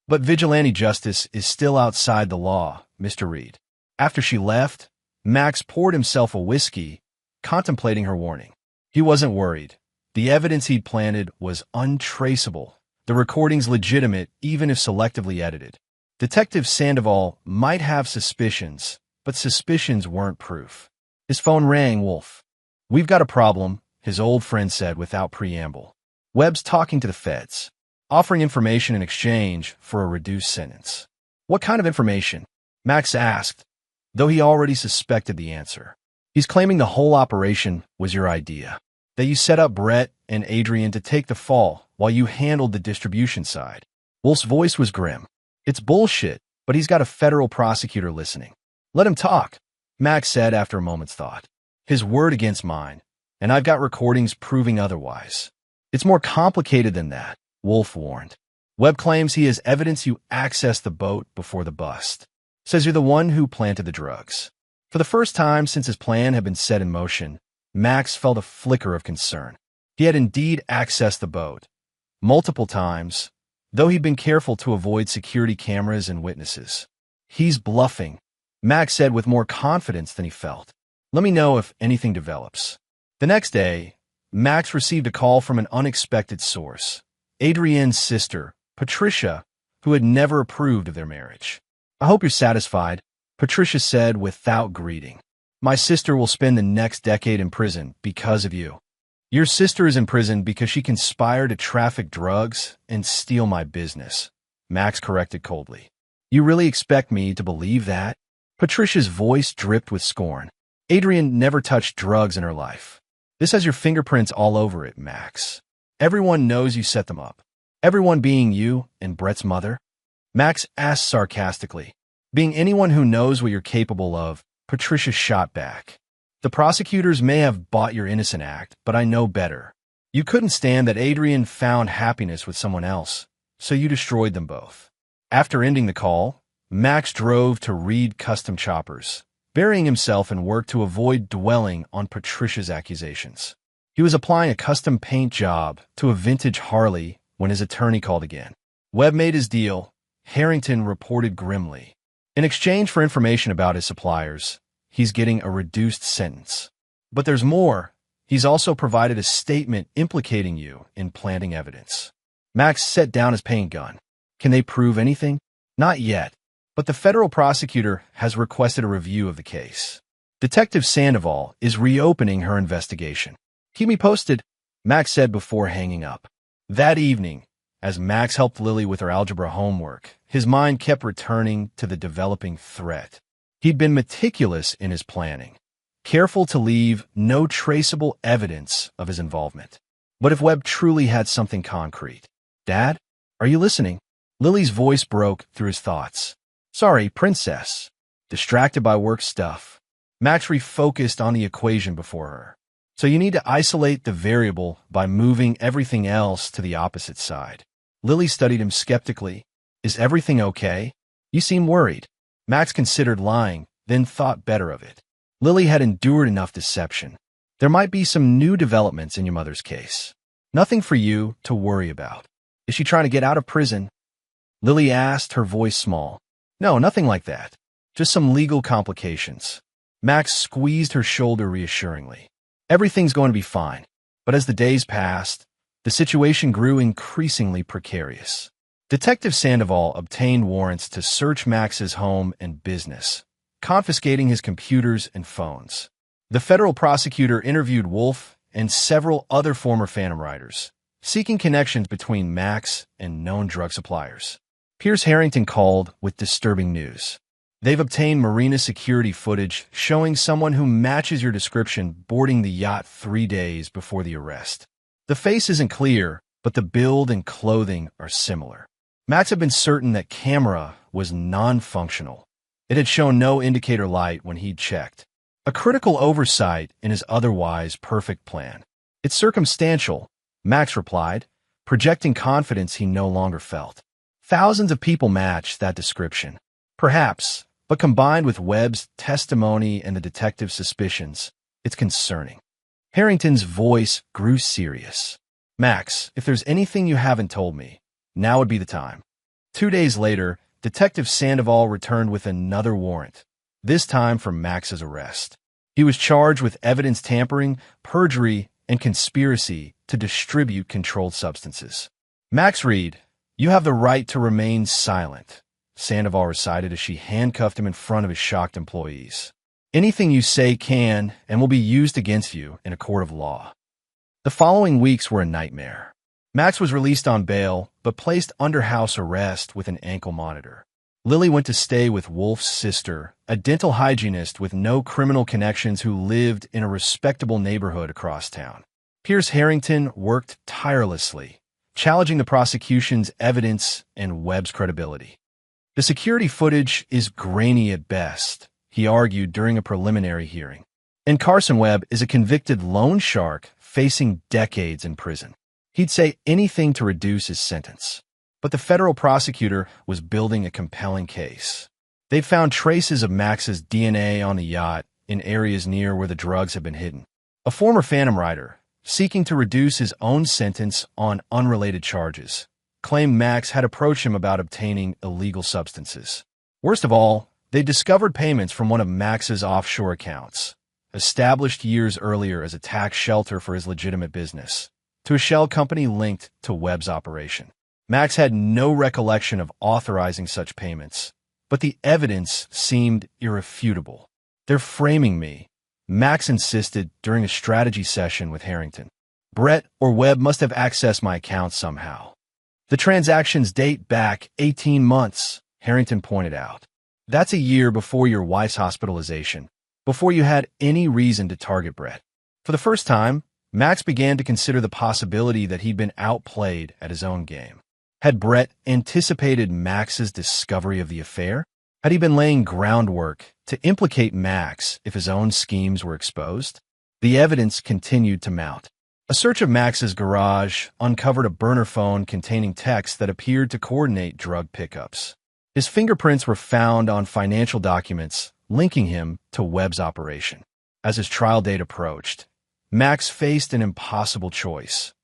But vigilante justice is still outside the law, Mr. Reed. After she left, Max poured himself a whiskey, contemplating her warning. He wasn't worried. The evidence he'd planted was untraceable. The recordings legitimate, even if selectively edited. Detective Sandoval might have suspicions, but suspicions weren't proof. His phone rang. Wolf. We've got a problem, his old friend said without preamble. Webb's talking to the feds, offering information in exchange for a reduced sentence. What kind of information? Max asked, though he already suspected the answer. He's claiming the whole operation was your idea. That you set up Brett and Adrienne to take the fall while you handled the distribution side. Wolf's voice was grim. It's bullshit, but he's got a federal prosecutor listening. Let him talk, Max said after a moment's thought. His word against mine, and I've got recordings proving otherwise. It's more complicated than that, Wolf warned. Webb claims he has evidence you accessed the boat before the bust. Says you're the one who planted the drugs. For the first time since his plan had been set in motion, Max felt a flicker of concern. He had indeed accessed the boat. Multiple times, though he'd been careful to avoid security cameras and witnesses. He's bluffing, Max said with more confidence than he felt. Let me know if anything develops. The next day, Max received a call from an unexpected source. Adrienne's sister, Patricia, who had never approved of their marriage. I hope you're satisfied, Patricia said without greeting. My sister will spend the next decade in prison because of you. Your sister is in prison because she conspired to traffic drugs and steal my business, Max corrected coldly. You really expect me to believe that? Patricia's voice dripped with scorn. Adrienne never touched drugs in her life. This has your fingerprints all over it, Max. Everyone knows you set them up. Everyone being you and Brett's mother? Max asked sarcastically. Being anyone who knows what you're capable of, Patricia shot back. The prosecutors may have bought your innocent act, but I know better. You couldn't stand that Adrian found happiness with someone else, so you destroyed them both. After ending the call, Max drove to Reed Custom Choppers, burying himself in work to avoid dwelling on Patricia's accusations. He was applying a custom paint job to a vintage Harley when his attorney called again. Webb made his deal, Harrington reported grimly. In exchange for information about his suppliers, he's getting a reduced sentence. But there's more. He's also provided a statement implicating you in planting evidence. Max set down his paint gun. Can they prove anything? Not yet, but the federal prosecutor has requested a review of the case. Detective Sandoval is reopening her investigation. Keep me posted, Max said before hanging up. That evening, as Max helped Lily with her algebra homework, his mind kept returning to the developing threat. He'd been meticulous in his planning, careful to leave no traceable evidence of his involvement. But if Webb truly had something concrete? Dad, are you listening? Lily's voice broke through his thoughts. Sorry, princess. Distracted by work stuff. Max refocused on the equation before her. So you need to isolate the variable by moving everything else to the opposite side. Lily studied him skeptically. Is everything okay? You seem worried. Max considered lying, then thought better of it. Lily had endured enough deception. There might be some new developments in your mother's case. Nothing for you to worry about. Is she trying to get out of prison? Lily asked, her voice small. No, nothing like that. Just some legal complications. Max squeezed her shoulder reassuringly. Everything's going to be fine. But as the days passed, the situation grew increasingly precarious. Detective Sandoval obtained warrants to search Max's home and business, confiscating his computers and phones. The federal prosecutor interviewed Wolf and several other former Phantom Riders, seeking connections between Max and known drug suppliers. Pierce Harrington called with disturbing news. They've obtained marina security footage showing someone who matches your description boarding the yacht 3 days before the arrest. The face isn't clear, but the build and clothing are similar. Max had been certain that camera was non-functional. It had shown no indicator light when he'd checked. A critical oversight in his otherwise perfect plan. It's circumstantial, Max replied, projecting confidence he no longer felt. Thousands of people match that description. Perhaps, but combined with Webb's testimony and the detective's suspicions, it's concerning. Harrington's voice grew serious. Max, if there's anything you haven't told me, now would be the time. 2 days later, Detective Sandoval returned with another warrant, this time for Max's arrest. He was charged with evidence tampering, perjury, and conspiracy to distribute controlled substances. Max Reed, you have the right to remain silent, Sandoval recited as she handcuffed him in front of his shocked employees. Anything you say can and will be used against you in a court of law. The following weeks were a nightmare. Max was released on bail, but placed under house arrest with an ankle monitor. Lily went to stay with Wolf's sister, a dental hygienist with no criminal connections who lived in a respectable neighborhood across town. Pierce Harrington worked tirelessly, challenging the prosecution's evidence and Webb's credibility. The security footage is grainy at best, he argued during a preliminary hearing. And Carson Webb is a convicted loan shark facing decades in prison. He'd say anything to reduce his sentence. But the federal prosecutor was building a compelling case. They found traces of Max's DNA on the yacht in areas near where the drugs had been hidden. A former Phantom Rider, seeking to reduce his own sentence on unrelated charges, claimed Max had approached him about obtaining illegal substances. Worst of all, they discovered payments from one of Max's offshore accounts, established years earlier as a tax shelter for his legitimate business, to a shell company linked to Webb's operation. Max had no recollection of authorizing such payments, but the evidence seemed irrefutable. They're framing me, Max insisted during a strategy session with Harrington. Brett or Webb must have accessed my account somehow. The transactions date back 18 months, Harrington pointed out. That's a year before your wife's hospitalization, before you had any reason to target Brett. For the first time, Max began to consider the possibility that he'd been outplayed at his own game. Had Brett anticipated Max's discovery of the affair? Had he been laying groundwork to implicate Max if his own schemes were exposed? The evidence continued to mount. A search of Max's garage uncovered a burner phone containing texts that appeared to coordinate drug pickups. His fingerprints were found on financial documents linking him to Webb's operation. As his trial date approached, Max faced an impossible choice: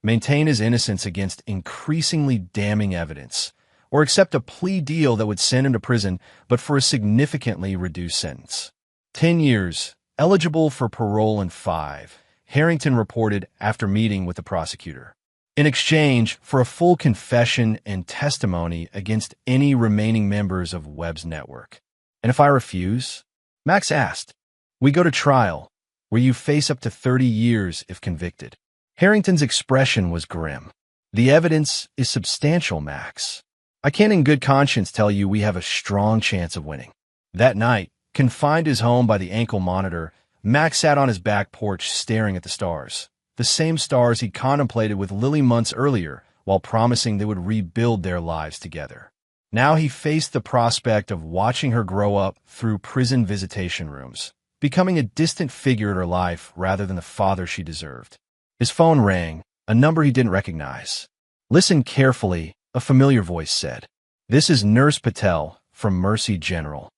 maintain his innocence against increasingly damning evidence, or accept a plea deal that would send him to prison but for a significantly reduced sentence. 10 years, eligible for parole in 5, Harrington reported after meeting with the prosecutor, in exchange for a full confession and testimony against any remaining members of Webb's network. And if I refuse? Max asked. We go to trial, where you face up to 30 years if convicted. Harrington's expression was grim. The evidence is substantial, Max. I can't in good conscience tell you we have a strong chance of winning. That night, confined to his home by the ankle monitor, Max sat on his back porch staring at the stars, the same stars he'd contemplated with Lily months earlier while promising they would rebuild their lives together. Now he faced the prospect of watching her grow up through prison visitation rooms, becoming a distant figure in her life rather than the father she deserved. His phone rang, a number he didn't recognize. Listen carefully, a familiar voice said. This is Nurse Patel from Mercy General.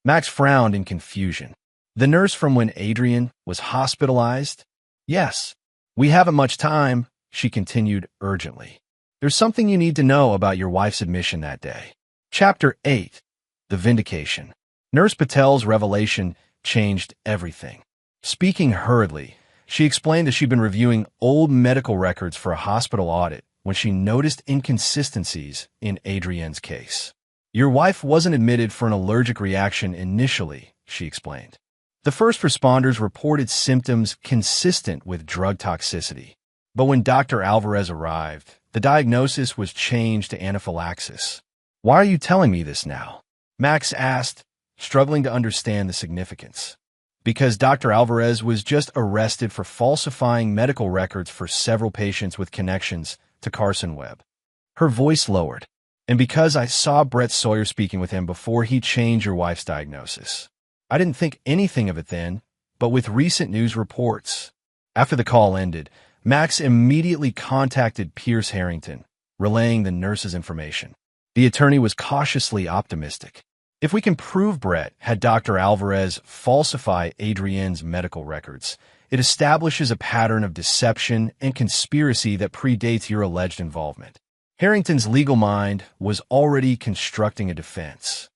Max frowned in confusion. The nurse from when Adrian was hospitalized? Yes. We haven't much time, she continued urgently. There's something you need to know about your wife's admission that day. Chapter 8. The Vindication. Nurse Patel's revelation changed everything. Speaking hurriedly, she explained that she'd been reviewing old medical records for a hospital audit when she noticed inconsistencies in Adrienne's case. Your wife wasn't admitted for an allergic reaction initially, she explained. The first responders reported symptoms consistent with drug toxicity. But when Dr. Alvarez arrived, the diagnosis was changed to anaphylaxis. Why are you telling me this now? Max asked, struggling to understand the significance. Because Dr. Alvarez was just arrested for falsifying medical records for several patients with connections to Carson Webb. Her voice lowered. And because I saw Brett Sawyer speaking with him before he changed your wife's diagnosis. I didn't think anything of it then, but with recent news reports. After the call ended, Max immediately contacted Pierce Harrington, relaying the nurse's information. The attorney was cautiously optimistic. If we can prove Brett had Dr. Alvarez falsify Adrienne's medical records, it establishes a pattern of deception and conspiracy that predates your alleged involvement. Harrington's legal mind was already constructing a defense.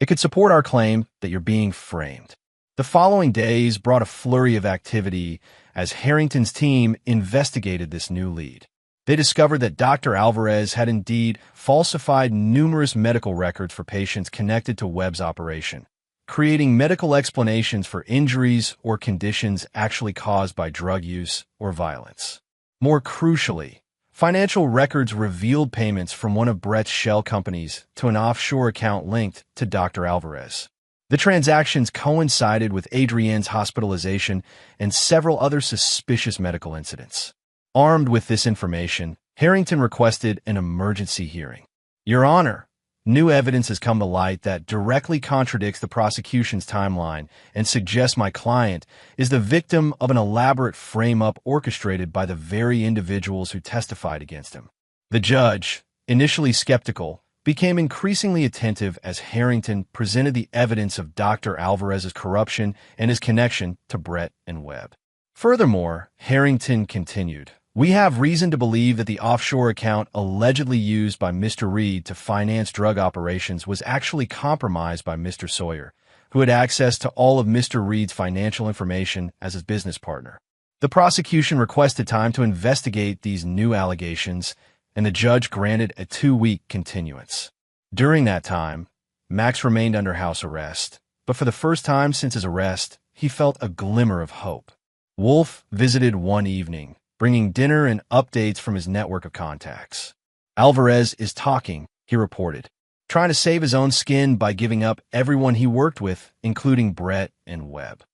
It could support our claim that you're being framed. The following days brought a flurry of activity as Harrington's team investigated this new lead. They discovered that Dr. Alvarez had indeed falsified numerous medical records for patients connected to Webb's operation, creating medical explanations for injuries or conditions actually caused by drug use or violence. More crucially, financial records revealed payments from one of Brett's shell companies to an offshore account linked to Dr. Alvarez. The transactions coincided with Adrienne's hospitalization and several other suspicious medical incidents. Armed with this information, Harrington requested an emergency hearing. Your Honor, new evidence has come to light that directly contradicts the prosecution's timeline and suggests my client is the victim of an elaborate frame-up orchestrated by the very individuals who testified against him. The judge, initially skeptical, became increasingly attentive as Harrington presented the evidence of Dr. Alvarez's corruption and his connection to Brett and Webb. Furthermore, Harrington continued, we have reason to believe that the offshore account allegedly used by Mr. Reed to finance drug operations was actually compromised by Mr. Sawyer, who had access to all of Mr. Reed's financial information as his business partner. The prosecution requested time to investigate these new allegations, and the judge granted a 2-week continuance. During that time, Max remained under house arrest, but for the first time since his arrest, he felt a glimmer of hope. Wolf visited one evening, bringing dinner and updates from his network of contacts. Alvarez is talking, he reported, trying to save his own skin by giving up everyone he worked with, including Brett and Webb.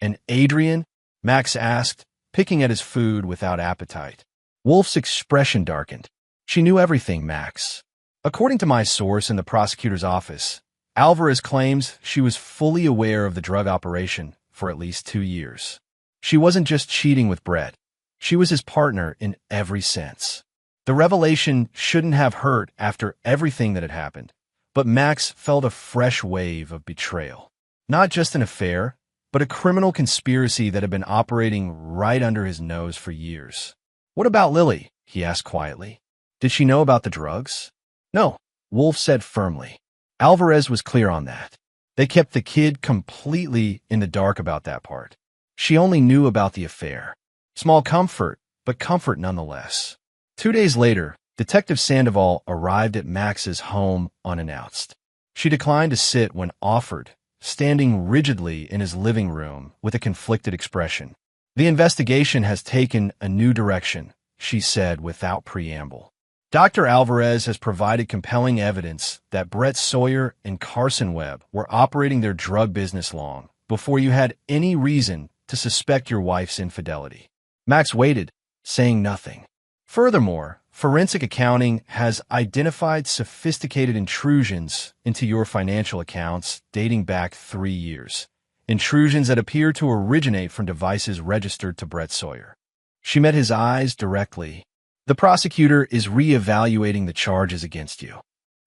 And Adrian? Max asked, picking at his food without appetite. Wolf's expression darkened. She knew everything, Max. According to my source in the prosecutor's office, Alvarez claims she was fully aware of the drug operation for at least 2 years. She wasn't just cheating with Brett. She was his partner in every sense. The revelation shouldn't have hurt after everything that had happened, but Max felt a fresh wave of betrayal. Not just an affair, but a criminal conspiracy that had been operating right under his nose for years. "What about Lily?" he asked quietly. "Did she know about the drugs?" "No," Wolf said firmly. Alvarez was clear on that. They kept the kid completely in the dark about that part. She only knew about the affair. Small comfort, but comfort nonetheless. 2 days later, Detective Sandoval arrived at Max's home unannounced. She declined to sit when offered, standing rigidly in his living room with a conflicted expression. "The investigation has taken a new direction," she said without preamble. "Dr. Alvarez has provided compelling evidence that Brett Sawyer and Carson Webb were operating their drug business long before you had any reason to suspect your wife's infidelity." Max waited, saying nothing. "Furthermore, forensic accounting has identified sophisticated intrusions into your financial accounts dating back 3 years. Intrusions that appear to originate from devices registered to Brett Sawyer." She met his eyes directly. "The prosecutor is re-evaluating the charges against you."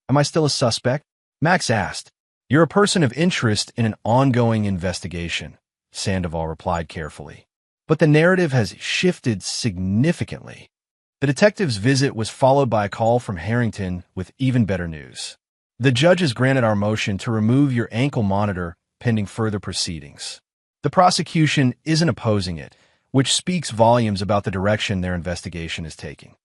"Am I still a suspect?" Max asked. "You're a person of interest in an ongoing investigation," Sandoval replied carefully. "But the narrative has shifted significantly." The detective's visit was followed by a call from Harrington with even better news. "The judge has granted our motion to remove your ankle monitor pending further proceedings." The prosecution isn't opposing it, which speaks volumes about the direction their investigation is taking.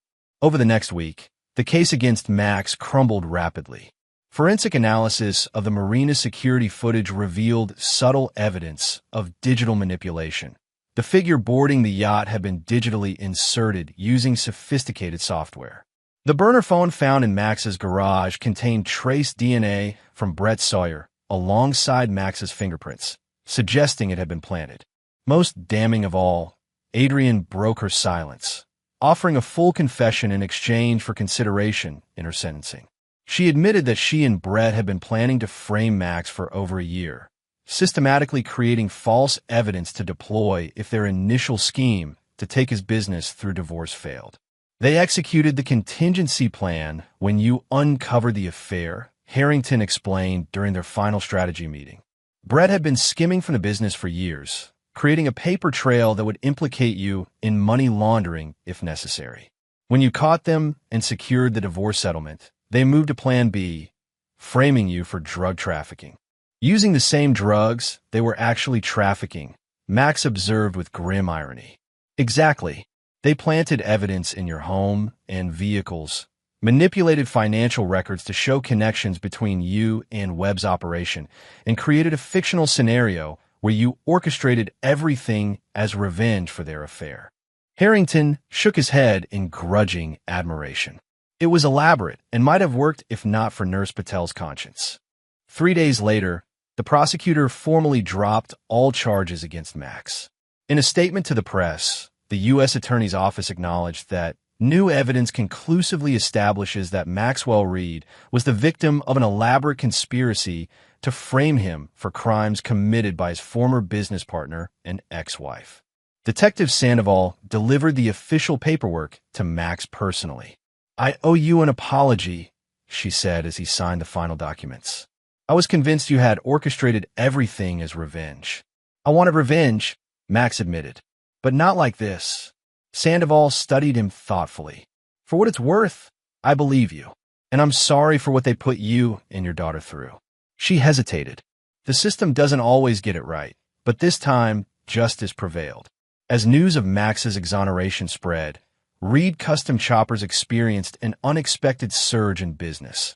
Over the next week, the case against Max crumbled rapidly. Forensic analysis of the marina security footage revealed subtle evidence of digital manipulation. The figure boarding the yacht had been digitally inserted using sophisticated software. The burner phone found in Max's garage contained trace DNA from Brett Sawyer alongside Max's fingerprints, suggesting it had been planted. Most damning of all, Adrienne broke her silence, offering a full confession in exchange for consideration in her sentencing. She admitted that she and Brett had been planning to frame Max for over a year, systematically creating false evidence to deploy if their initial scheme to take his business through divorce failed. "They executed the contingency plan when you uncovered the affair," Harrington explained during their final strategy meeting. "Brett had been skimming from the business for years, creating a paper trail that would implicate you in money laundering if necessary. When you caught them and secured the divorce settlement, they moved to Plan B, framing you for drug trafficking. Using the same drugs they were actually trafficking," Max observed with grim irony. "Exactly. They planted evidence in your home and vehicles, manipulated financial records to show connections between you and Webb's operation, and created a fictional scenario where you orchestrated everything as revenge for their affair." Harrington shook his head in grudging admiration. It was elaborate and might have worked if not for Nurse Patel's conscience. 3 days later, the prosecutor formally dropped all charges against Max. In a statement to the press, the U.S. Attorney's Office acknowledged that new evidence conclusively establishes that Maxwell Reed was the victim of an elaborate conspiracy to frame him for crimes committed by his former business partner and ex-wife. Detective Sandoval delivered the official paperwork to Max personally. "I owe you an apology," she said as he signed the final documents. "I was convinced you had orchestrated everything as revenge." "I wanted revenge," Max admitted, "but not like this." Sandoval studied him thoughtfully. "For what it's worth, I believe you, and I'm sorry for what they put you and your daughter through." She hesitated. The system doesn't always get it right, but this time, justice prevailed. As news of Max's exoneration spread, Reed Custom Choppers experienced an unexpected surge in business.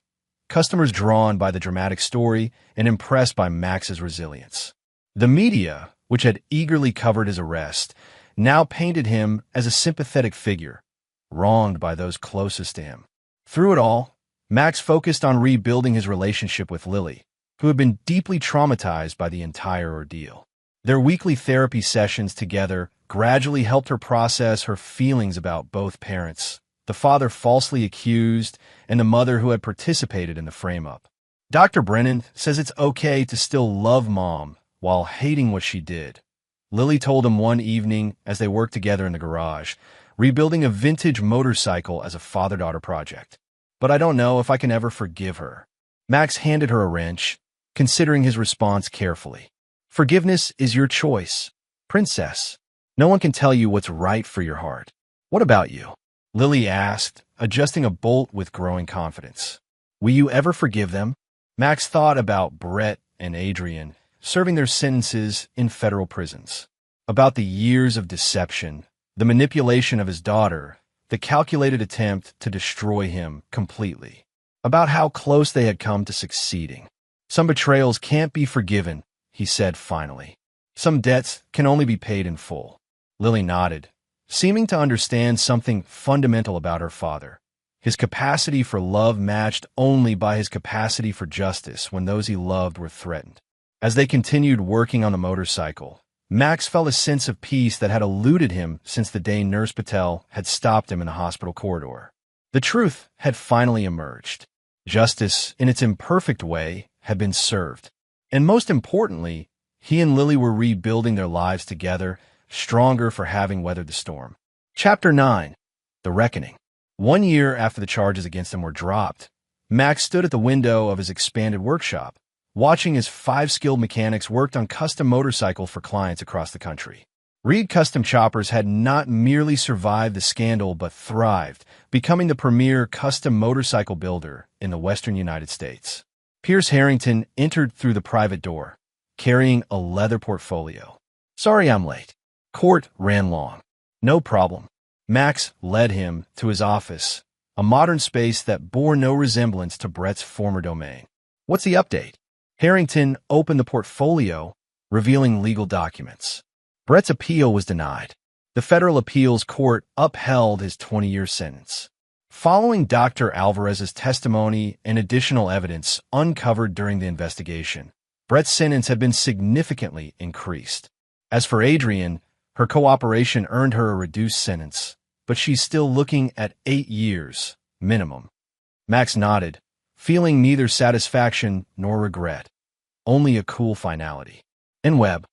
Customers drawn by the dramatic story and impressed by Max's resilience. The media, which had eagerly covered his arrest, now painted him as a sympathetic figure, wronged by those closest to him. Through it all, Max focused on rebuilding his relationship with Lily, who had been deeply traumatized by the entire ordeal. Their weekly therapy sessions together gradually helped her process her feelings about both parents, the father falsely accused and the mother who had participated in the frame-up. Dr. Brennan says it's okay to still love Mom while hating what she did. Lily told him one evening as they worked together in the garage, rebuilding a vintage motorcycle as a father-daughter project. But I don't know if I can ever forgive her. Max handed her a wrench, considering his response carefully. Forgiveness is your choice, princess. No one can tell you what's right for your heart. What about you? Lily asked, adjusting a bolt with growing confidence. Will you ever forgive them? Max thought about Brett and Adrian serving their sentences in federal prisons, about the years of deception, the manipulation of his daughter, the calculated attempt to destroy him completely, about how close they had come to succeeding. Some betrayals can't be forgiven, he said finally. Some debts can only be paid in full. Lily nodded, seeming to understand something fundamental about her father. His capacity for love matched only by his capacity for justice when those he loved were threatened. As they continued working on the motorcycle, Max felt a sense of peace that had eluded him since the day Nurse Patel had stopped him in the hospital corridor. The truth had finally emerged. Justice, in its imperfect way, had been served. And most importantly, he and Lily were rebuilding their lives together, stronger for having weathered the storm. Chapter 9. The Reckoning. 1 year after the charges against him were dropped, Max stood at the window of his expanded workshop, watching as 5 skilled mechanics worked on custom motorcycles for clients across the country. Reed Custom Choppers had not merely survived the scandal but thrived, becoming the premier custom motorcycle builder in the western United States. Pierce Harrington entered through the private door, carrying a leather portfolio. Sorry I'm late. Court ran long. No problem. Max led him to his office, a modern space that bore no resemblance to Brett's former domain. What's the update? Harrington opened the portfolio, revealing legal documents. Brett's appeal was denied. The federal appeals court upheld his 20-year sentence. Following Dr. Alvarez's testimony and additional evidence uncovered during the investigation, Brett's sentence had been significantly increased. As for Adrian, her cooperation earned her a reduced sentence, but she's still looking at 8 years, minimum. Max nodded, feeling neither satisfaction nor regret, only a cool finality. And Webb,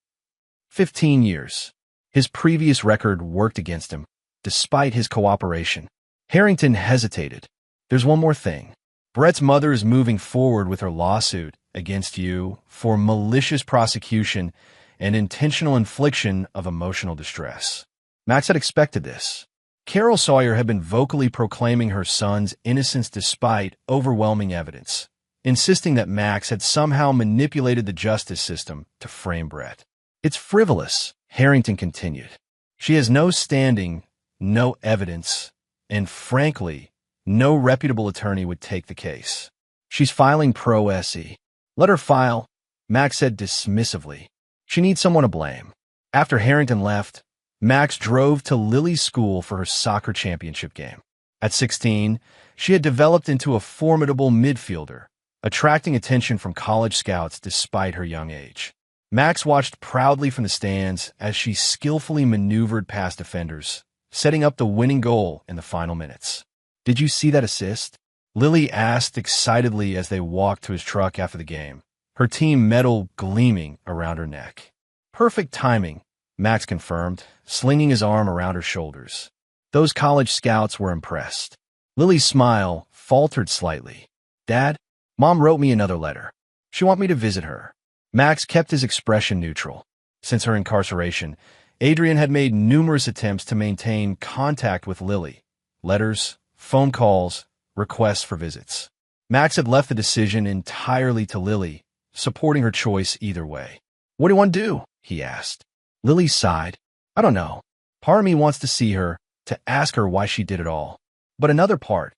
15 years. His previous record worked against him, despite his cooperation. Harrington hesitated. There's one more thing. Brett's mother is moving forward with her lawsuit against you for malicious prosecution and intentional infliction of emotional distress. Max had expected this. Carol Sawyer had been vocally proclaiming her son's innocence despite overwhelming evidence, insisting that Max had somehow manipulated the justice system to frame Brett. It's frivolous, Harrington continued. She has no standing, no evidence, and frankly, no reputable attorney would take the case. She's filing pro se. Let her file, Max said dismissively. She needs someone to blame. After Harrington left, Max drove to Lily's school for her soccer championship game. At 16, she had developed into a formidable midfielder, attracting attention from college scouts despite her young age. Max watched proudly from the stands as she skillfully maneuvered past defenders, setting up the winning goal in the final minutes. Did you see that assist? Lily asked excitedly as they walked to his truck after the game, her team medal gleaming around her neck. Perfect timing, Max confirmed, slinging his arm around her shoulders. Those college scouts were impressed. Lily's smile faltered slightly. Dad, Mom wrote me another letter. She wants me to visit her. Max kept his expression neutral. Since her incarceration, Adrian had made numerous attempts to maintain contact with Lily. Letters, phone calls, requests for visits. Max had left the decision entirely to Lily, supporting her choice either way. What do you want to do? He asked. Lily sighed. I don't know. Part of me wants to see her, to ask her why she did it all. But another part.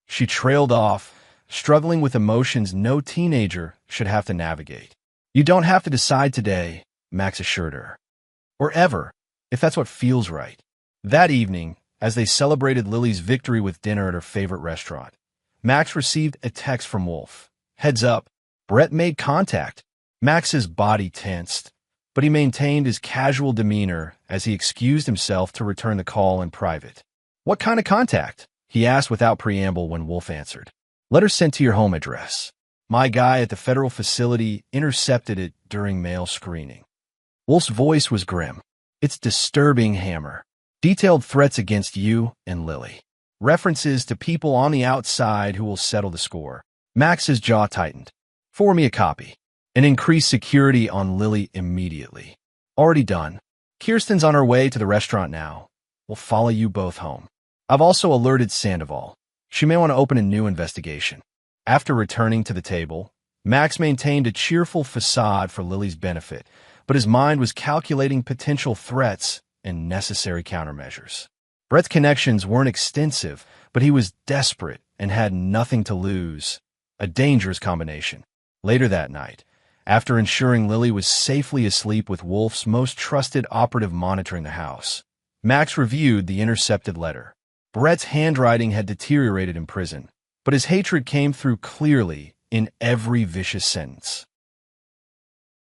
She trailed off, struggling with emotions no teenager should have to navigate. You don't have to decide today, Max assured her. Or ever, if that's what feels right. That evening, as they celebrated Lily's victory with dinner at her favorite restaurant, Max received a text from Wolf. Heads up, Brett made contact. Max's body tensed, but he maintained his casual demeanor as he excused himself to return the call in private. What kind of contact? He asked without preamble when Wolf answered. Letter sent to your home address. My guy at the federal facility intercepted it during mail screening. Wolf's voice was grim. It's disturbing, Hammer. Detailed threats against you and Lily. References to people on the outside who will settle the score. Max's jaw tightened. Forward me a copy. And increase security on Lily immediately. Already done. Kirsten's on her way to the restaurant now. We'll follow you both home. I've also alerted Sandoval. She may want to open a new investigation. After returning to the table, Max maintained a cheerful facade for Lily's benefit, but his mind was calculating potential threats and necessary countermeasures. Brett's connections weren't extensive, but he was desperate and had nothing to lose. A dangerous combination. Later that night, after ensuring Lily was safely asleep with Wolf's most trusted operative monitoring the house, Max reviewed the intercepted letter. Brett's handwriting had deteriorated in prison, but his hatred came through clearly in every vicious sentence.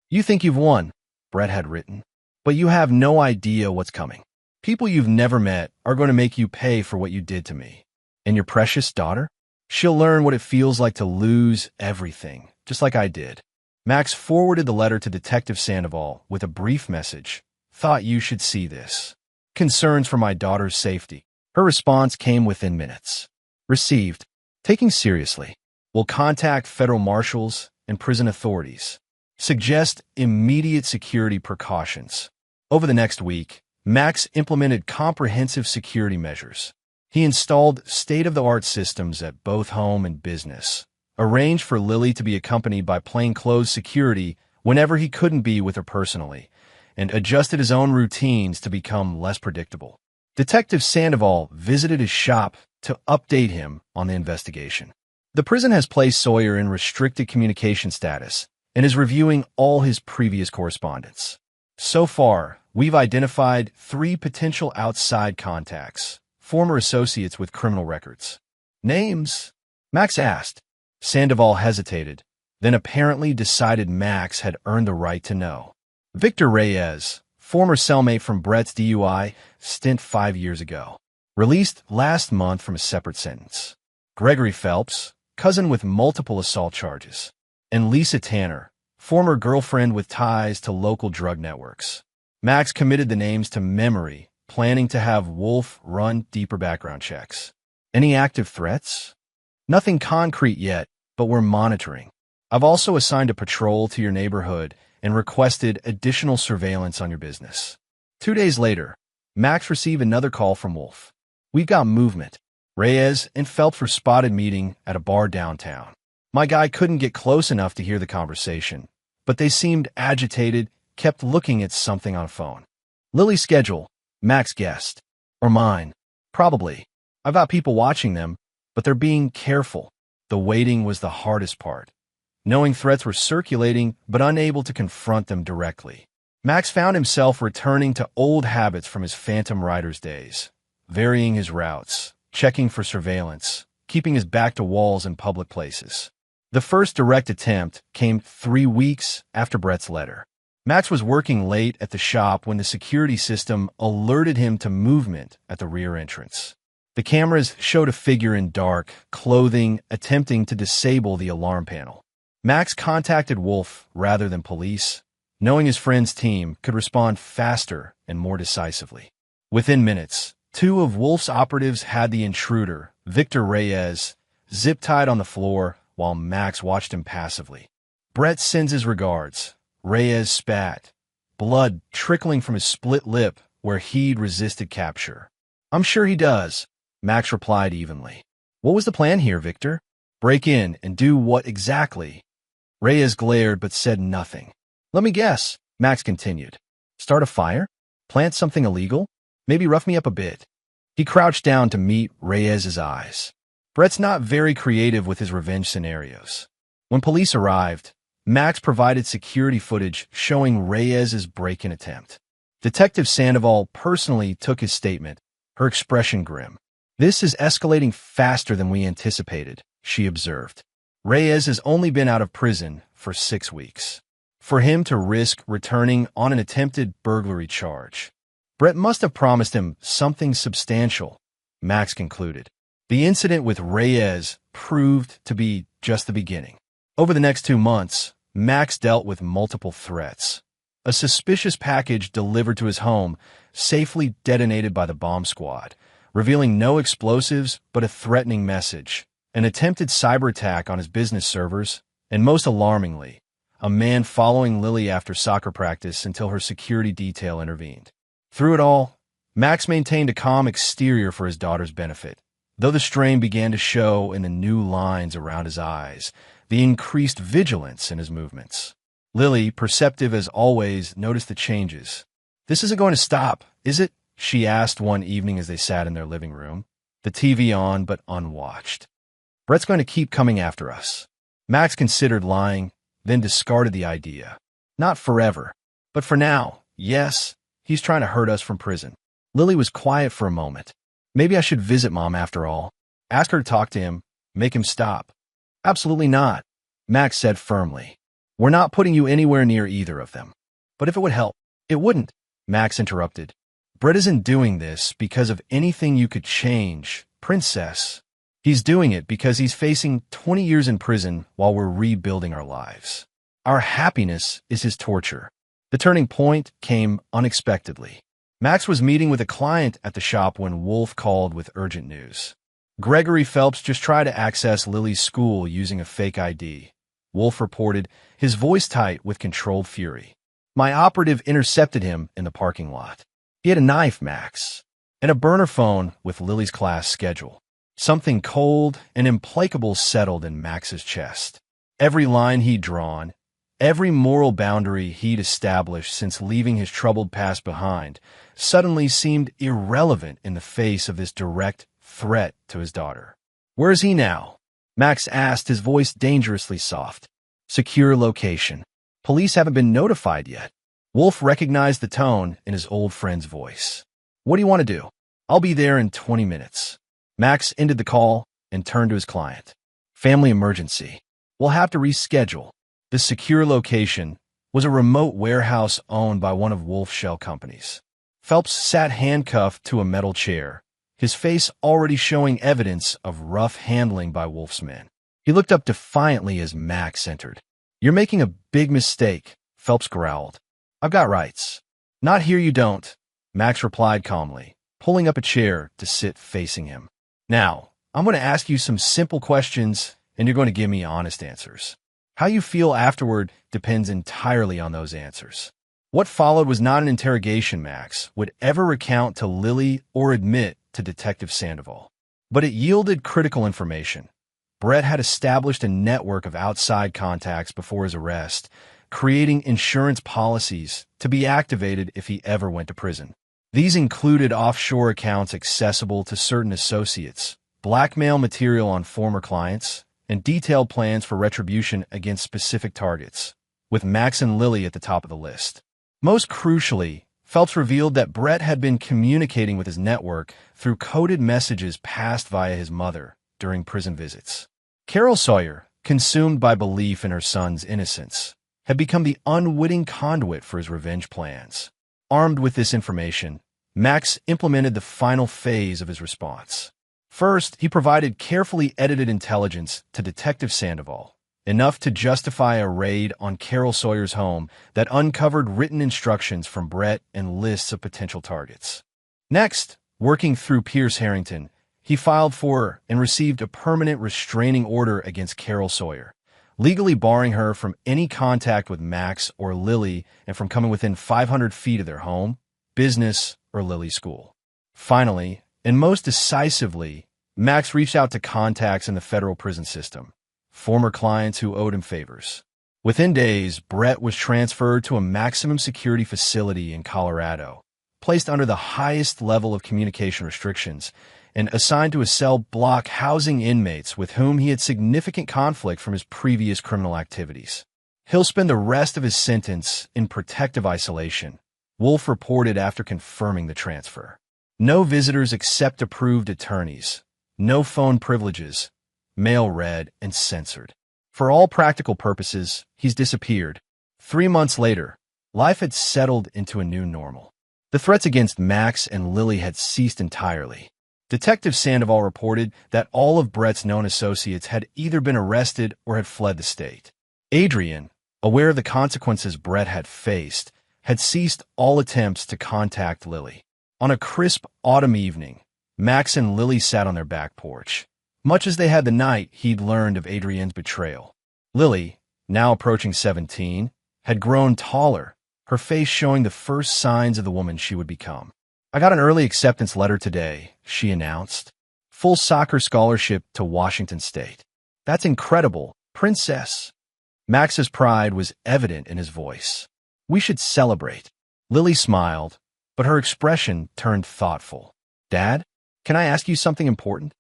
You think you've won, Brett had written, but you have no idea what's coming. People you've never met are going to make you pay for what you did to me. And your precious daughter? She'll learn what it feels like to lose everything, just like I did. Max forwarded the letter to Detective Sandoval with a brief message. Thought you should see this. Concerns for my daughter's safety. Her response came within minutes. Received. Taking seriously. Will contact federal marshals and prison authorities. Suggest immediate security precautions. Over the next week, Max implemented comprehensive security measures. He installed state-of-the-art systems at both home and business, arranged for Lily to be accompanied by plainclothes security whenever he couldn't be with her personally, and adjusted his own routines to become less predictable. Detective Sandoval visited his shop to update him on the investigation. The prison has placed Sawyer in restricted communication status and is reviewing all his previous correspondence. So far, we've identified 3 potential outside contacts, former associates with criminal records. Names? Max asked. Sandoval hesitated, then apparently decided Max had earned the right to know. Victor Reyes, former cellmate from Brett's DUI stint 5 years ago, released last month from a separate sentence. Gregory Phelps, cousin with multiple assault charges. And Lisa Tanner, former girlfriend with ties to local drug networks. Max committed the names to memory, planning to have Wolf run deeper background checks. Any active threats? Nothing concrete yet, but we're monitoring. I've also assigned a patrol to your neighborhood and requested additional surveillance on your business. 2 days later, Max received another call from Wolf. We've got movement. Reyes and Phelps were spotted meeting at a bar downtown. My guy couldn't get close enough to hear the conversation, but they seemed agitated, kept looking at something on a phone. Lily's schedule, Max guessed. Or mine. Probably. I've got people watching them, but they're being careful. The waiting was the hardest part. Knowing threats were circulating, but unable to confront them directly. Max found himself returning to old habits from his Phantom Riders days, varying his routes, checking for surveillance, keeping his back to walls in public places. The first direct attempt came 3 weeks after Brett's letter. Max was working late at the shop when the security system alerted him to movement at the rear entrance. The cameras showed a figure in dark clothing attempting to disable the alarm panel. Max contacted Wolf rather than police, knowing his friend's team could respond faster and more decisively. Within minutes, 2 of Wolf's operatives had the intruder, Victor Reyes, zip-tied on the floor while Max watched him passively. Brett sends his regards. Reyes spat, blood trickling from his split lip where he'd resisted capture. I'm sure he does, Max replied evenly. What was the plan here, Victor? Break in and do what exactly? Reyes glared but said nothing. Let me guess, Max continued. Start a fire? Plant something illegal? Maybe rough me up a bit. He crouched down to meet Reyes's eyes. Brett's not very creative with his revenge scenarios. When police arrived, Max provided security footage showing Reyes's break-in attempt. Detective Sandoval personally took his statement, her expression grim. This is escalating faster than we anticipated, she observed. Reyes has only been out of prison for 6 weeks. For him to risk returning on an attempted burglary charge, Brett must have promised him something substantial, Max concluded. The incident with Reyes proved to be just the beginning. Over the next 2 months, Max dealt with multiple threats. A suspicious package delivered to his home, safely detonated by the bomb squad, revealing no explosives but a threatening message. An attempted cyber attack on his business servers, and most alarmingly, a man following Lily after soccer practice until her security detail intervened. Through it all, Max maintained a calm exterior for his daughter's benefit, though the strain began to show in the new lines around his eyes, the increased vigilance in his movements. Lily, perceptive as always, noticed the changes. "This isn't going to stop, is it?" she asked one evening as they sat in their living room, the TV on but unwatched. "Brett's going to keep coming after us." Max considered lying, then discarded the idea. "Not forever, but for now, yes, he's trying to hurt us from prison." Lily was quiet for a moment. "Maybe I should visit Mom after all. Ask her to talk to him, make him stop." "Absolutely not," Max said firmly. "We're not putting you anywhere near either of them." "But if it would help." "It wouldn't," Max interrupted. "Brett isn't doing this because of anything you could change, Princess. He's doing it because he's facing 20 years in prison while we're rebuilding our lives. Our happiness is his torture." The turning point came unexpectedly. Max was meeting with a client at the shop when Wolf called with urgent news. Gregory Phelps just tried to access Lily's school using a fake ID. Wolf reported, his voice tight with controlled fury. "My operative intercepted him in the parking lot. He had a knife, Max, and a burner phone with Lily's class schedule." Something cold and implacable settled in Max's chest. Every line he'd drawn, every moral boundary he'd established since leaving his troubled past behind, suddenly seemed irrelevant in the face of this direct threat to his daughter. "Where is he now?" Max asked, his voice dangerously soft. "Secure location. Police haven't been notified yet." Wolf recognized the tone in his old friend's voice. "What do you want to do?" "I'll be there in 20 minutes. Max ended the call and turned to his client. "Family emergency. We'll have to reschedule." The secure location was a remote warehouse owned by one of Wolf's shell companies. Phelps sat handcuffed to a metal chair, his face already showing evidence of rough handling by Wolf's men. He looked up defiantly as Max entered. "You're making a big mistake," Phelps growled. "I've got rights." "Not here you don't," Max replied calmly, pulling up a chair to sit facing him. "Now, I'm going to ask you some simple questions, and you're going to give me honest answers. How you feel afterward depends entirely on those answers." What followed was not an interrogation Max would ever recount to Lily or admit to Detective Sandoval. But it yielded critical information. Brett had established a network of outside contacts before his arrest, creating insurance policies to be activated if he ever went to prison. These included offshore accounts accessible to certain associates, blackmail material on former clients, and detailed plans for retribution against specific targets, with Max and Lily at the top of the list. Most crucially, Phelps revealed that Brett had been communicating with his network through coded messages passed via his mother during prison visits. Carol Sawyer, consumed by belief in her son's innocence, had become the unwitting conduit for his revenge plans. Armed with this information, Max implemented the final phase of his response. First, he provided carefully edited intelligence to Detective Sandoval, enough to justify a raid on Carol Sawyer's home that uncovered written instructions from Brett and lists of potential targets. Next, working through Pierce Harrington, he filed for and received a permanent restraining order against Carol Sawyer, legally barring her from any contact with Max or Lily and from coming within 500 feet of their home, business, or Lily's school. Finally, and most decisively, Max reached out to contacts in the federal prison system, former clients who owed him favors. Within days, Brett was transferred to a maximum security facility in Colorado, placed under the highest level of communication restrictions, and assigned to a cell block housing inmates with whom he had significant conflict from his previous criminal activities. He'll spend the rest of his sentence in protective isolation, Wolf reported after confirming the transfer. No visitors except approved attorneys, no phone privileges, mail read and censored. For all practical purposes, he's disappeared. 3 months later, life had settled into a new normal. The threats against Max and Lily had ceased entirely. Detective Sandoval reported that all of Brett's known associates had either been arrested or had fled the state. Adrian, aware of the consequences Brett had faced, had ceased all attempts to contact Lily. On a crisp autumn evening, Max and Lily sat on their back porch, much as they had the night he'd learned of Adrian's betrayal. Lily, now approaching 17, had grown taller, her face showing the first signs of the woman she would become. "I got an early acceptance letter today," she announced. "Full soccer scholarship to Washington State." "That's incredible, princess." Max's pride was evident in his voice. "We should celebrate." Lily smiled, but her expression turned thoughtful. "Dad, can I ask you something important?"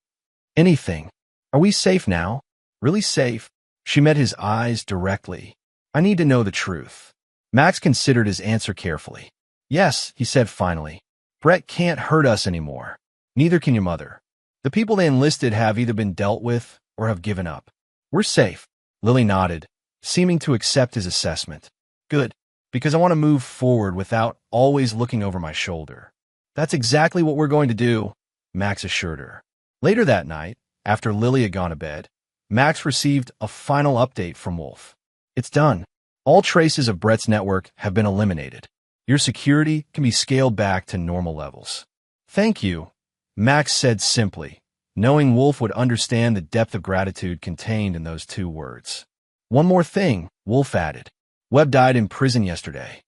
"Anything. Are we safe now?" "Really safe?" She met his eyes directly. "I need to know the truth." Max considered his answer carefully. "Yes," he said finally. "Brett can't hurt us anymore. Neither can your mother. The people they enlisted have either been dealt with or have given up. We're safe." Lily nodded, seeming to accept his assessment. "Good, because I want to move forward without always looking over my shoulder." "That's exactly what we're going to do," Max assured her. Later that night, after Lily had gone to bed, Max received a final update from Wolf. "It's done. All traces of Brett's network have been eliminated. Your security can be scaled back to normal levels." "Thank you," Max said simply, knowing Wolf would understand the depth of gratitude contained in those two words. "One more thing," Wolf added. "Webb died in prison yesterday.